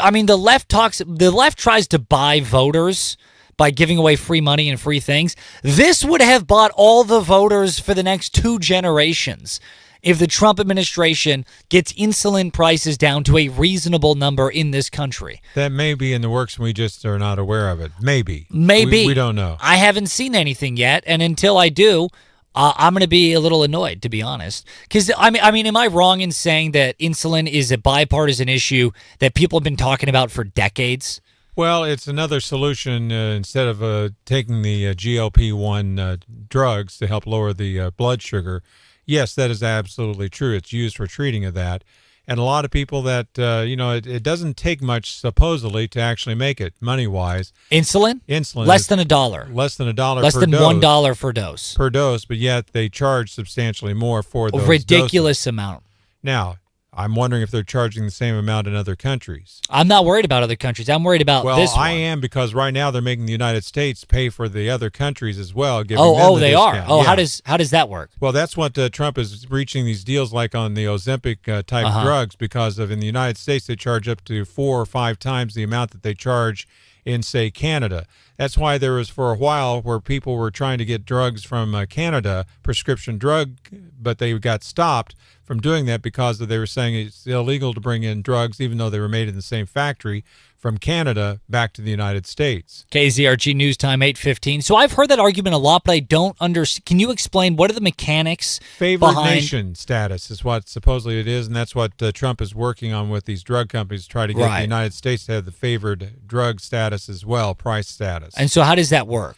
I mean, the left tries to buy voters by giving away free money and free things. This would have bought all the voters for the next 2 generations if the Trump administration gets insulin prices down to a reasonable number in this country. That may be in the works, and we just are not aware of it. Maybe. We don't know. I haven't seen anything yet, and until I do, I'm going to be a little annoyed, to be honest. Because, I mean, am I wrong in saying that insulin is a bipartisan issue that people have been talking about for decades? Well, it's another solution. Instead of taking the GLP-1 drugs to help lower the blood sugar. Yes, that is absolutely true. It's used for treating of that. And a lot of people that, it doesn't take much, supposedly, to actually make it, money-wise. Insulin? Insulin. Less than $1. Less than $1 Less per than dose. $1 per dose. Per dose, but yet they charge substantially more for those ridiculous doses. Amount. Now, I'm wondering if they're charging the same amount in other countries. I'm not worried about other countries. I'm worried about this one. Well, I am, because right now they're making the United States pay for the other countries as well. Giving them the they discount. are. Oh, yeah. how does that work? Well, that's what Trump is reaching these deals like on the Ozempic type drugs, because in the United States they charge up to 4 or 5 times the amount that they charge in, say, Canada. That's why there was for a while where people were trying to get drugs from Canada, prescription drug, but they got stopped from doing that because they were saying it's illegal to bring in drugs, even though they were made in the same factory, from Canada back to the United States. KZRG News Time 8:15. So I've heard that argument a lot, but I don't understand. Can you explain what are the mechanics Favored nation status is what supposedly it is, and that's what Trump is working on with these drug companies to try to get the United States to have the favored drug status as well, price status. And so how does that work?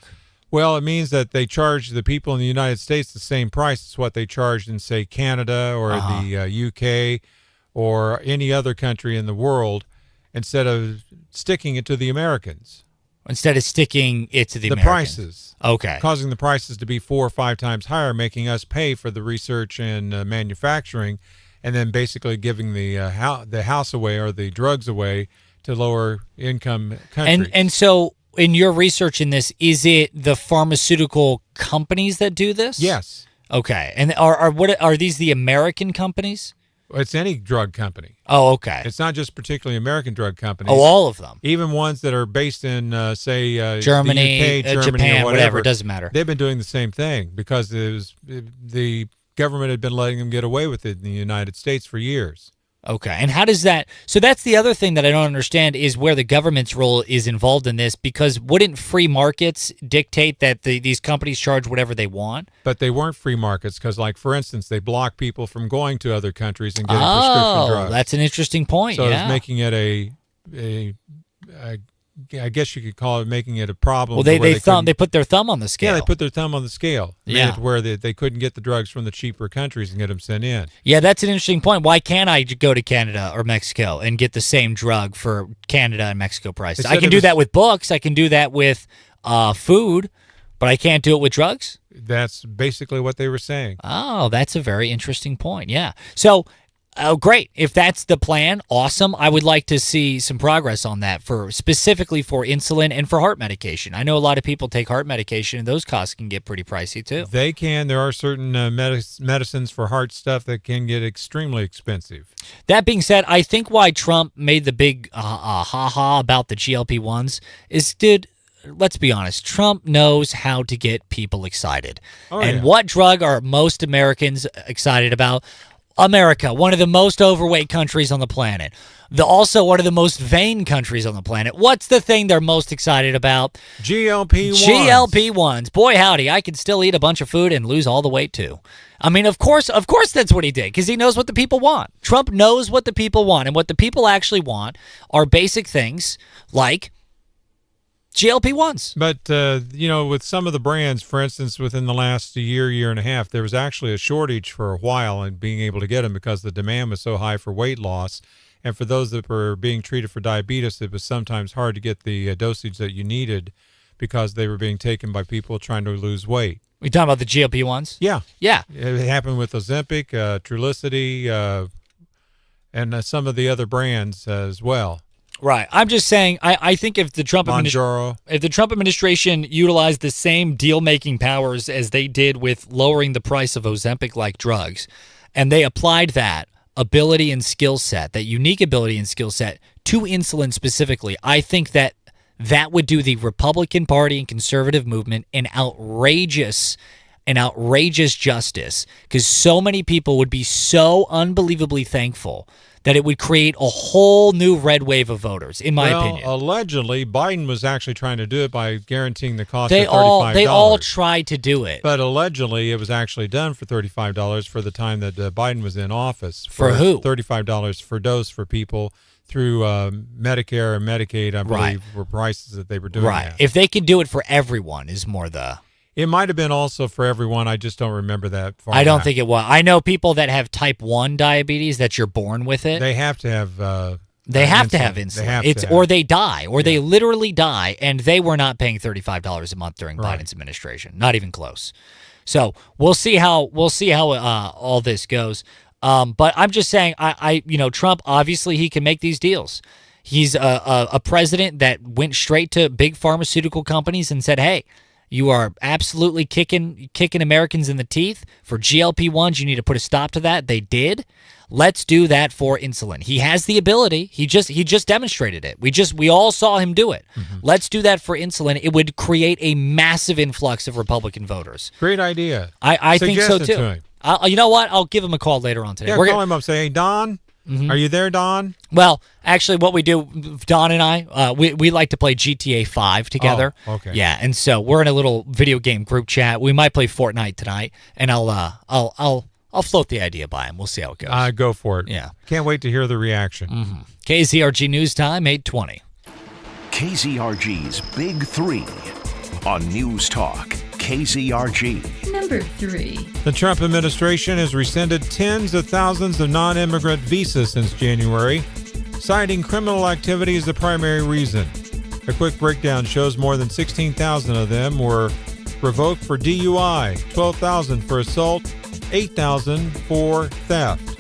Well, it means that they charge the people in the United States the same price as what they charged in, say, Canada or the UK or any other country in the world, instead of sticking it to the Americans. Instead of sticking it to the Americans. Prices. Okay. Causing the prices to be 4 or 5 times higher, making us pay for the research and manufacturing, and then basically giving the house away or the drugs away to lower income countries. And so in your research in this, is it the pharmaceutical companies that do this? Yes. Okay. And are these the American companies? It's any drug company. Oh, okay. It's not just particularly American drug companies. Oh, all of them. Even ones that are based in, say, Germany, the UK, Germany, Japan, or whatever. It doesn't matter. They've been doing the same thing because the government had been letting them get away with it in the United States for years. Okay. And how does that – so that's the other thing that I don't understand is where the government's role is involved in this, because wouldn't free markets dictate that these companies charge whatever they want? But they weren't free markets because, like, for instance, they block people from going to other countries and getting prescription drugs. Oh, that's an interesting point, So it's making it I guess you could call it making it a problem. Well, they put their thumb on the scale. Yeah, they put their thumb on the scale. Made it where they couldn't get the drugs from the cheaper countries and get them sent in. Yeah, that's an interesting point. Why can't I go to Canada or Mexico and get the same drug for Canada and Mexico prices? I can do that with books. I can do that with food, but I can't do it with drugs? That's basically what they were saying. Oh, that's a very interesting point. Yeah. So, great. If that's the plan, awesome. I would like to see some progress on that specifically for insulin and for heart medication. I know a lot of people take heart medication, and those costs can get pretty pricey too. They can. There are certain medicines for heart stuff that can get extremely expensive. That being said, I think why Trump made the big ha-ha about the GLP-1s is, let's be honest, Trump knows how to get people excited. What drug are most Americans excited about? America, one of the most overweight countries on the planet. Also one of the most vain countries on the planet. What's the thing they're most excited about? GLP-1s. GLP-1s. Boy, howdy, I could still eat a bunch of food and lose all the weight, too. I mean, of course that's what he did, because he knows what the people want. Trump knows what the people want, and what the people actually want are basic things like GLP-1s. But, with some of the brands, for instance, within the last year and a half, there was actually a shortage for a while in being able to get them because the demand was so high for weight loss. And for those that were being treated for diabetes, it was sometimes hard to get the dosage that you needed because they were being taken by people trying to lose weight. We talking about the GLP-1s? Yeah. Yeah. It happened with Ozempic, Trulicity, and some of the other brands as well. Right. I'm just saying, I think if the Trump administration utilized the same deal-making powers as they did with lowering the price of Ozempic-like drugs, and they applied that ability and skill set, that unique ability and skill set, to insulin specifically, I think that would do the Republican Party and conservative movement an outrageous justice, because so many people would be so unbelievably thankful that it would create a whole new red wave of voters, in my opinion. Allegedly, Biden was actually trying to do it by guaranteeing the cost of $35. They all tried to do it. But allegedly, it was actually done for $35 for the time that Biden was in office. For who? $35 for dose for people through Medicare and Medicaid, I believe, were prices that they were doing. Right. That. If they could do it for everyone is more the... It might have been also for everyone. I just don't remember that far I don't back. think it was. I know people that have type 1 diabetes that you're born with it. They have to have They have to have insulin. Or they die, or they literally die, and they were not paying $35 a month during Biden's administration. Not even close. So we'll see how all this goes. But I'm just saying, Trump, obviously he can make these deals. He's a president that went straight to big pharmaceutical companies and said, hey, you are absolutely kicking Americans in the teeth. For GLP-1s, you need to put a stop to that. They did. Let's do that for insulin. He has the ability. He just demonstrated it. We all saw him do it. Mm-hmm. Let's do that for insulin. It would create a massive influx of Republican voters. Great idea. I think so too. To him. You know what? I'll give him a call later on today. Yeah, call him up. Say, hey, Don. Mm-hmm. Are you there, Don? Well, actually, what we do, Don and I, we like to play GTA 5 together. Oh, okay. Yeah, and so we're in a little video game group chat. We might play Fortnite tonight, and I'll float the idea by him. We'll see how it goes. Go for it. Yeah. Can't wait to hear the reaction. Mm-hmm. KZRG News Time, 8:20. KZRG's Big Three on News Talk KZRG. Number 3. The Trump administration has rescinded tens of thousands of non-immigrant visas since January, citing criminal activity as the primary reason. A quick breakdown shows more than 16,000 of them were revoked for DUI, 12,000 for assault, 8,000 for theft.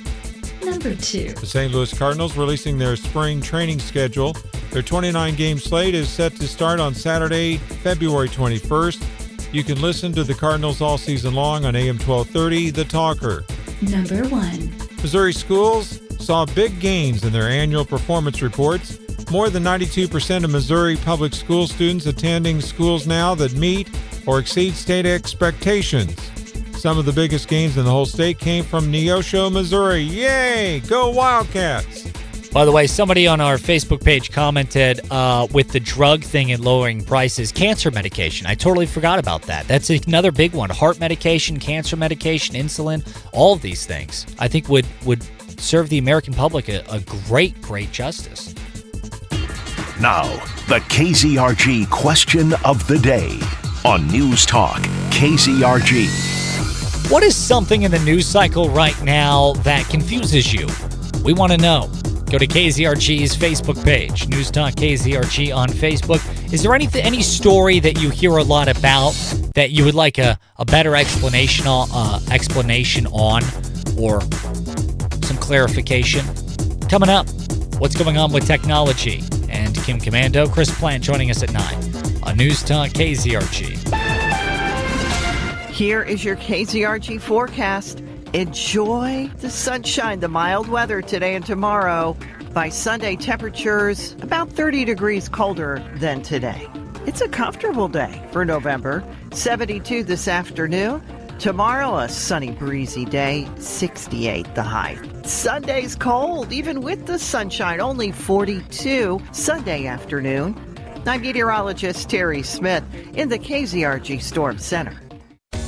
Number 2. The St. Louis Cardinals releasing their spring training schedule. Their 29-game slate is set to start on Saturday, February 21st. You can listen to the Cardinals all season long on AM 1230, The Talker. Number 1. Missouri schools saw big gains in their annual performance reports. More than 92% of Missouri public school students attending schools now that meet or exceed state expectations. Some of the biggest gains in the whole state came from Neosho, Missouri. Yay! Go Wildcats! By the way, somebody on our Facebook page commented with the drug thing and lowering prices, cancer medication. I totally forgot about that. That's another big one. Heart medication, cancer medication, insulin, all of these things I think would serve the American public a great justice. Now, the KZRG question of the day on News Talk KZRG. What is something in the news cycle right now that confuses you? We want to know. Go to KZRG's Facebook page, News Talk KZRG on Facebook. Is there any story that you hear a lot about that you would like a better explanation on, or some clarification? Coming up, what's going on with technology? And Kim Commando, Chris Plant joining us at 9 on News Talk KZRG. Here is your KZRG forecast. Enjoy the sunshine, the mild weather today and tomorrow. By Sunday, temperatures about 30 degrees colder than today. It's a comfortable day for November. 72 this afternoon. Tomorrow, a sunny, breezy day, 68 the high. Sunday's cold, even with the sunshine, only 42 Sunday afternoon. I'm meteorologist Terry Smith in the KZRG Storm Center.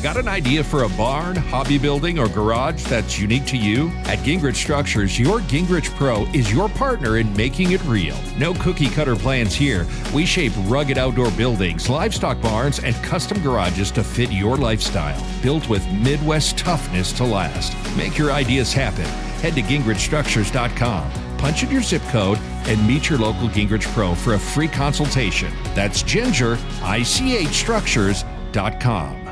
Got an idea for a barn, hobby building, or garage that's unique to you? At Gingrich Structures, your Gingrich Pro is your partner in making it real. No cookie-cutter plans here. We shape rugged outdoor buildings, livestock barns, and custom garages to fit your lifestyle. Built with Midwest toughness to last. Make your ideas happen. Head to gingrichstructures.com. Punch in your zip code and meet your local Gingrich Pro for a free consultation. That's gingrichstructures.com.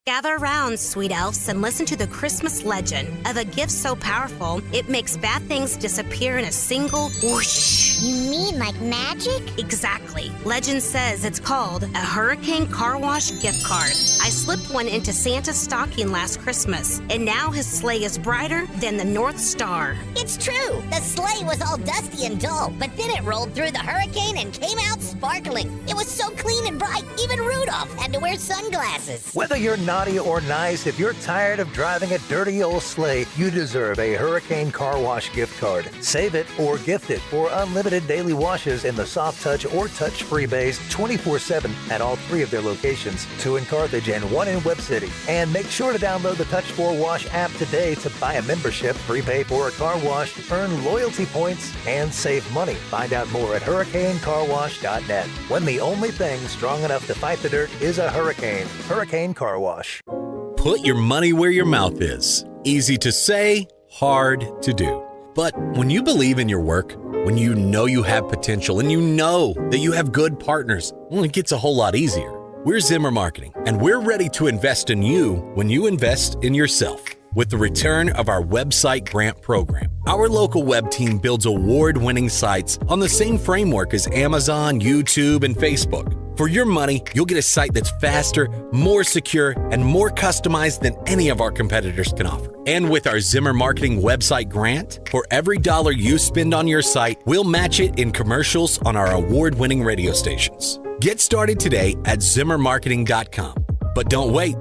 Gather around, sweet elves, and listen to the Christmas legend of a gift so powerful it makes bad things disappear in a single whoosh. You mean like magic? Exactly. Legend says it's called a Hurricane Car Wash gift card. I slipped one into Santa's stocking last Christmas, and now his sleigh is brighter than the North Star. It's true. The sleigh was all dusty and dull, but then it rolled through the hurricane and came out sparkling. It was so clean and bright, even Rudolph had to wear sunglasses. Whether you're naughty or nice, if you're tired of driving a dirty old sleigh, you deserve a Hurricane Car Wash gift card. Save it or gift it for unlimited daily washes in the soft touch or touch-free bays 24/7 at all 3 of their locations, 2 in Carthage and 1 in Webb City. And make sure to download the Touch 4 Wash app today to buy a membership, prepay for a car wash, earn loyalty points, and save money. Find out more at hurricanecarwash.net. When the only thing strong enough to fight the dirt is a hurricane. Hurricane Car Wash. Put your money where your mouth is. Easy to say, hard to do. But when you believe in your work, when you know you have potential and you know that you have good partners, well, it gets a whole lot easier. We're Zimmer Marketing, and we're ready to invest in you when you invest in yourself. With the return of our website grant program, our local web team builds award-winning sites on the same framework as Amazon, YouTube, and Facebook. For your money, you'll get a site that's faster, more secure, and more customized than any of our competitors can offer. And with our Zimmer Marketing website grant, for every dollar you spend on your site, we'll match it in commercials on our award-winning radio stations. Get started today at zimmermarketing.com. But don't wait.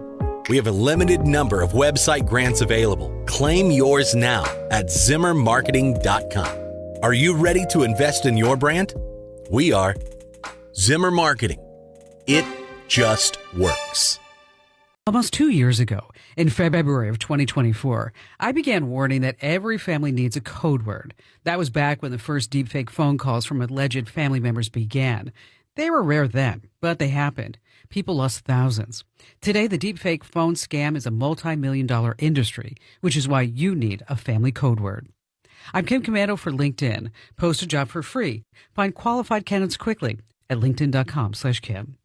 We have a limited number of website grants available. Claim yours now at zimmermarketing.com. Are you ready to invest in your brand? We are. Zimmer Marketing. It just works. Almost 2 years ago, in February of 2024, I began warning that every family needs a code word. That was back when the first deepfake phone calls from alleged family members began. They were rare then, but they happened. People lost thousands. Today, the deepfake phone scam is a multi-million-dollar industry, which is why you need a family code word. I'm Kim Commando for LinkedIn. Post a job for free. Find qualified candidates quickly at linkedin.com/Kim.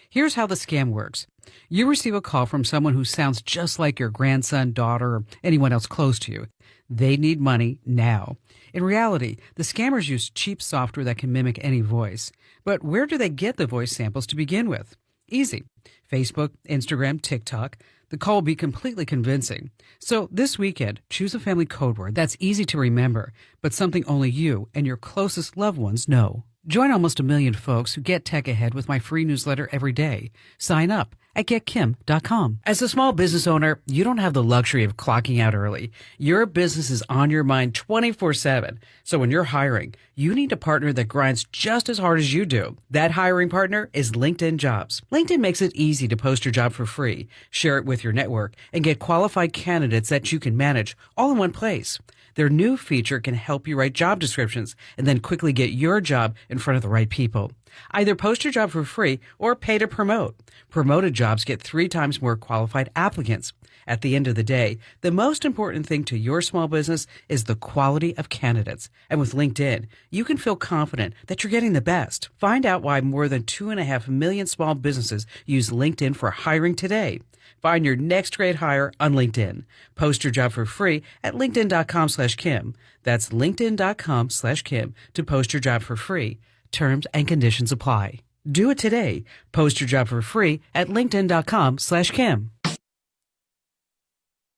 Here's how the scam works. You receive a call from someone who sounds just like your grandson, daughter, or anyone else close to you. They need money now. In reality, the scammers use cheap software that can mimic any voice. But where do they get the voice samples to begin with? Easy. Facebook, Instagram, TikTok. The call will be completely convincing. So this weekend, choose a family code word that's easy to remember, but something only you and your closest loved ones know. Join almost 1 million folks who get tech ahead with my free newsletter every day. Sign up at getkim.com. As a small business owner, you don't have the luxury of clocking out early. Your business is on your mind 24/7. So when you're hiring, you need a partner that grinds just as hard as you do. That hiring partner is LinkedIn Jobs. LinkedIn makes it easy to post your job for free, share it with your network, and get qualified candidates that you can manage all in one place. Their new feature can help you write job descriptions and then quickly get your job in front of the right people. Either post your job for free or pay to promote. Promoted jobs get 3 times more qualified applicants. At the end of the day, the most important thing to your small business is the quality of candidates. And with LinkedIn, you can feel confident that you're getting the best. Find out why more than 2.5 million small businesses use LinkedIn for hiring today. Find your next great hire on LinkedIn. Post your job for free at linkedin.com/Kim. That's linkedin.com/Kim to post your job for free. Terms and conditions apply. Do it today. Post your job for free at linkedin.com/Kim.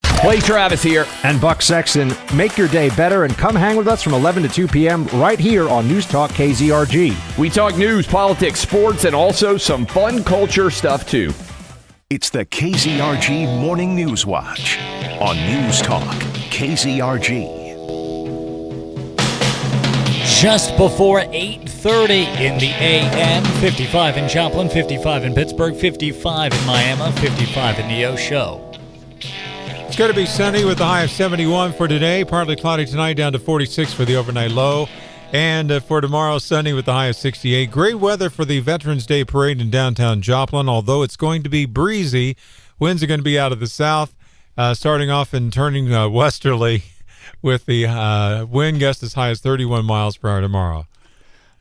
Clay Travis here. And Buck Sexton. Make your day better and come hang with us from 11 to 2 p.m. right here on News Talk KZRG. We talk news, politics, sports, and also some fun culture stuff too. It's the KZRG Morning News Watch on News Talk KZRG. Just before 8:30 in the a.m., 55 in Joplin, 55 in Pittsburgh, 55 in Miami, 55 in the Show. It's going to be sunny with a high of 71 for today. Partly cloudy tonight, down to 46 for the overnight low. And for tomorrow, sunny with a high of 68. Great weather for the Veterans Day Parade in downtown Joplin, although it's going to be breezy. Winds are going to be out of the south, starting off and turning westerly with the wind gust as high as 31 miles per hour tomorrow.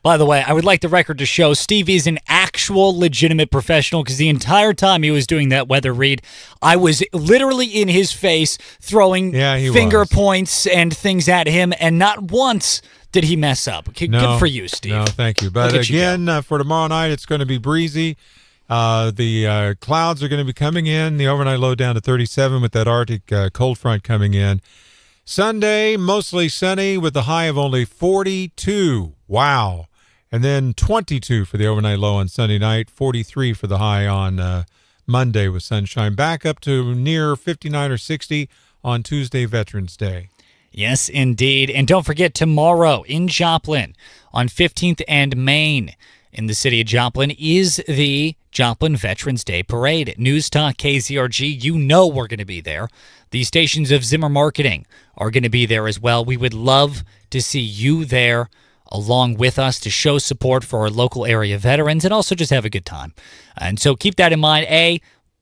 By the way, I would like the record to show Steve is an actual legitimate professional, because the entire time he was doing that weather read, I was literally in his face throwing finger points and things at him, and not once did he mess up. Good for you, Steve. No, thank you. But again, for tomorrow night, it's going to be breezy. The clouds are going to be coming in. The overnight low down to 37 with that Arctic cold front coming in. Sunday, mostly sunny with a high of only 42. Wow. And then 22 for the overnight low on Sunday night, 43 for the high on Monday with sunshine. Back up to near 59 or 60 on Tuesday, Veterans Day. Yes, indeed. And don't forget, tomorrow in Joplin on 15th and Main in the city of Joplin is the Joplin Veterans Day Parade. News Talk KZRG, you know we're going to be there. The stations of Zimmer Marketing are going to be there as well. We would love to see you there along with us to show support for our local area veterans and also just have a good time. And so keep that in mind. A,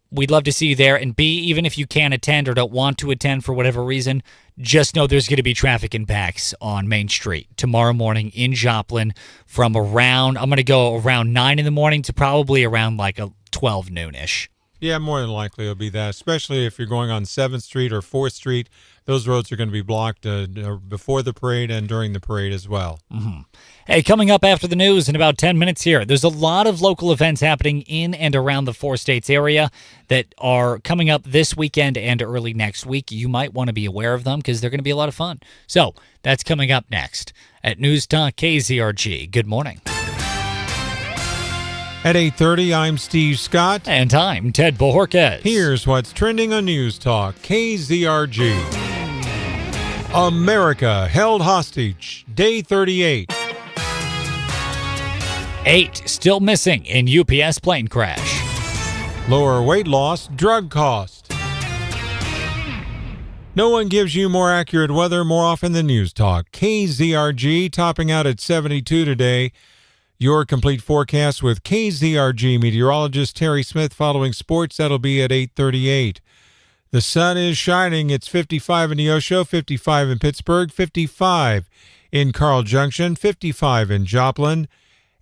we'd love to see you there. And B, even if you can't attend or don't want to attend for whatever reason, just know there's going to be traffic impacts on Main Street tomorrow morning in Joplin from around, I'm going to go around 9 in the morning to probably around like a 12 noon-ish. Yeah, more than likely it'll be that, especially if you're going on 7th Street or 4th Street. Those roads are going to be blocked before the parade and during the parade as well. Mm-hmm. Hey, coming up after the news in about 10 minutes here, there's a lot of local events happening in and around the 4 states area that are coming up this weekend and early next week. You might want to be aware of them because they're going to be a lot of fun. So that's coming up next at News Talk KZRG. Good morning. At 8:30, I'm Steve Scott. And I'm Ted Bohorquez. Here's what's trending on News Talk KZRG. America held hostage, day 38. 8 still missing in UPS plane crash. Lower weight loss, drug cost. No one gives you more accurate weather more often than News Talk. KZRG topping out at 72 today. Your complete forecast with KZRG meteorologist Terry Smith following sports. That'll be at 8:38. The sun is shining. It's 55 in Neosho, 55 in Pittsburgh, 55 in Carl Junction, 55 in Joplin.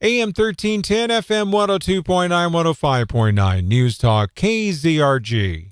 AM 1310, FM 102.9, 105.9. News Talk KZRG.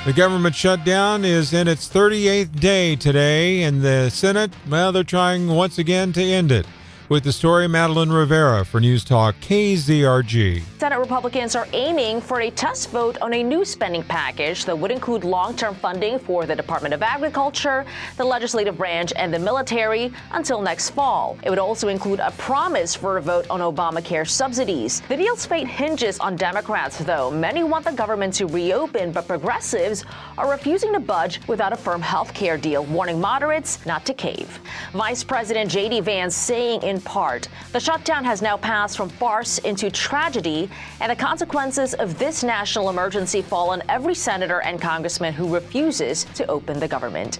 The government shutdown is in its 38th day today, and the Senate, well, they're trying once again to end it. With the story, Madeline Rivera for News Talk KZRG. Senate Republicans are aiming for a test vote on a new spending package that would include long-term funding for the Department of Agriculture, the legislative branch, and the military until next fall. It would also include a promise for a vote on Obamacare subsidies. The deal's fate hinges on Democrats, though. Many want the government to reopen, but progressives are refusing to budge without a firm health care deal, warning moderates not to cave. Vice President J.D. Vance saying in part, the shutdown has now passed from farce into tragedy, and the consequences of this national emergency fall on every senator and congressman who refuses to open the government.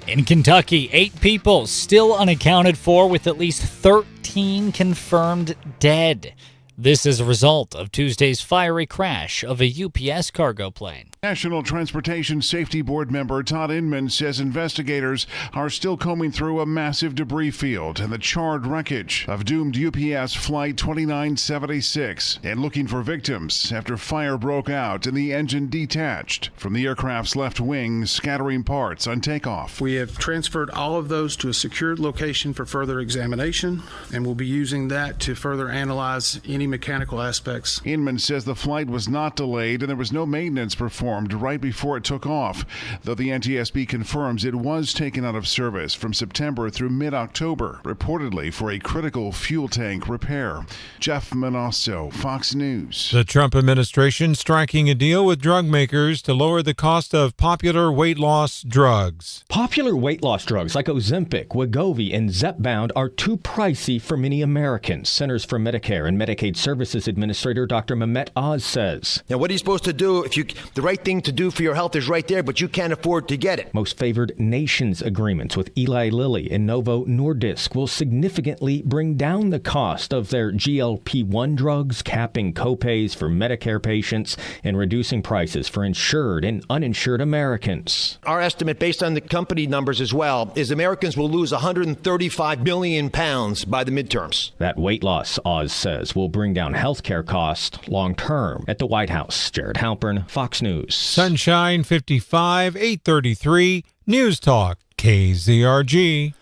In Kentucky, 8 people still unaccounted for, with at least 13 confirmed dead. This is a result of Tuesday's fiery crash of a UPS cargo plane. National Transportation Safety Board member Todd Inman says investigators are still combing through a massive debris field and the charred wreckage of doomed UPS Flight 2976 and looking for victims after fire broke out and the engine detached from the aircraft's left wing, scattering parts on takeoff. We have transferred all of those to a secured location for further examination, and we'll be using that to further analyze any mechanical aspects. Inman says the flight was not delayed and there was no maintenance performed right before it took off, though the NTSB confirms it was taken out of service from September through mid-October, reportedly for a critical fuel tank repair. Jeff Manasso, Fox News. The Trump administration striking a deal with drug makers to lower the cost of popular weight loss drugs. Popular weight loss drugs like Ozempic, Wegovy, and Zepbound are too pricey for many Americans. Centers for Medicare and Medicaid Services Administrator Dr. Mehmet Oz says. Now, what are you supposed to do if the right thing to do for your health is right there, but you can't afford to get it? Most favored nations agreements with Eli Lilly and Novo Nordisk will significantly bring down the cost of their GLP-1 drugs, capping copays for Medicare patients and reducing prices for insured and uninsured Americans. Our estimate, based on the company numbers as well, is Americans will lose 135 billion pounds by the midterms. That weight loss, Oz says, will bring down health care costs long term. At the White House, Jared Halpern, Fox News. Sunshine 55, 833, News Talk, KZRG.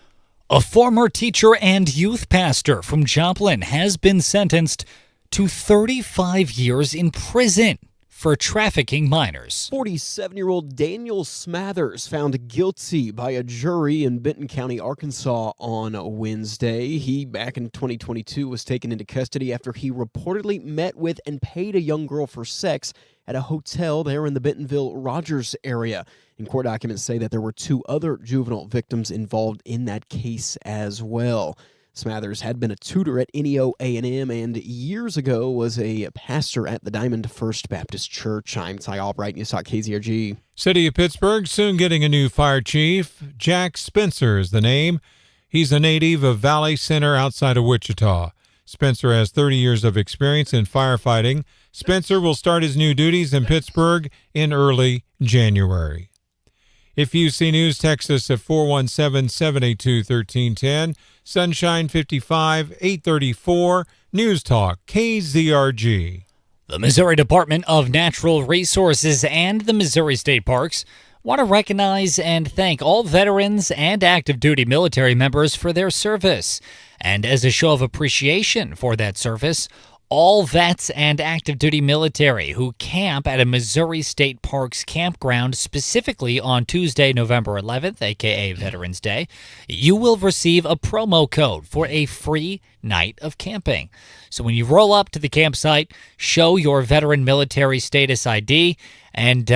A former teacher and youth pastor from Joplin has been sentenced to 35 years in prison for trafficking minors. 47-year-old Daniel Smathers found guilty by a jury in Benton County, Arkansas on Wednesday. He, back in 2022, was taken into custody after he reportedly met with and paid a young girl for sex at a hotel there in the Bentonville-Rogers area. And court documents say that there were 2 other juvenile victims involved in that case as well. Smathers had been a tutor at NEO A&M and years ago was a pastor at the Diamond First Baptist Church. I'm Ty Albright, News Talk KZRG. City of Pittsburgh soon getting a new fire chief. Jack Spencer is the name. He's a native of Valley Center outside of Wichita. Spencer has 30 years of experience in firefighting. Spencer will start his new duties in Pittsburgh in early January. If you see news, text us at 417-782-1310. Sunshine 55, 834, News Talk, KZRG. The Missouri Department of Natural Resources and the Missouri State Parks want to recognize and thank all veterans and active duty military members for their service. And as a show of appreciation for that service, all vets and active duty military who camp at a Missouri State Parks campground specifically on Tuesday, November 11th, aka Veterans Day, you will receive a promo code for a free night of camping. So when you roll up to the campsite, show your veteran military status ID, and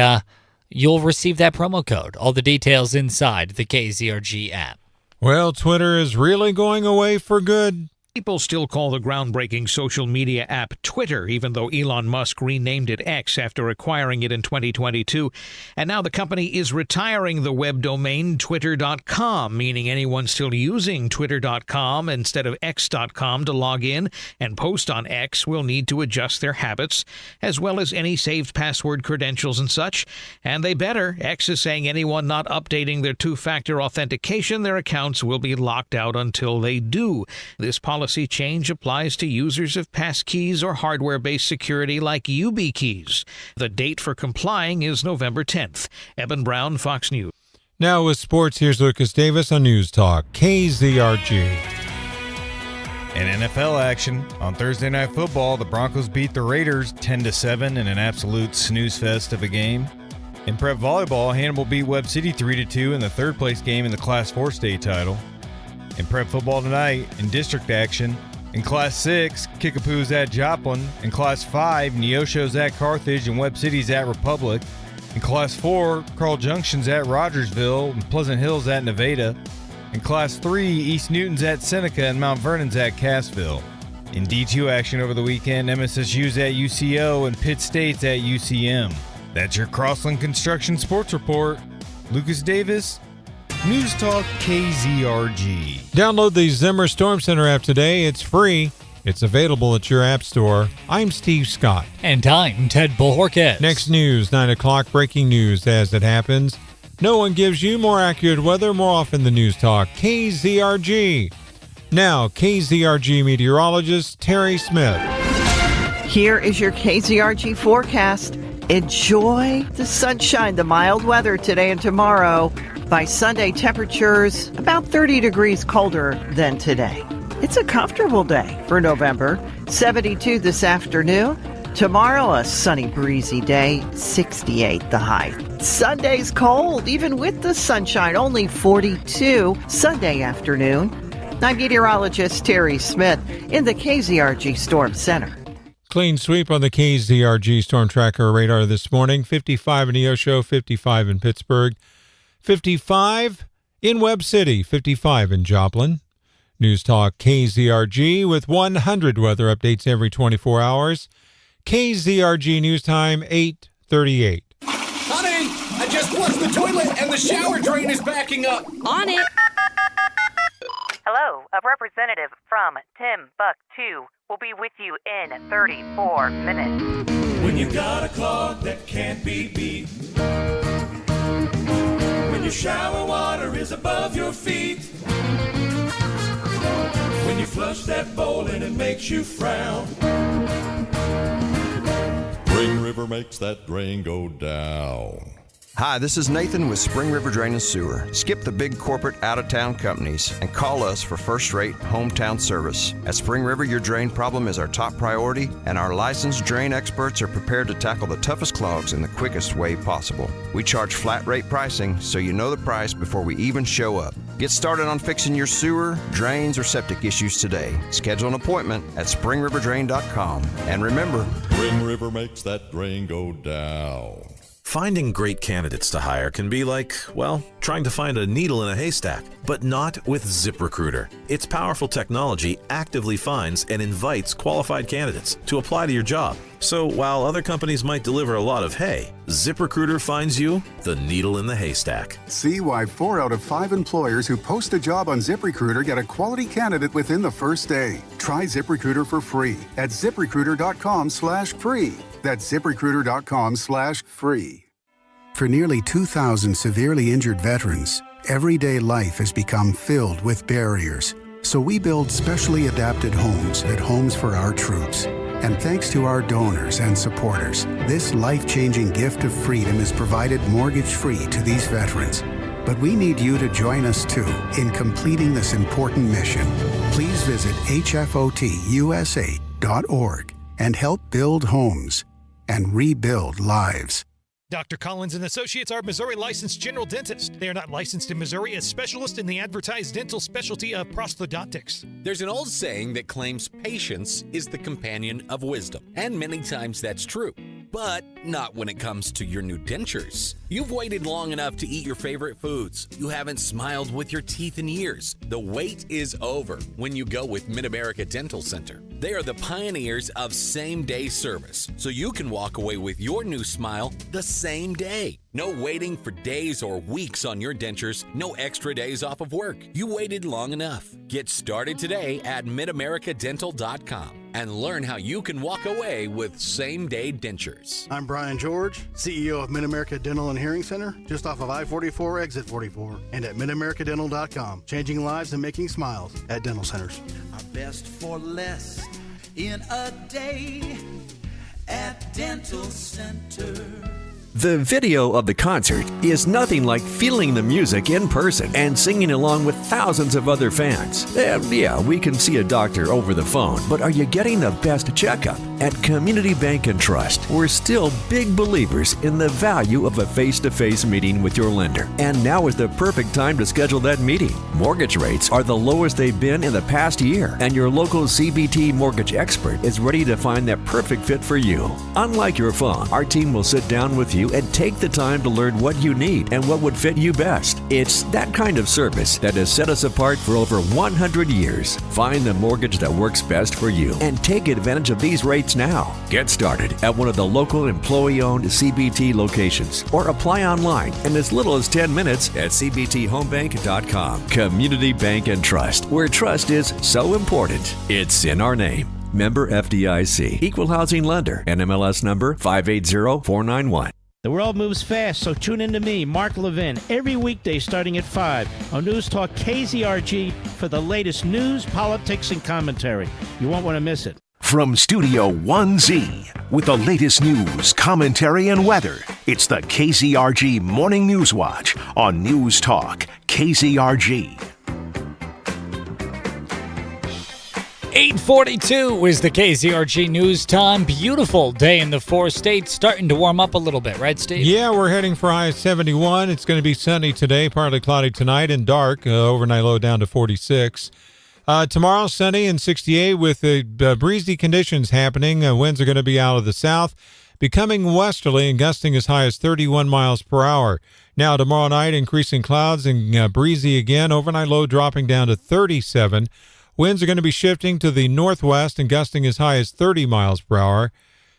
you'll receive that promo code. All the details inside the KZRG app. Well, Twitter is really going away for good. People still call the groundbreaking social media app Twitter, even though Elon Musk renamed it X after acquiring it in 2022. And now the company is retiring the web domain Twitter.com, meaning anyone still using Twitter.com instead of X.com to log in and post on X will need to adjust their habits, as well as any saved password credentials and such. And they better. X is saying anyone not updating their two-factor authentication, their accounts will be locked out until they do. This policy change applies to users of passkeys or hardware-based security like YubiKeys. The date for complying is November 10th. Eben Brown, Fox News. Now with sports, here's Lucas Davis on News Talk, KZRG. In NFL action, on Thursday Night Football, the Broncos beat the Raiders 10-7 in an absolute snooze fest of a game. In prep volleyball, Hannibal beat Webb City 3-2 in the third-place game in the Class 4 state title. In prep football tonight, in district action, in Class 6, Kickapoo's at Joplin. In Class 5, Neosho's at Carthage and Webb City's at Republic. In Class 4, Carl Junction's at Rogersville and Pleasant Hill's at Nevada. In Class 3, East Newton's at Seneca and Mount Vernon's at Cassville. In D2 action over the weekend, MSSU's at UCO and Pitt State's at UCM. That's your Crossland Construction Sports Report. Lucas Davis, News Talk KZRG. Download the Zimmer Storm Center app today. It's free. It's available at your app store. I'm Steve Scott. And I'm Ted Bohorquez. Next news, 9 o'clock, breaking news as it happens. No one gives you more accurate weather more often than News Talk KZRG. Now, KZRG meteorologist Terry Smith. Here is your KZRG forecast. Enjoy the sunshine, the mild weather today and tomorrow. By Sunday, temperatures about 30 degrees colder than today. It's a comfortable day for November. 72 this afternoon. Tomorrow, a sunny, breezy day, 68 the high. Sunday's cold, even with the sunshine, only 42 Sunday afternoon. I'm meteorologist Terry Smith in the KZRG Storm Center. Clean sweep on the KZRG Storm Tracker radar this morning. 55 in Neosho, 55 in Pittsburgh, 55 in Webb City, 55 in Joplin. News Talk KZRG with 100 weather updates every 24 hours. KZRG News Time, 8:38. Honey, I just flushed the toilet and the shower drain is backing up. On it. Hello, a representative from Timbuktu will be with you in 34 minutes. When you got a clog that can't be beat. When your shower water is above your feet. When you flush that bowl and it makes you frown. Spring River makes that drain go down. Hi, this is Nathan with Spring River Drain and Sewer. Skip the big corporate out-of-town companies and call us for first-rate hometown service. At Spring River, your drain problem is our top priority, and our licensed drain experts are prepared to tackle the toughest clogs in the quickest way possible. We charge flat-rate pricing, so you know the price before we even show up. Get started on fixing your sewer, drains, or septic issues today. Schedule an appointment at springriverdrain.com. And remember, Spring River makes that drain go down. Finding great candidates to hire can be like, well, trying to find a needle in a haystack, but not with ZipRecruiter. Its powerful technology actively finds and invites qualified candidates to apply to your job. So while other companies might deliver a lot of hay, ZipRecruiter finds you the needle in the haystack. See why 4 out of 5 employers who post a job on ZipRecruiter get a quality candidate within the first day. Try ZipRecruiter for free at ZipRecruiter.com/free. That's ZipRecruiter.com/free. For nearly 2,000 severely injured veterans, everyday life has become filled with barriers. So we build specially adapted homes at Homes for Our Troops. And thanks to our donors and supporters, this life-changing gift of freedom is provided mortgage-free to these veterans. But we need you to join us too in completing this important mission. Please visit hfotusa.org and help build homes and rebuild lives. Dr. Collins & Associates are Missouri licensed general dentists. They are not licensed in Missouri as specialists in the advertised dental specialty of prosthodontics. There's an old saying that claims patience is the companion of wisdom. And many times that's true. But not when it comes to your new dentures. You've waited long enough to eat your favorite foods. You haven't smiled with your teeth in years. The wait is over when you go with Mid-America Dental Center. They are the pioneers of same-day service, so you can walk away with your new smile the same day. No waiting for days or weeks on your dentures. No extra days off of work. You waited long enough. Get started today at midamericadental.com and learn how you can walk away with same-day dentures. I'm Brian George, CEO of Mid-America Dental and Hearing Center, just off of I-44, exit 44, and at midamericadental.com. Changing lives and making smiles at dental centers. Our best for less in a day at Dental Center. The video of the concert is nothing like feeling the music in person and singing along with thousands of other fans. Yeah, we can see a doctor over the phone, but are you getting the best checkup? At Community Bank and Trust, we're still big believers in the value of a face-to-face meeting with your lender. And now is the perfect time to schedule that meeting. Mortgage rates are the lowest they've been in the past year, and your local CBT mortgage expert is ready to find that perfect fit for you. Unlike your phone, our team will sit down with you and take the time to learn what you need and what would fit you best. It's that kind of service that has set us apart for over 100 years. Find the mortgage that works best for you and take advantage of these rates now. Get started at one of the local employee-owned CBT locations or apply online in as little as 10 minutes at cbthomebank.com. Community Bank and Trust, where trust is so important. It's in our name. Member FDIC. Equal housing lender. NMLS number 580491. The world moves fast, so tune in to me, Mark Levin, every weekday starting at 5 on News Talk KZRG for the latest news, politics, and commentary. You won't want to miss it. From Studio 1Z, with the latest news, commentary, and weather, it's the KZRG Morning News Watch on News Talk KZRG. 8:42 is the KZRG news time. Beautiful day in the 4 states. Starting to warm up a little bit, right, Steve? Yeah, we're heading for high 71. It's going to be sunny today, partly cloudy tonight, and dark. Overnight low down to 46. Tomorrow, sunny and 68 with breezy conditions happening. Winds are going to be out of the south, becoming westerly and gusting as high as 31 miles per hour. Now, tomorrow night, increasing clouds and breezy again. Overnight low dropping down to 37. Winds are going to be shifting to the northwest and gusting as high as 30 miles per hour.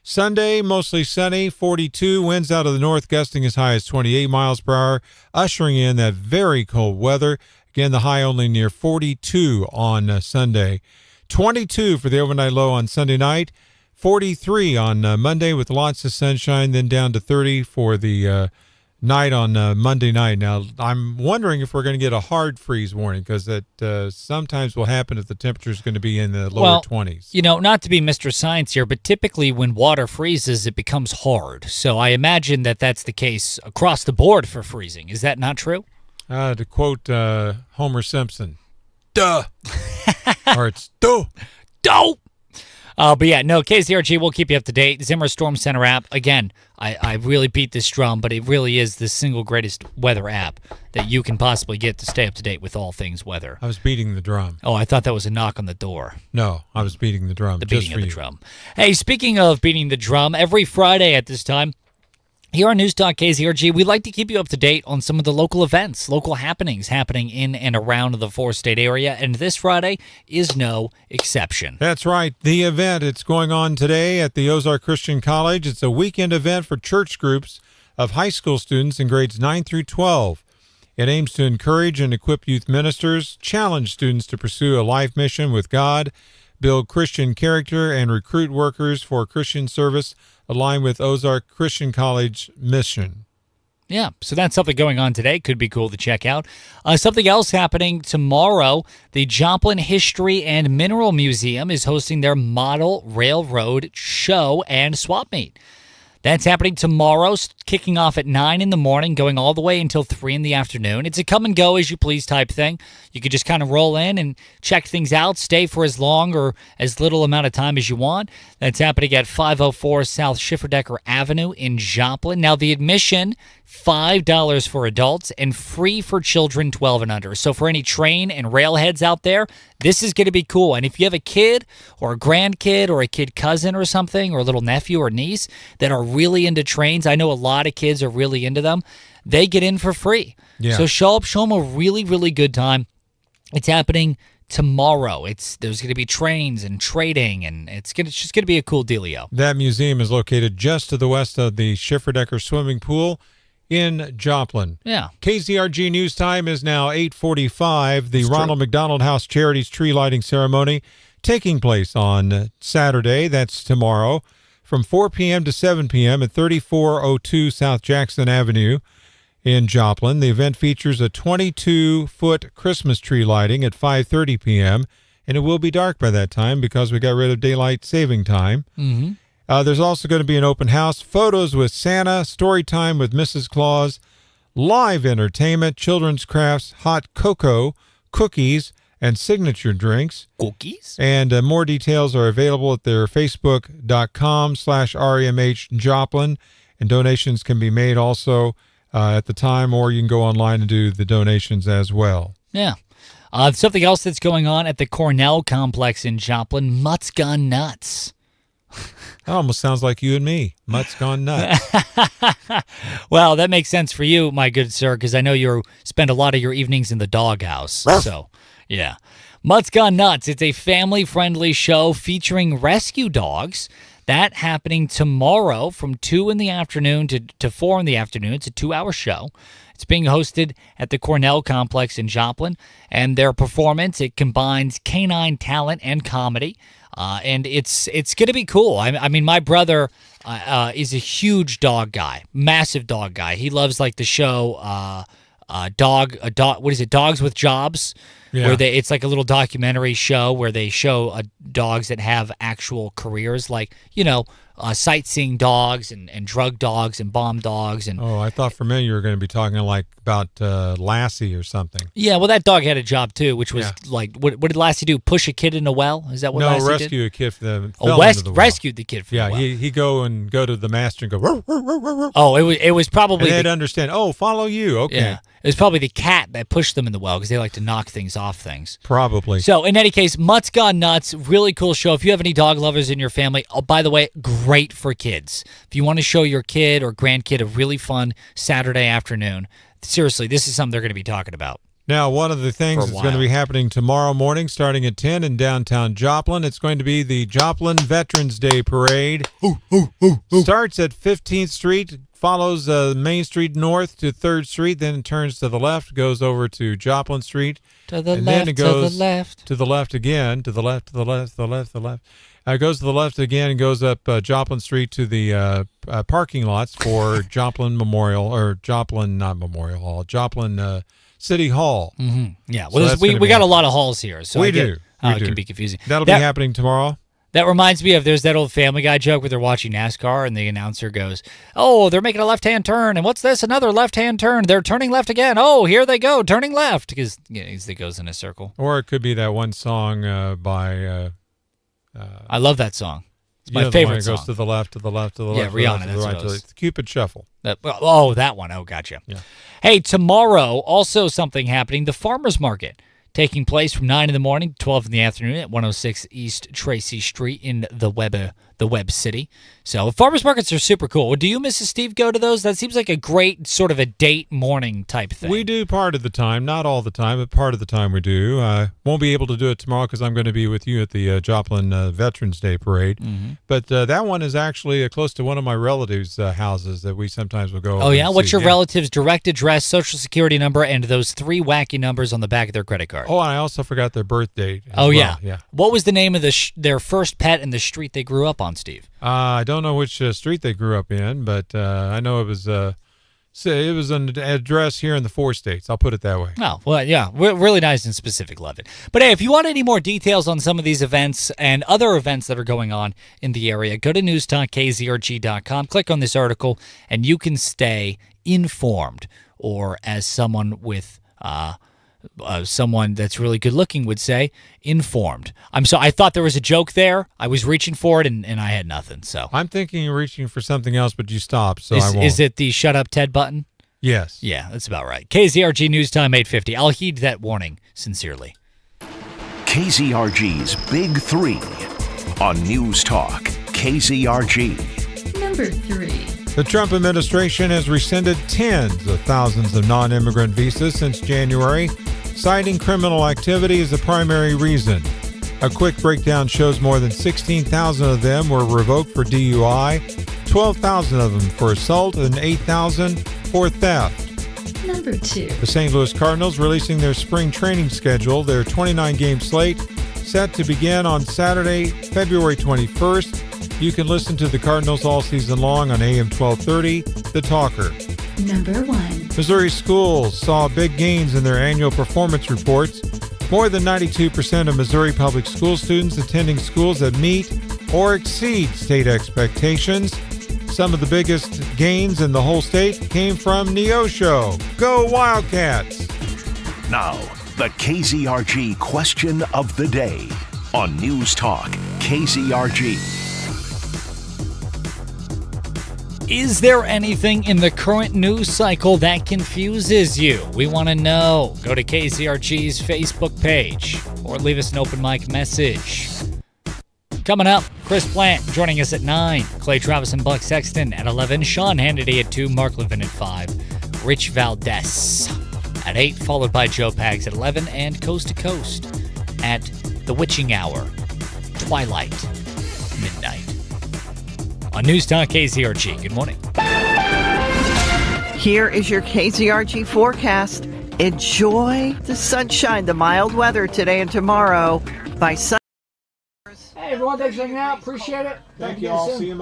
Sunday, mostly sunny, 42. Winds out of the north gusting as high as 28 miles per hour, ushering in that very cold weather. Again, the high only near 42 on Sunday. 22 for the overnight low on Sunday night. 43 on Monday with lots of sunshine, then down to 30 for the night on Monday night. Now, I'm wondering if we're going to get a hard freeze warning because that sometimes will happen if the temperature is going to be in the lower 20s. You know, not to be Mr. Science here, but typically when water freezes, it becomes hard. So I imagine that that's the case across the board for freezing. Is that not true? To quote Homer Simpson, duh. Or it's duh. Duh. But yeah, no, KZRG will keep you up to date. Zimmer Storm Center app, again, I really beat this drum, but it really is the single greatest weather app that you can possibly get to stay up to date with all things weather. I was beating the drum. Oh, I thought that was a knock on the door. No, I was beating the drum. The beating of the drum. Hey, speaking of beating the drum, every Friday at this time, here on News Talk KZRG, we like to keep you up to date on some of the local events, local happenings happening in and around the 4-state area, and this Friday is no exception. That's right. The event, it's going on today at the Ozark Christian College. It's a weekend event for church groups of high school students in grades 9 through 12. It aims to encourage and equip youth ministers, challenge students to pursue a life mission with God, build Christian character, and recruit workers for Christian service aligned with Ozark Christian College mission. Yeah, so that's something going on today. Could be cool to check out. Something else happening tomorrow, the Joplin History and Mineral Museum is hosting their Model Railroad Show and Swap Meet. That's happening tomorrow, kicking off at 9 in the morning, going all the way until 3 in the afternoon. It's a come-and-go-as-you-please type thing. You could just kind of roll in and check things out, stay for as long or as little amount of time as you want. That's happening at 504 South Schifferdecker Avenue in Joplin. Now, the admission, $5 for adults and free for children 12 and under. So for any train and railheads out there, this is going to be cool. And if you have a kid or a grandkid or a kid cousin or something or a little nephew or niece that are really into trains, I know a lot of kids are really into them, they get in for free. Yeah. So show them a really, really good time. It's happening tomorrow. There's going to be trains and trading, and it's just going to be a cool dealio. That museum is located just to the west of the Schifferdecker swimming pool in Joplin. Yeah. KZRG News Time is now 8:45. The Ronald McDonald House Charities tree lighting ceremony taking place on Saturday. That's tomorrow from 4 p.m. to 7 p.m. at 3402 South Jackson Avenue in Joplin. The event features a 22-foot Christmas tree lighting at 5:30 p.m., and it will be dark by that time because we got rid of daylight saving time. Mm-hmm. There's also going to be an open house, photos with Santa, story time with Mrs. Claus, live entertainment, children's crafts, hot cocoa, cookies, and signature drinks. Cookies? And more details are available at their facebook.com/REMH Joplin, and donations can be made also at the time, or you can go online and do the donations as well. Yeah. Something else that's going on at the Cornell complex in Joplin, Mutt's Gone Nuts. That almost sounds like you and me. Mutt's gone nuts. Well, that makes sense for you, my good sir, because I know you spend a lot of your evenings in the doghouse. So, yeah. Mutt's Gone Nuts. It's a family-friendly show featuring rescue dogs. That happening tomorrow from 2 in the afternoon to 4 in the afternoon. It's a 2-hour show. It's being hosted at the Cornell complex in Joplin, and their performance, it combines canine talent and comedy. And it's going to be cool. I mean, my brother is a huge dog guy, massive dog guy. He loves like the show what is it, Dogs with Jobs? Yeah. Where it's like a little documentary show where they show dogs that have actual careers, like, sightseeing dogs and drug dogs and bomb dogs. And I thought for a minute you were going to be talking like about Lassie or something. yeah, well, that dog had a job too, which was like, what did Lassie do? Push a kid in a well? Is that what Lassie did? Rescue a kid from rescued the kid from the well. Yeah, he go to the master and go. Rrr, rrr, rrr, rrr. Oh, it was probably. And they'd understand. Oh, follow you. Okay. Yeah. It was probably the cat that pushed them in the well because they like to knock things off things. Probably. So, in any case, Mutt's Gone Nuts, really cool show. If you have any dog lovers in your family, by the way, great for kids. If you want to show your kid or grandkid a really fun Saturday afternoon, seriously, this is something they're going to be talking about. Now, one of the things that's going to be happening tomorrow morning, starting at 10 in downtown Joplin, it's going to be the Joplin Veterans Day Parade. Starts at 15th Street, follows Main Street north to 3rd Street, then turns to the left, goes over to Joplin Street. To the and left, then it goes to the left. To the left again, to the left, to the left, to the left, to the left. It goes to the left again and goes up Joplin Street to the parking lots for Joplin Memorial, or Joplin, not Memorial Hall, Joplin City Hall. Mm-hmm. Yeah, well, so we got a lot of halls here, so it can be confusing. That'll be happening tomorrow. That reminds me of, there's that old Family Guy joke where they're watching NASCAR and the announcer goes, "Oh, they're making a left-hand turn, and what's this? Another left-hand turn. They're turning left again. Oh, here they go, turning left," because it goes in a circle. Or it could be that one song by. I love that song. It's my favorite song. It goes to the left, to the left, to the yeah, left. Rihanna, to that's the right, what it was. the Cupid Shuffle. That one. Oh, gotcha. Yeah. Hey, tomorrow, also something happening, the Farmers Market, taking place from 9 in the morning to 12 in the afternoon at 106 East Tracy Street in the Web City. So farmers markets are super cool. Do you, Mrs. Steve, go to those? That seems like a great sort of a date morning type thing. We do part of the time, not all the time, but part of the time we do. Won't be able to do it tomorrow because I'm going to be with you at the Joplin Veterans Day Parade. Mm-hmm. But that one is actually close to one of my relatives' houses that we sometimes will go over. Oh, yeah? And What's see. your relative's direct address, social security number, and those 3 wacky numbers on the back of their credit card? Oh, and I also forgot their birth date. Oh, well. yeah. What was the name of their first pet and the street they grew up on, Steve? I don't know which street they grew up in, but I know it was an address here in the 4 states. I'll put it that way. Oh, well, yeah, really nice and specific. Love it. But hey, if you want any more details on some of these events and other events that are going on in the area, go to newstalkkzrg.com, click on this article, and you can stay informed. Or as someone with someone that's really good looking would say, informed. I thought there was a joke there. I was reaching for it, and I had nothing. So I'm thinking you're reaching for something else, but you stopped, so I won't. Is it the shut up Ted button? Yes. Yeah, that's about right. KZRG News Time 8:50. I'll heed that warning sincerely. KZRG's Big 3 on News Talk KZRG. Number 3. The Trump administration has rescinded tens of thousands of non-immigrant visas since January, citing criminal activity as the primary reason. A quick breakdown shows more than 16,000 of them were revoked for DUI, 12,000 of them for assault, and 8,000 for theft. Number 2. The St. Louis Cardinals releasing their spring training schedule, their 29-game slate, set to begin on Saturday, February 21st. You can listen to the Cardinals all season long on AM 1230, The Talker. Number 1. Missouri schools saw big gains in their annual performance reports. More than 92% of Missouri public school students attending schools that meet or exceed state expectations. Some of the biggest gains in the whole state came from Neosho. Go Wildcats! Now, the KZRG question of the day on News Talk KZRG. Is there anything in the current news cycle that confuses you? We want to know. Go to KZRG's Facebook page or leave us an open mic message. Coming up, Chris Plant joining us at 9. Clay Travis and Buck Sexton at 11. Sean Hannity at 2. Mark Levin at 5. Rich Valdez at 8, followed by Joe Pags at 11. And Coast to Coast at the witching hour, twilight, midnight. On News Talk KZRG. Good morning. Here is your KZRG forecast. Enjoy the sunshine, the mild weather today and tomorrow. By sun. Hey, everyone, thanks for hanging out. Appreciate it. Thank you all. See you Monday.